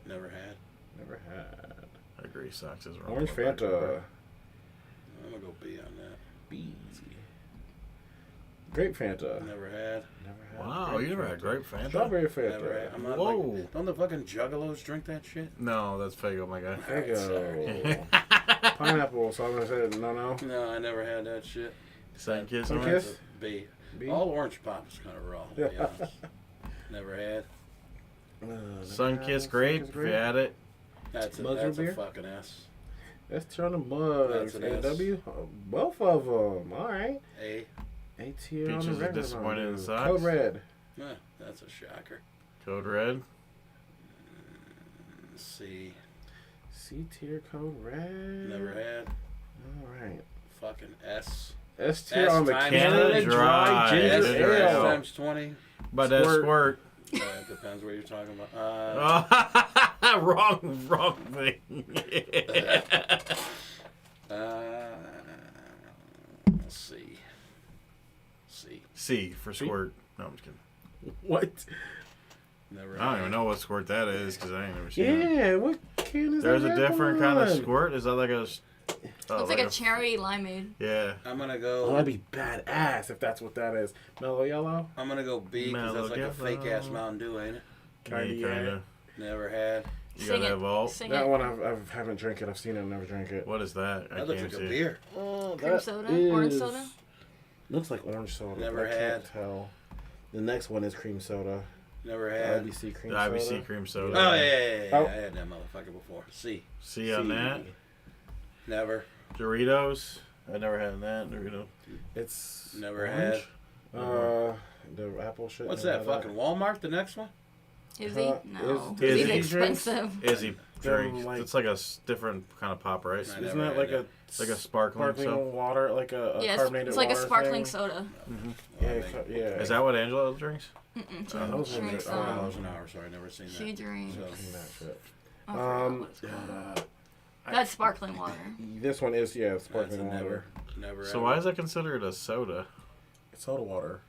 Never had. Never had. I agree. Socks is wrong. Orange Go back to Fanta. red. I'm gonna go B on that. B. Grape Fanta. Never had. Never had. Wow, grape you never had Fanta. grape Fanta? Strawberry Fanta. Never had. I'm not Whoa. like. Don't the fucking juggalos drink that shit? No, that's Fago, my guy. There you go. Pineapple. So I'm gonna say no. No, I never had that shit. Sun-Kissed Sun-Kissed? orange? Yes. B. B. All orange pop is kind of raw. To be honest. Never had. Sun-Kissed grape. If you had it. That's a, Muzzle that's beer? a fucking S. Let's turn the mugs. That's an S. AW. Both of them. All right. A. A tier on Peaches the is regular disappointed in one. socks. Code Red. That's a shocker. Code Red. C. C tier Code Red. Never had. All right. Fucking S. S tier S on the times Canada Canada Dry Dry. Ginger Ginger S Ale. times 20. But that Squirt. squirt. It depends what you're talking about. Wrong thing. C. C. C for squirt. No, I'm just kidding. What? Never I don't had. even know what squirt that is because I ain't never seen it. Yeah, what can is There's that? a different kind of squirt. Is that like a? Looks like a cherry limeade. Yeah. I'm gonna Oh, go. that'd be badass if that's what that is. Mellow yellow? I'm gonna go B because that's like a Mellow fake ass yellow. Mountain Dew, ain't it? Kinda, Yeah, yeah. Never had. You Sing gotta it. evolve. Sing That it. one I haven't drank it. I've seen it. I've never drank it. What is that? I That looks can't like see. a beer. Cream soda? Orange soda? Looks like orange soda. Never I can't had. tell. The next one is cream soda. Never The had. IBC cream The soda. IBC cream soda. Oh yeah. Oh. I had that motherfucker before. C. C on that. Never. Doritos. I never had that. Dorito. It's Never orange. had. The apple shit. What's never that? had Fucking Walmart. The next one. Is he? Huh? No. Is He's he expensive. Izzy drinks. like- It's like a different kind of pop, right? I Isn't never that had like it. Like a sparkling soda. water, like a Yeah, carbonated it's like a water sparkling thing? soda. Yeah, yeah. Is that what Angela drinks? Mm-mm, those she are drinks, good. $4 an hour, so I never seen that. she drinks. So, That shit. I forgot what it's called. That's sparkling water. This one is that's a sparkling water. never. So why is that considered a soda? It's soda water.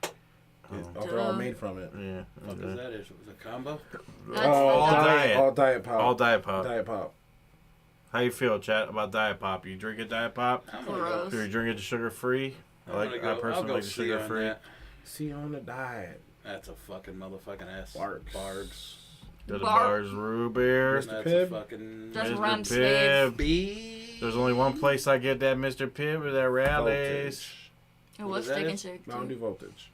Oh. They're all made from it. Yeah. What is that? Is it a combo? That's all diet. All diet pop. All Diet Pop. Diet pop. How you feel, chat, about Diet Pop? You drink a Diet Pop? I'm gonna Gross. Do you drink it sugar free? I personally like the sugar free. See on the diet. That's a fucking motherfucking ass. Barks. Go to Bar- Bars Root Beer. That's a Pibb? fucking. That's Mr. Rum Pibb. B. There's only one place I get that Mr. Pibb is at Rallies. Voltage. It What was is that Steak and is? Shake. Mountain Too. Dew Voltage.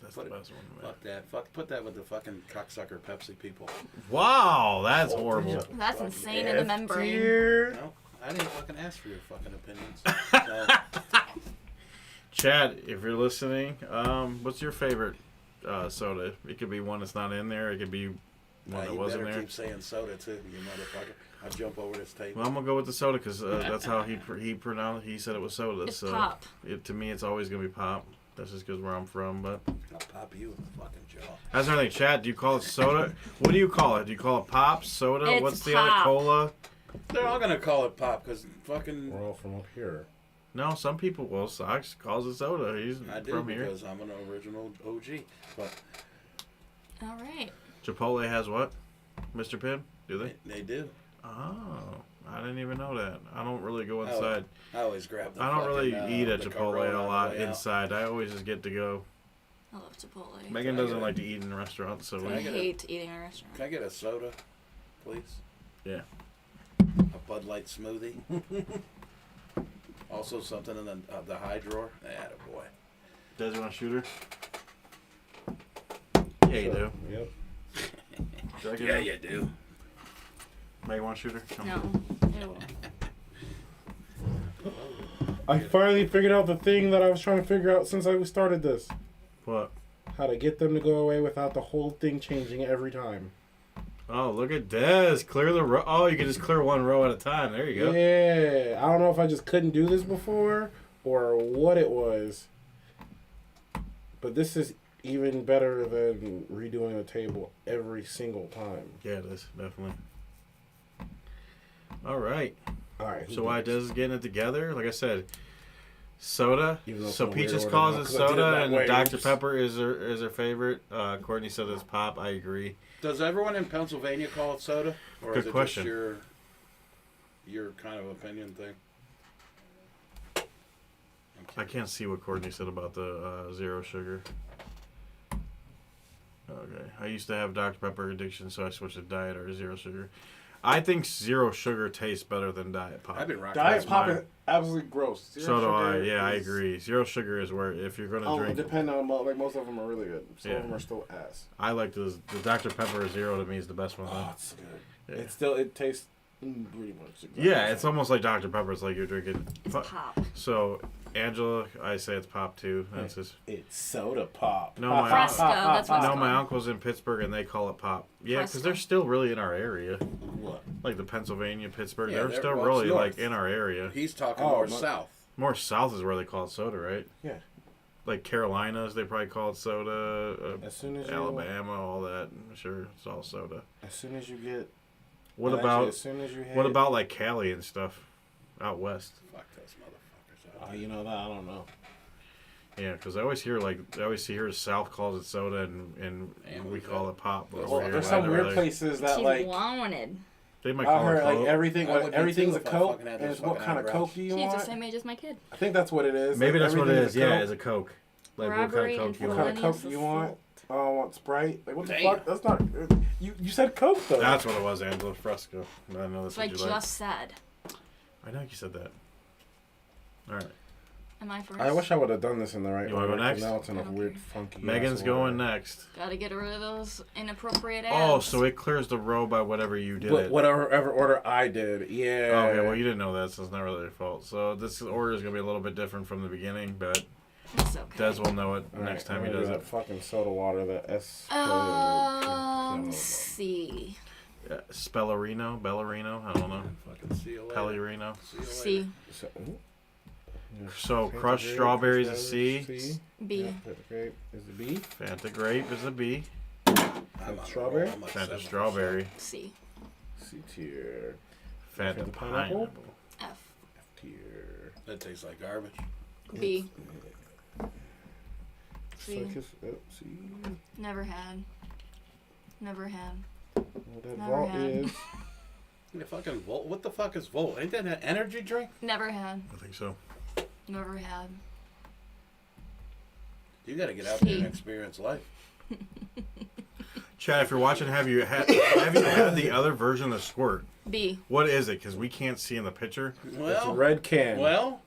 That's the best one. Man. Fuck that. Put that with the fucking cocksucker Pepsi people. Wow, that's horrible. That's insane in the membrane. Tier. No, I didn't fucking ask for your fucking opinions. So, Chad, if you're listening, what's your favorite soda? It could be one that's not in there. It could be one that you wasn't better there. keep saying soda too, you motherfucker. I'll jump over this table. Well, I'm gonna go with the soda because that's how he pronounced. He said it was soda. It's so pop. To me, it's always gonna be pop. That's just because where I'm from. But I'll pop you in the fucking jaw. that's another thing. Chad, do you call it soda? What do you call it? Do you call it pop, soda? It's What's the pop. other cola? They're all gonna call it pop because fucking. We're all from up here. No, some people will. Sox calls it soda. He's I do from here. because I'm an original OG. But All right. Chipotle has what? Mr. Pibb? Do they? they do. Oh, I didn't even know that. I don't really go Oh, inside. I always grab the. I don't really fucking, eat at the Chipotle Corona a on the lot way out. inside. I always just get to go. I love Chipotle. Megan I doesn't get it? like to eat in restaurants, so Can I I get a- hate eating at a restaurant. Can I get a soda, please? Yeah. A Bud Light smoothie. Also something in the high drawer. Attaboy. Does you want a shooter? Yeah, you do. Yep. Should I get Yeah, one? you do. Megan want a shooter? Come No. on. Ew. I finally figured out the thing that I was trying to figure out since I started this. What? How to get them to go away without the whole thing changing every time. Oh, look at Dez. Clear the row. Oh, you can just clear one row at a time. There you go. Yeah. I don't know if I just couldn't do this before or what it was. But this is even better than redoing a table every single time. Yeah, it is. Definitely. All right. All right. So why Dez is getting it together? Like I said, soda. Even though it's So in a weird Peaches order calls now, it 'cause I did it soda, that and way. Dr. Oops. Pepper is her favorite. Courtney said it's pop. I agree. Does everyone in Pennsylvania call it soda, or Good is it question. just your kind of opinion thing? I can't see what Courtney said about the zero sugar. Okay. I used to have Dr. Pepper addiction, so I switched to diet or zero sugar. I think zero sugar tastes better than Diet Pop. I've been rocking. Diet this Pop mine. is absolutely gross. Zero So do I. sugar Yeah, I is- agree. Zero sugar is where if you're gonna drink. Depend on like most of them are really good. Some Yeah. of them are still ass. I like the Dr. Pepper Zero. To me is the best one. Oh, it's good. Yeah. It tastes pretty much. Exactly Yeah, the it's same. almost like Dr. Pepper. It's like you're drinking. It's pop. So, Angela, I say it's pop too. That's just It's soda pop. No, my Fresco, that's what it's no. called. My uncle's in Pittsburgh and they call it pop. Yeah, because Fresco. they're still really in our area, What? like the Pennsylvania, Pittsburgh. Yeah, they're they're- still well, really it's like north. in our area. He's talking Oh, more my- south. More south is where they call it soda, right? Yeah. Like Carolinas, they probably call it soda. As soon as you Alabama, all that. Sure, it's all soda. As soon as you get. What well, about actually, as soon as you hit, what about like Cali and stuff out west? Fuck those motherfuckers. Oh, you know that I don't know. Yeah, because I always hear here South calls it soda and we call it pop. But Well, over here, there's some whatever, weird they- places that She's like wanted. They might I call it heard like Coke. everything. I would be Everything's too a if I Coke, fucking had and this it's what fucking kind of eyebrows. Coke do you She's the want? same age as my kid. I think that's what it is. Maybe Like, that's what it everything is. Yeah, Coke. is a Coke. Like Robbery what and kind of Coke you What want? kind of Felonious Coke you want? assault. Oh, I want Sprite. Like what the Damn. fuck? That's not. You said Coke though. That's what it was, Angela Fresco. I know that's That's what I what you like. just said. I know you said that. All right. Am I first? I wish I would have done this in the right You wanna go order, 'cause next? Now it's in a I don't weird, care. funky. Megan's ass going order. next. Gotta get rid of those inappropriate Oh, ads. so it clears the row by whatever you did But it. whatever order I did, yeah. Okay, well you didn't know that, so it's not really your fault. So this order is gonna be a little bit different from the beginning, but It's okay. Des will know it All right, next time he I'm gonna does do it. that fucking soda water, the S. C. Spellerino, Bellerino, I don't know. Fucking see you later. Pellerino. See you later. C. So crushed strawberries is C. B. Yeah, Fanta grape is a B. Fanta grape is a B. I'm on a Strawberry? roll. I'm like Fanta 7%. strawberry. C. C tier. Fanta Fanta pineapple. pineapple? F. F tier. That tastes like garbage. B. It's C. like C. Never had. Never had. What that Never vault had. is. The fucking Volt. What the fuck is Volt? Ain't that an energy drink? Never had. I think so. Never had. You got to get out there and C. experience life. Chad, if you're watching, have you had the other version of Squirt? B. What is it? Because we can't see in the picture. It's a Well, red can. well,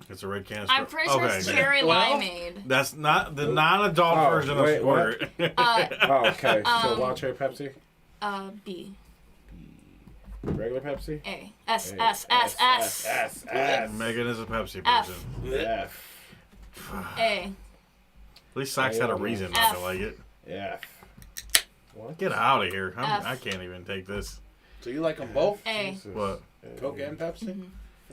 It's a red can of I'm Squirt. pretty sure it's cherry Well- limeade. That's not the non-adult Oh, version wait, of Squirt. Oh, okay. So wild cherry Pepsi? B. Regular Pepsi? A. S. A, S. S. S. S. S. Megan is a Pepsi F. person. F. A. At least Socks had a reason not to F. like it. F. What? Get out of here. F. I can't even take this. so you like them both? A. Jesus. What? Coke and Pepsi?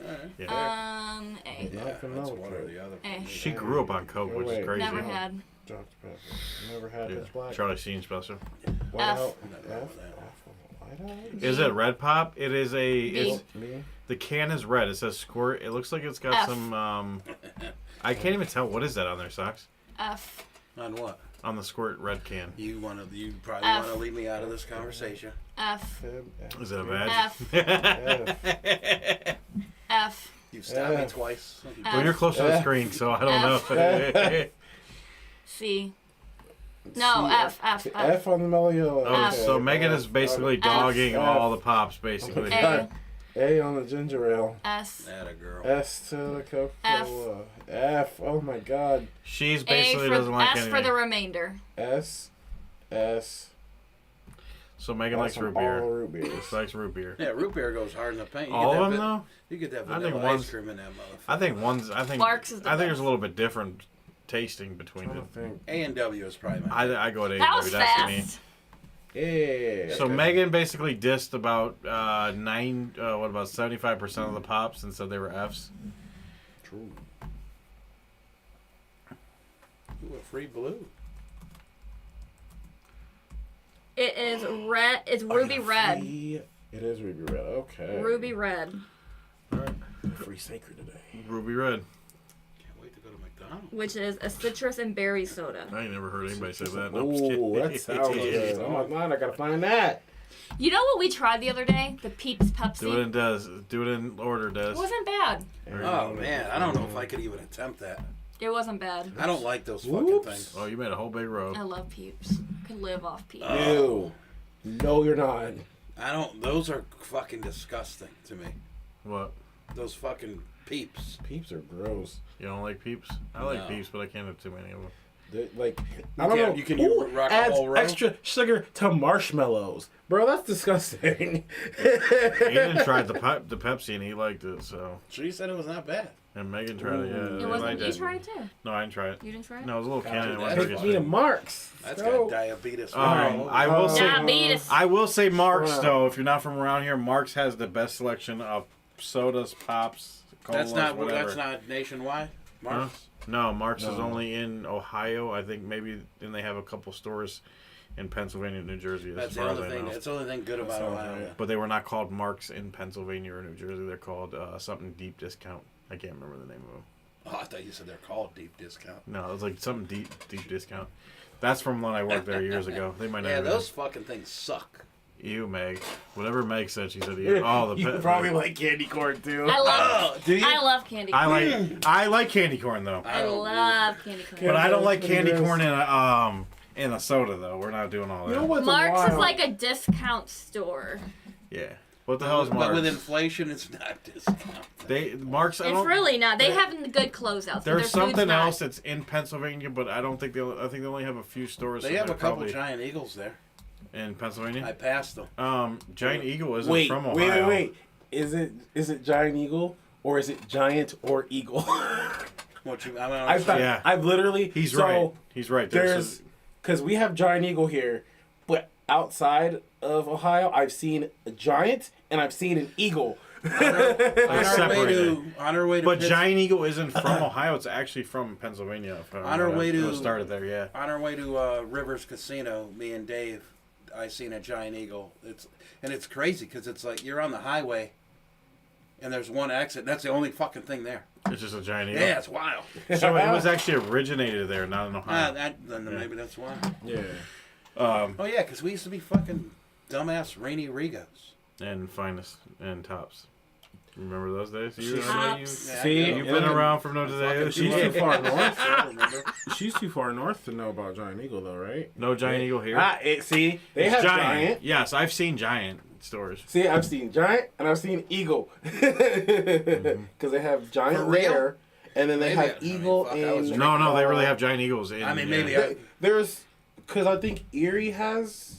All right. Yeah. A. Not Yeah, that's vanilla one or Coke. the other. A. She grew up on Coke, which is Wait. crazy. Never had. Dr. Pepper. Never had Yeah. this black. Charlie Sheen special. White F. out. Nothing wrong with that. White out? Is it Red Pop? It is a. B. It's Me? the can is red. It says Squirt. It looks like it's got F. some. I can't even tell what is that on there, Socks. F. On what? On the Squirt red can. You probably F. want to leave me out of this conversation. F. F. Is it a badge? F. F. You stabbed me F. twice. Well, you're close to the screen, so I don't know. C. No. F. F. F. F on the mellow yellow. Oh, Okay. so Megan is basically F. dogging F. all the pops, basically. A. A on the ginger ale. S. That a girl. S to the Coca-Cola. F. Oh my God. She's A basically for doesn't like S anything. for the remainder. S. S. So Megan likes That's root on beer. all root beers. She likes root beer. Yeah, root beer goes hard in the paint. You All get of that them though. You get that I think vanilla one's- ice cream in that motherfucker. I think one's. I think Mark's is the I think there's best. a little bit different tasting between I them. don't think. A&W is probably my I go to That A&W. was That's me. fast. Yeah. So Megan basically dissed about 75% of the pops and said they were Fs. True. Ooh, a free blue. It is red. It's ruby red. Free- It is ruby red. Okay. Ruby red. Free sacred today. Ruby red. Can't wait to go to McDonald's. Which is a citrus and berry soda. I ain't never heard anybody say that. No, I'm just kidding. Oh, that sounds good. Oh my God, I gotta find that. You know what we tried the other day? The Peeps Pepsi. Do it in Do it in order, It Des. wasn't bad. Oh man, I don't know if I could even attempt that. It wasn't bad. I don't like those fucking Whoops. things. Oh, you made a whole big row. I love Peeps. Could live off Peeps. Ew. No, you're not. I don't. Those are fucking disgusting to me. What? Those fucking peeps. Peeps are gross. You don't like Peeps? I like No. Peeps, but I can't have too many of them. They're, like, I don't can't- know. you can Who rock a adds whole row? extra sugar to marshmallows, bro? That's disgusting. Aiden tried the Pepsi and he liked it, so. She said it was not bad. And Megan tried it, yeah. It they wasn't. liked You it. tried it too. No, I didn't try it. You didn't try it. No, it was a little can. I Gotcha, went that's to Take me to Mark's. That's Bro. got diabetes. I will say. Diabetes. I will say Mark's Wow. though. If you're not from around here, Mark's has the best selection of sodas, pops, colas, whatever. That's not nationwide. Mark's. No, Mark's is No. only in Ohio. I think maybe, and they have a couple stores in Pennsylvania and New Jersey. As That's the far as only I thing. know. That's the only thing good about sounds Ohio. right. But they were not called Mark's in Pennsylvania or New Jersey. They're called something deep discount. I can't remember the name of them. Oh, I thought you said they're called deep discount. No, it was like something deep discount. That's from when I worked there years ago. They might not. Yeah, even- those fucking things suck. You, Meg. Whatever Meg said, she said. You. Oh, the You pet. probably like candy corn too. I love. Do you? I love candy corn. I like candy corn though, I don't love candy corn. but I don't like Pretty candy gross. corn in a soda though. We're not doing all that. You know what's Mark's is wild? like a discount store. Yeah. What the hell is But Mark's? with inflation, it's not discount. Mark's. I It's don't, really not. They have good closeouts. but their There's food's something not. else that's in Pennsylvania, but I don't think they. I think they only have a few stores. They so have a they're couple probably giant eagles there. in I Pennsylvania. passed them. Giant Eagle isn't Wait, from wait, Ohio. wait. Is it Giant Eagle or is it Giant or Eagle? What you? I don't I've understand. Yeah. I've literally. He's so right. He's right. There's because we have giant eagle here, but outside of Ohio, I've seen a giant and I've seen an eagle. On our separated. way to But Pitts- Giant Eagle isn't from Ohio. It's actually from Pennsylvania. If I On our way it to- was started there, yeah. on our way to Rivers Casino, me and Dave, I seen a giant eagle. It's crazy because it's like you're on the highway, and there's one exit. And that's the only fucking thing there. It's just a giant eagle. Yeah, it's wild. So it was actually originated there, not in Ohio. Then maybe that's why. Yeah. Oh yeah, because we used to be fucking dumbass Rainy Rigos. And finest and tops. Remember those days? You, She's- I know you, Tops. Yeah, See, I know. you've been around from no today. She's too far north. I remember. She's too far north to know about giant eagle, though, right? No giant eagle here. See, they It's have giant. Yes, I've seen giant stores. See, I've seen giant and I've seen eagle, because they have giant For real? there, and then they Maybe have I mean, eagle fuck, I was in. No, they really have giant eagles. In, I mean, yeah. maybe There's, because I think Erie has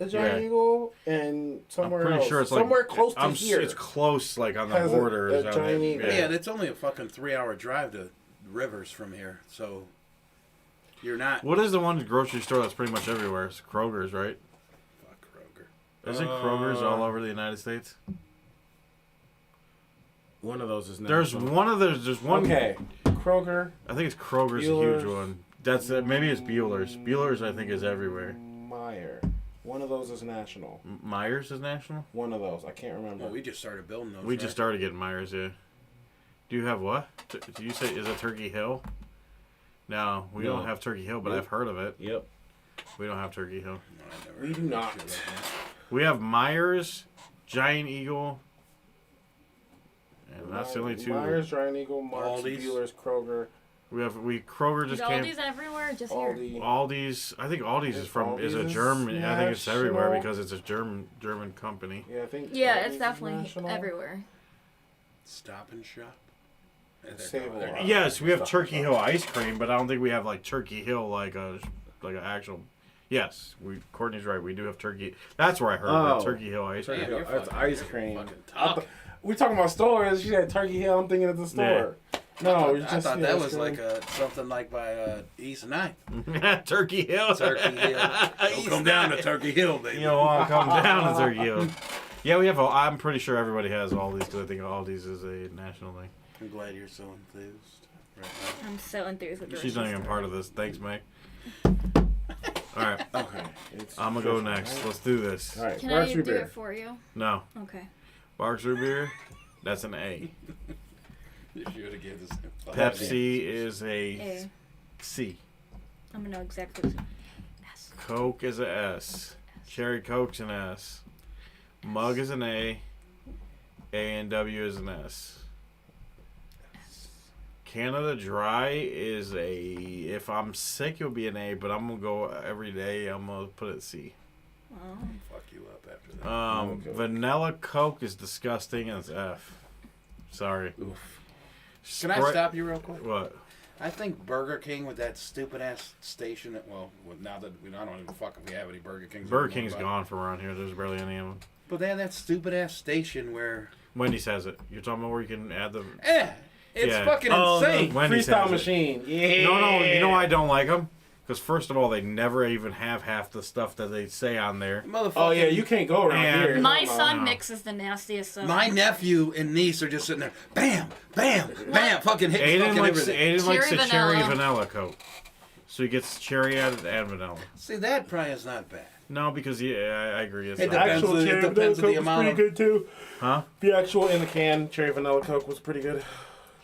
a giant Yeah. eagle, and I'm somewhere pretty else, sure it's somewhere like close to here. It's close, like on the Has a border. or something. giant eagle. Yeah, it's only a fucking 3-hour drive to Rivers from here, so you're not. What is the one grocery store that's pretty much everywhere? It's Kroger's, right? Fuck Kroger. Isn't Kroger's all over the United States? One of those is There's national. one of those. There's one. Okay, Kroger, I think it's Kroger's a Bueller's. huge one. That's maybe it's Bueller's. Bueller's I think is everywhere. Meyer. One of those is national. Myers is national. One of those, I can't remember. Well, we just started building those. We right? just started getting Myers. Yeah. Do you have what? Do you say is it Turkey Hill? No, we No. don't have Turkey Hill, but Nope. I've heard of it. Yep. We don't have Turkey Hill. No, I never We do heard not. shit like that. We have Myers, Giant Eagle, and that's the only two. Myers, Giant Eagle, Marks, Aldi's. Bueller's, Kroger, Kroger Is just came. Aldi's everywhere? Or just here? Aldi. Aldi's. I think Aldi's is from is a Aldi's German. I think it's everywhere national. because it's a German company. Yeah, I think. Yeah, Aldi's it's is definitely national. everywhere. Stop and Shop. Save a lot. Yes, we have Turkey Hill ice cream, but I don't think we have like Turkey Hill like an actual. Yes, Courtney's right. We do have Turkey. That's where I heard Oh. it. Turkey Hill ice cream. Damn, you're That's fucking- ice cream. Fucking I top. th- We're talking about stores. She said Turkey Hill. I'm thinking it's a store. No, we I just. thought yeah, that ice was cream. like something like by East 9th. Turkey Hill. Turkey Hill. Don't come down to Turkey Hill, baby. You know, I'll come down to Turkey Hill. Yeah, we have. I'm pretty sure everybody has Aldi's because I think Aldi's is a national thing. I'm glad you're so enthused right now. I'm so enthused with the She's not grocery even store. part of this. Thanks, Mike. All right, Okay. It's I'm gonna go different, next. right? Let's do this. All right. Can Barks I Root do Beer. it for you? No, Okay. Barks Root Beer. That's an A. You should have given this. Pepsi is a A. C. I'm gonna know exactly. Yes. Coke is a S. Cherry Coke's an S. Mug is an A. A&W is an S. Canada Dry is a. If I'm sick, it'll be an A, but I'm gonna go every day. I'm gonna put it C. Oh. Fuck you up after that. Okay. Vanilla Coke is disgusting and it's F. Sorry. Oof. Can I stop you real quick? What? I think Burger King with that stupid ass station. Now that I don't even fuck if we have any Burger Kings. Burger anymore, King's but- gone from around here. There's barely any of them. But they had that stupid ass station where. Wendy's has it. You're talking about where you can add the. It's Yeah. fucking Oh, insane. the Wendy's freestyle has it. machine. Yeah. No, you know why I don't like them? Because first of all, they never even have half the stuff that they say on there. Motherfucker. Oh yeah, you can't go around And- here. My No, no. son no. mixes the nastiest stuff. My nephew and niece are just sitting there, bam, bam, bam, fucking hitting Aiden fucking likes everything. Aiden likes Cherry the cherry vanilla. vanilla Coke, so he gets cherry added and vanilla. See, that probably is not bad. No, because I agree. It's It not. depends. Actual It cherry depends vanilla on the Coke was amount pretty of- good too. Huh? The actual in the can cherry vanilla Coke was pretty good.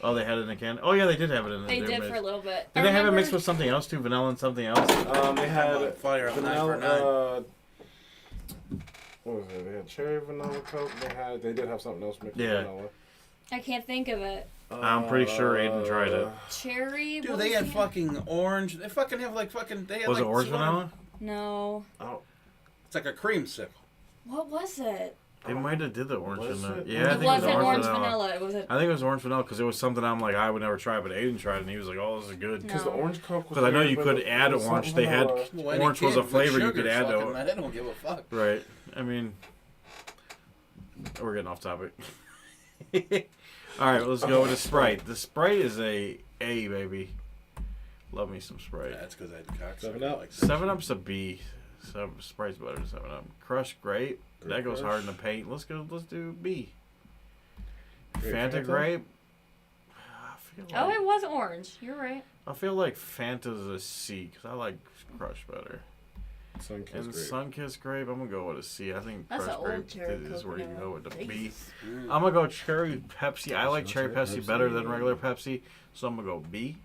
Oh, they had it in a can. Oh yeah, they did have it in. They their did mix. for a little bit. Did they have it mixed with something else too? Vanilla and something else? They had on fire on nine for vanilla. What was it? They had cherry vanilla Coke. They did have something else mixed with Yeah. vanilla. I can't think of it. I'm pretty sure Aiden tried it. Cherry. Dude, what they was had the- fucking orange. They fucking have like fucking. They had Was it like orange sort of- vanilla? No. Oh, It's like a creamsicle. What was it? They might have did the orange Was vanilla. it? Yeah, I It think wasn't it was orange vanilla. vanilla. It was a. I think it was orange vanilla because it was something I'm like I would never try, but Aiden tried it and he was like, "Oh, this is good." because No. the orange Coke was. Because I know weird, you but could it add was orange. something They had vanilla. Well, any orange was kid a with flavor you sugar could is add fucking- to. They don't give a fuck. Right. I mean, we're getting off topic. All right, let's go with the Sprite. The Sprite is a A, baby. Love me some Sprite. That's because I had the cocksucker. 7 Up. Like 7-Up's a B. Sprite's better than 7-Up. Crush, grape. That goes Crush. hard in the paint. Let's do B. Grape Fanta Fanta? grape. Oh, it was orange. You're right. I feel like Fanta's a C because I like Crush better. Sunkissed And grape. Sunkissed grape, I'm gonna go with a C. I think That's Crush an old grape cherry is where you can go with the B. Jesus. I'm gonna go cherry Pepsi. I like cherry Cherry Pepsi Pepsi. better than regular Pepsi, so I'm gonna go B.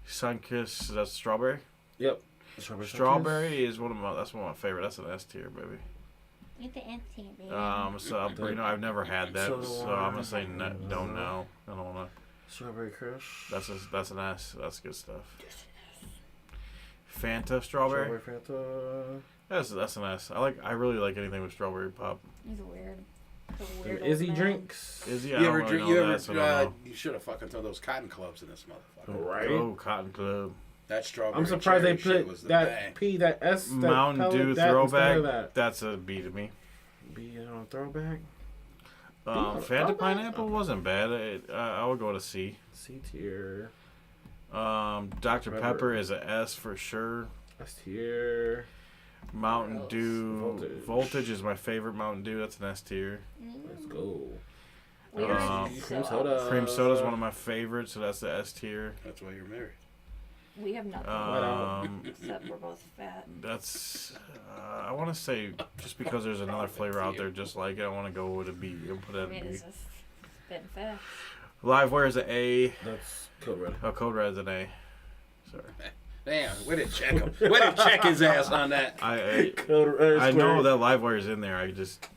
Sunkissed, that's strawberry. Yep. Strawberry is one of my my favorite. That's an S tier, baby. Get the empty, baby. I've never had that, So so I'm gonna say no, don't know. I don't wanna. Strawberry Crush. That's an S. That's good stuff. Fanta strawberry. Fanta. That's an S. I really like anything with strawberry pop. He's weird. He's a weird Izzy old man. drinks. Izzy, You I don't ever really drink? know You that, so I don't ever? know. You should have fucking thrown those cotton clubs in this motherfucker. Right. Oh, Cotton Club. That strawberry. I'm surprised they cherry shit was put the that bang. P, that S, that Mountain pellet, Dew that instead of throwback. that. That's a B to me. B on throwback. Fanta throwback? pineapple wasn't bad. I would go to C. C tier. Dr. Pepper is a S for sure. S tier. Mountain Gross. Dew Voltage is my favorite Mountain Dew. That's an S tier. Let's go. We are Um, so Cream soda. opposite. Cream soda is one of my favorites, so that's the S tier. That's why you're married. We have nothing. Except we're both fat. That's I want to say just because there's another flavor out there just like it, I want to go with a B. I'll put I that mean, in B. it's just spitting fat. Livewire is an A. That's Code Red. Oh, Code Red's an A. Sorry. Damn, way to check him. Way to check his ass on that. Code Red. I know that Livewire is in there. I just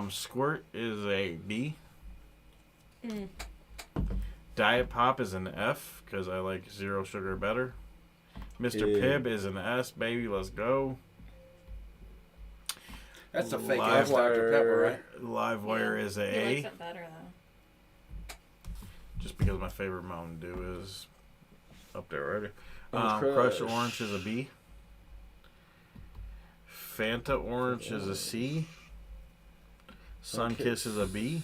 Squirt is a B. Mm. Diet Pop is an F because I like zero sugar better. Mr. Yeah. Pibb is an S, baby. Let's go. That's the fake Live ass Dr. Pepper, right? Livewire is a He A. likes it better though. Just because my favorite Mountain Dew is up there already. Crush. Crush Orange is a B. Fanta Orange is a C. Sunkiss is a B.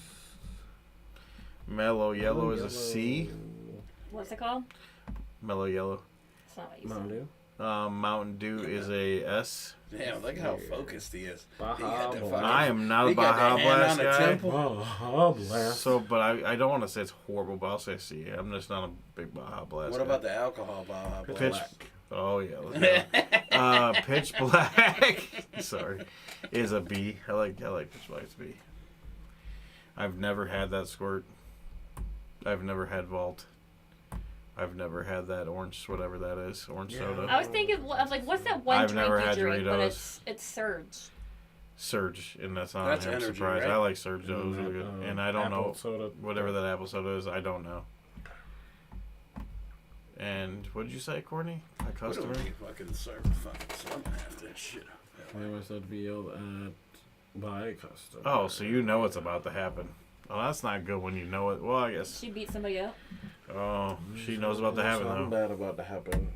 Mellow Yellow is a C. What's it called? Mellow Yellow. That's not what you Mountain said. Dew. Mountain Dew is a S. Damn, look how focused he is. Baja He got the Blast. fucking- I am not a he got the Baja hand Blast on the guy. temple. Baja Blast. So, but I don't want to say it's horrible, but I'll say C. I'm just not a big Baja Blast What guy. about the alcohol Baja Pitch? Blast? Oh yeah, let's go. Pitch Black. Sorry, is a B. I like Pitch Black's B. I've never had that Squirt. I've never had Vault. I've never had that orange, whatever that is, orange soda. I was thinking, I was like, what's that one I've drink never you had drink? But Doritos. it's Surge. Surge, and that's not That's I'm energy, surprised. right? I like Surge. Those are good. And I don't apple know soda. whatever that apple soda is. I don't know. And what did you say, Courtney? A We customer? don't need fucking serve fucking some half that shit. I myself to be yelled at by a customer. Oh, so you know it's about to happen. Well, that's not good when you know it. Well, I guess. She beat somebody up. Oh, she knows about to happen Something though. bad about to happen.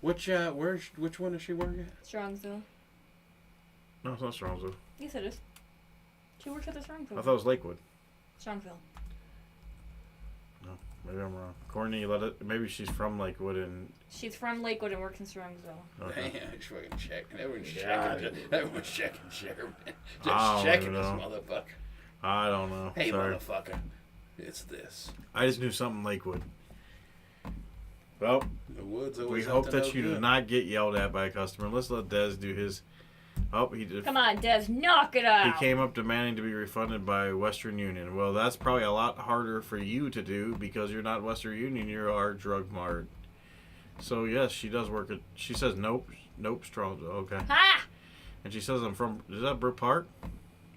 Which one does she work at? Strongsville. No, it's not Strongsville. Yes, it is. She works at the Strongsville. I thought it was Lakewood. Strongsville. No, maybe I'm wrong. Courtney, maybe she's from Lakewood and. She's from Lakewood and works in Strongsville. Okay. Damn, she's fucking checking. Everyone's God. checking. Everyone's checking Sherman. I Just don't checking even this know. motherfucker. I don't know. Hey, Sorry. motherfucker. It's this. I just knew something Lakewood. Well, The woods we always hope up to that no you do good. not get yelled at by a customer. Let's let Dez do his. Oh, he did. Come on, Des, knock it out. He came up demanding to be refunded by Western Union. Well, that's probably a lot harder for you to do because you're not Western Union. You're our drug mart. So yes, she does work at. She says nope, Strongsville. Okay, Ha! and she says I'm from. Is that Brook Park?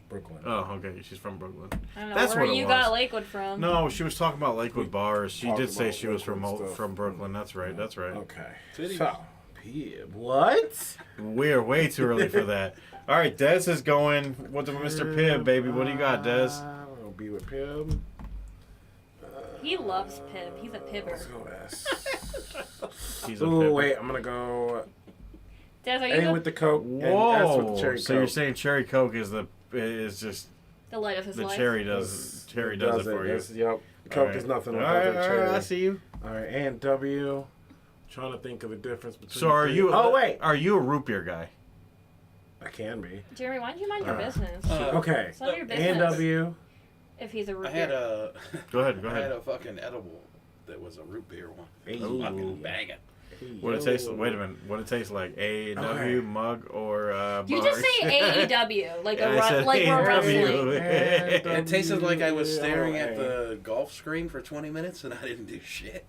Brooklyn. Oh, okay. She's from Brooklyn. I don't know That's where what it you was. got Lakewood from. No, she was talking about Lakewood bars. She Talked did say about she was Lakewood stuff. from Brooklyn. That's right. That's right. Okay. City. So, Pib. What? We're way too early for that. All right, Dez is going with the Mr. Pibb, baby. What do you got, Dez? I'm gonna be with Pib. He loves Pib. He's a Let's Pibber. go S. He's a Oh Pibber. wait, I'm gonna go Des, are you A the, with the Coke and S with the Whoa! cherry So Coke. you're saying cherry Coke is just the light of his the life? cherry does it for you. Yep. Coke Alright. is nothing All without right, that all cherry. right, I see you. All right, A&W. Trying to think of the difference between. So are the you? three. Oh wait, Are you a root beer guy? I can be. Jeremy, why don't you mind your business? Okay, It's none of your business. A&W. If he's a root I had beer. a. Go ahead. Go I had ahead. a fucking edible that was a root beer one. Hey. Fucking banging. What it tastes? Wait a minute. What it tastes like? A&W Okay. mug or You just say AEW, like I said like we're AEW. wrestling. It tasted like I was staring at Okay. the golf screen for 20 minutes and I didn't do shit.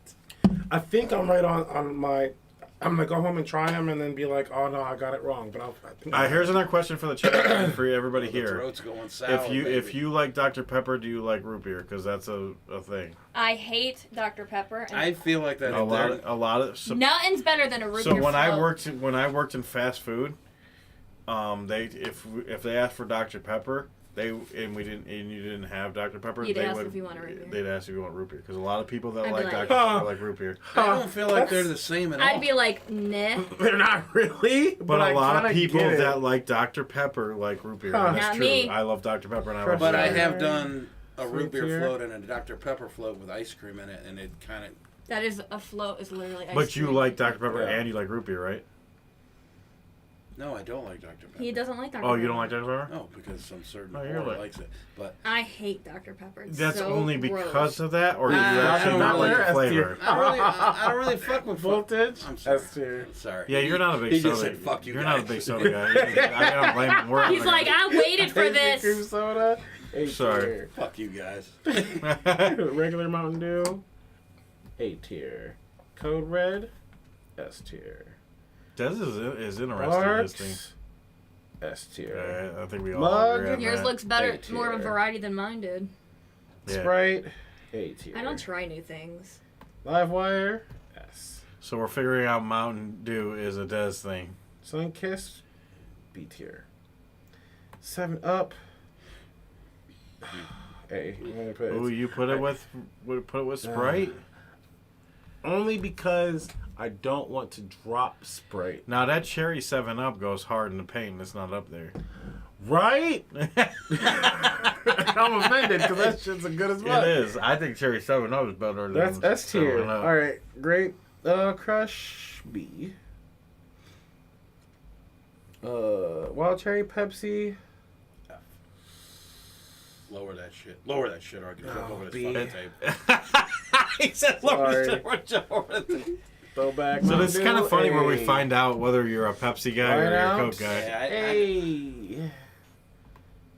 I think I'm right on my. I'm gonna go home and try them and then be like, oh no, I got it wrong. But I think Here's another question for the chat and for everybody The here. throat's going sour. If baby. you like Dr Pepper, do you like root beer? Because that's a thing. I hate Dr. Pepper. And I feel like that. A lot of. So, nothing's better than a root so beer when I float. worked in fast food, they if they asked for Dr Pepper, you didn't have Dr Pepper, You'd they ask would, if you want a root beer. They'd ask if you want root beer because a lot of people that I'd be like like, Dr Pepper like root beer. I don't feel like they're the same at all. I'd be like, nah. they're not really. But I a lot of kinda people get it. that like Dr Pepper like root beer. Huh. And that's Not true. me. I love Dr Pepper and I But love But I Dr. have done a root beer Fruitier. float and a Dr. Pepper float with ice cream in it, and it kind of. That is a float. Is literally. Ice But you cream. like Dr Pepper Yeah. and you like root beer, right? No, I don't like Dr. Pepper. He doesn't like Dr. Oh, Pepper. you don't like Dr Pepper? No, because some certain Oh, you're whore like- likes it. But I hate Dr. Pepper. It's That's so only gross. because of that, or do you I actually don't not really like the S flavor? tier. I don't really fuck with Voltage. I'm sorry. S tier. Sorry. Yeah, you're not a big He soda. just said, "Fuck you You're guys." not a big soda guy. I don't blame him. We're He's like, I waited for Basic cream this. soda. A Sorry. tier. Fuck you guys. Regular Mountain Dew. A tier. Code Red. S tier. Des is interesting in this thing. Barks. S tier. I think we all Mug. agree on Yours that. looks better, A more of a tier. variety than mine did. Yeah. Sprite. A tier. I don't try new things. Livewire. S. So we're figuring out Mountain Dew is a Des thing. Sunkist. B tier. 7-Up. A. I'm gonna put it- Ooh, you put it with Sprite. Only because I don't want to drop Sprite. Now that cherry 7-Up goes hard in the paint. It's not up there. Right? I'm offended because that shit's as good as fuck. It is. I think cherry 7-Up is better than That's S tier. 7-Up. All right, great. Crush B. Wild Cherry Pepsi. Lower that shit. Lower that shit, or I can jump over this B. fucking table. He said, Sorry. "Look, Throwback. So this is kind of funny where we Hey. find out whether you're a Pepsi guy or Right you're a out. Coke guy. Yeah, I- Hey.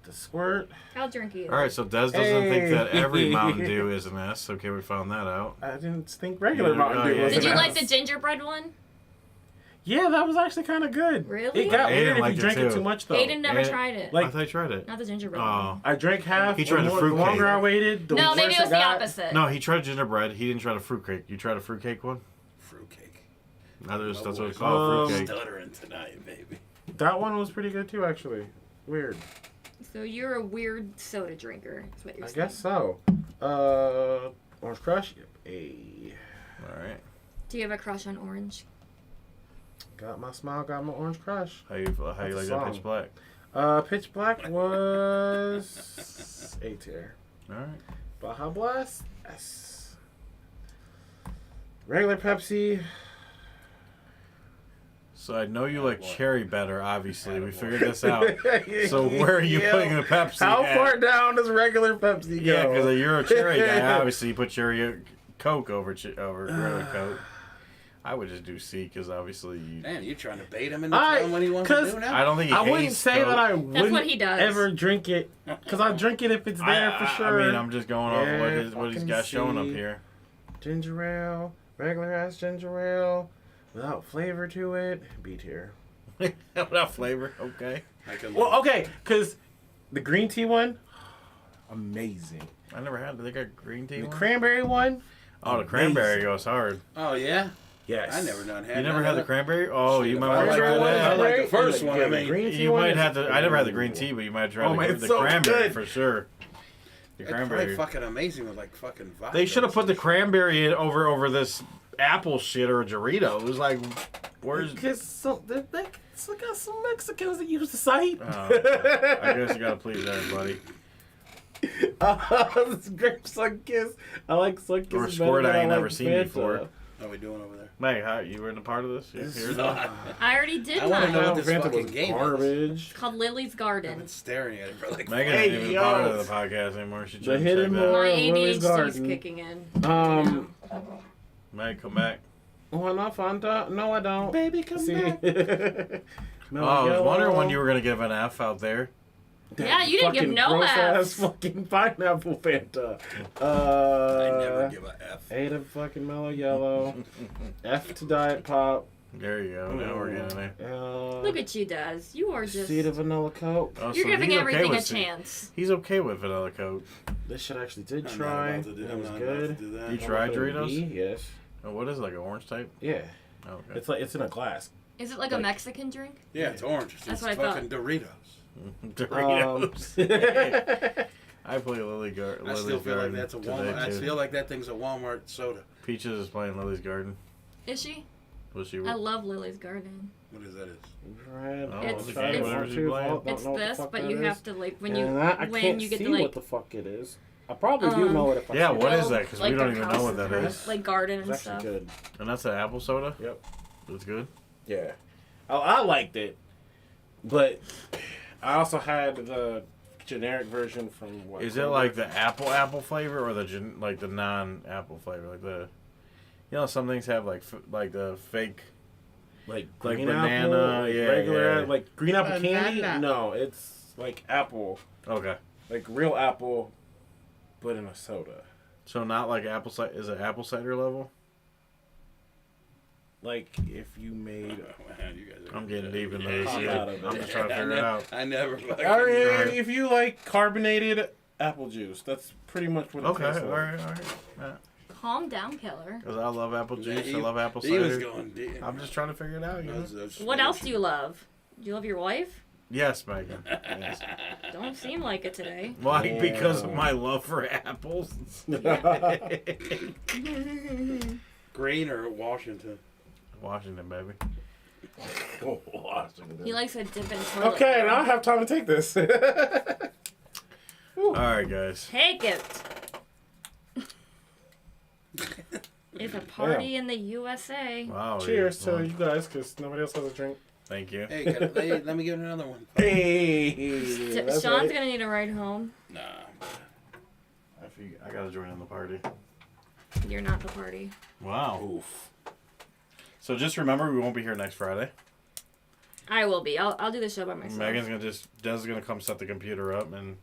The squirt. I'll drink you. All right, so Des doesn't think that every Hey. Mountain Dew is an S. Okay, we found that out. I didn't think regular Yeah, Mountain Dew yeah, was Did yeah. you an like S. the gingerbread one? Yeah, that was actually kind of good. Really? It got Aiden weird if liked you it drank it too. too much though. Aiden never And- tried it. Like- I thought you tried it. Not the gingerbread Oh. one. I drank half. He tried the the fruitcake. longer I waited, the No, worse maybe it was it the got. opposite. No, he tried gingerbread. He didn't try the fruitcake. You tried a fruitcake one? Fruitcake. That's what it's Oh, called, fruitcake. Stuttering tonight, baby. That one was pretty good too, actually. Weird. So you're a weird soda drinker. Is what you're I saying. guess so. Orange Crush. Yep. A. All right. Do you have a crush on orange? Got my smile. Got my Orange Crush. How you That's like a that song. pitch black? Pitch Black was A tier. All right. Baja Blast. S. Regular Pepsi. So I know you like Attaboy. cherry better, obviously. We Attaboy. figured this out. So where are you putting the Pepsi How at? far down does regular Pepsi go? Yeah, because you're a cherry guy. Obviously, you put cherry Coke over regular Coke. I would just do C because obviously you. Man, you trying to bait him into I- telling what he wants to 'cause do now? I don't think he I wouldn't hates say Coke. that I wouldn't what he does. ever drink it, because I drink it if it's there for sure. I mean, I'm just going off Yeah, what he's fucking got showing up C. here. Ginger ale, regular ass ginger ale, without flavor to it. B tier. Without flavor, okay. I can Well, okay, because the green tea one, amazing. I never had. They got green tea. The one? cranberry one, Oh, the cranberry goes hard. Oh, yeah? yes. I never done had You never none had of the that. cranberry? Oh, Shit, you if might I want to like try the one, I that. like the first one, I the mean, green tea You one might is- have to. I never had the green tea, but you might try Oh, man, the it's so cranberry good. for sure. The It's probably cranberry. fucking amazing with like fucking vodka. They should have put the or some cranberry in over this apple shit or a Dorito. It was like, where's? Because they got some Mexicans that use the site. Oh, I guess you gotta please everybody. This is grape sun kiss. I like sun kiss. Or better Squirt than I ain't like never seen Fanta. before. How are we doing over there? Meg, how, you were in a part of this? You here? I already did I wanna mine. know what No, this Fanta fucking was game is. garbage. It's called Lily's I've Garden. been staring at it for like. Megan Hey, ain't even yo. part of the podcast anymore. She The tried to hidden check more- that. My Lily's ADHD's Garden. kicking in. Meg, come back. Want a Fanta? No, I don't. Baby, come See? back. Oh, I was wondering when you were gonna give an F out there. Yeah, you didn't give Fucking no gross ass Fs. fucking pineapple Fanta. I never give a F. A to fucking mellow yellow. F to diet pop. There you go. Now we're getting there. Look at you, Des. You are just. C to vanilla coke. Oh, You're so giving he's okay everything a with C. chance. He's okay with vanilla Coke. This shit actually did I'm try. not about to do, It I'm was not good. about to do that. You tried Doritos? B, yes. Oh, what is it, like an orange type? Yeah. Oh, okay. It's like it's in a glass. Is it like a Mexican drink? Yeah, it's orange. It's That's what I thought. fucking Doritos. Doritos. I play Lily's I still feel like Garden that's a today, Walmart. I too. feel like that thing's a Walmart soda. Peaches is playing Lily's Garden. Is she? Was she? I love Lily's Garden. What is that? Right. Oh, It's- the game, whatever she's playing. It's this, but you have to like when you I when can't you get see to like what the fuck it is. I probably do know it if I Yeah, see what it. is that? Because like we don't the even house know what that and is. like garden It's and actually stuff. good. And that's an apple soda? Yep. It's good? Yeah. I liked it, but I also had the generic version from what? Is it like the apple flavor or the like the non-apple flavor? Like the, you know, some things have like like the fake. like like green banana, apple, like yeah, regular, yeah. like green apple candy? Banana. No, it's like apple, Okay. like real apple, but in a soda. So not like apple cider. Is it apple cider level? Like if you made. Man, you guys are I'm getting deep in Yeah, this. pop shit. out of it. I'm just trying to figure it out. I never fucking. Or Right. if you like carbonated apple juice, that's pretty much what it Okay, tastes all like. right, all right. Calm down, Keller. Because I love apple juice. He- I love apple He was cider. going deep. I'm just trying to figure it out. You know? What else do you love? Do you love your wife? Yes, Megan. Yes. Don't seem like it today. Why? Yeah. Because of my love for apples. Green or Washington? Washington, baby. Oh, Washington. He likes a dip in toilet. Okay, now I have time to take this. All right, guys. Take it. It's a party in the USA. Wow. Cheers well, to you guys, because nobody else has a drink. Thank you. Hey, let me get another one. Hey, that's Sean's right. gonna need a ride home. Nah. I gotta join in the party. You're not the party. Wow. Oof. So just remember, we won't be here next Friday. I will be. I'll do the show by myself. Megan's gonna Des is gonna come set the computer up, and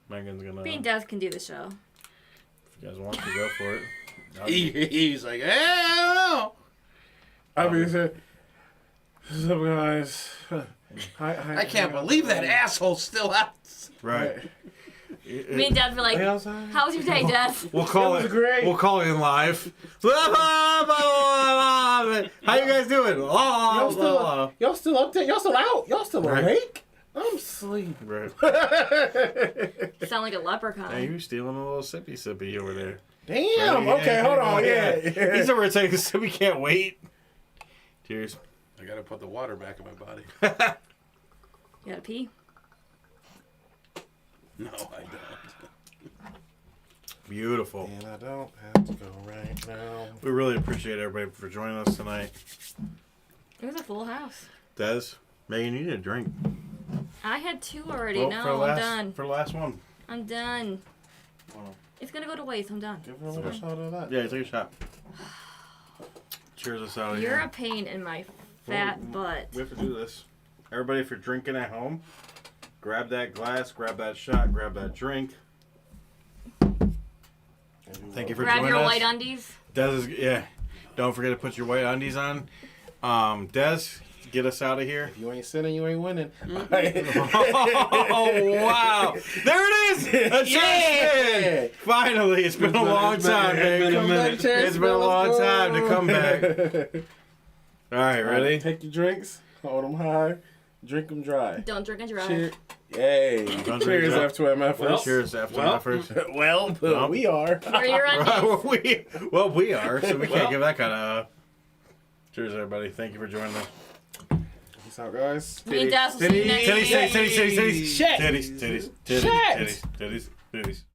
Megan's gonna. Me and Des can do the show. If you guys want to go for it. He's like, hey, I I mean, what's up, guys? I can't believe that asshole's still out. Right. Me and Des were like, Hey, outside. "How's your day, Des?" We'll call It was it. great. We'll call it in live. How you guys doing? Y'all still up there? Y'all still out? Y'all still Right. awake? I'm sleeping. Right. Sound like a leprechaun. Hey, you stealing a little sippy over there. Damn. Right, Okay, hold on. Yeah. He's over there taking a sip. We can't wait. Cheers. I gotta put the water back in my body. You gotta pee. No, I don't. Beautiful. And I don't have to go right now. We really appreciate everybody for joining us tonight. It was a full house. Des, Megan, you need a drink. I had 2 already. Well, No, for the I'm last, done. For the last one. I'm done. Wow. It's gonna go to waste. I'm done. Give her a little shot of that. Yeah, take a shot. Cheers us out of You're here. a pain in my fat butt. We have to do this. Everybody, if you're drinking at home, grab that glass, grab that shot, grab that drink. Thank you for Grab joining your us. white undies. Des is, yeah. Don't forget to put your white undies on. Des, get us out of here. If you ain't sinning, you ain't winning. Oh, wow. There it is. A Yeah. Finally, it's been a long time, baby. It's been a long time to come back. All right, ready? Take your drinks, hold them high, drink them dry. Don't drink and drive. Cheers. Yay. Don't Cheers, drink F2MFers. Cheers after my first. Well, Well. we are. Where your undies? we are, so we can't give that kind of. Cheers, everybody. Thank you for joining us. Peace out, guys. Me and Des will see you next Titties, week. titties, titties, titties, titties. Shit. Titties, titties, titties, titties. Peace.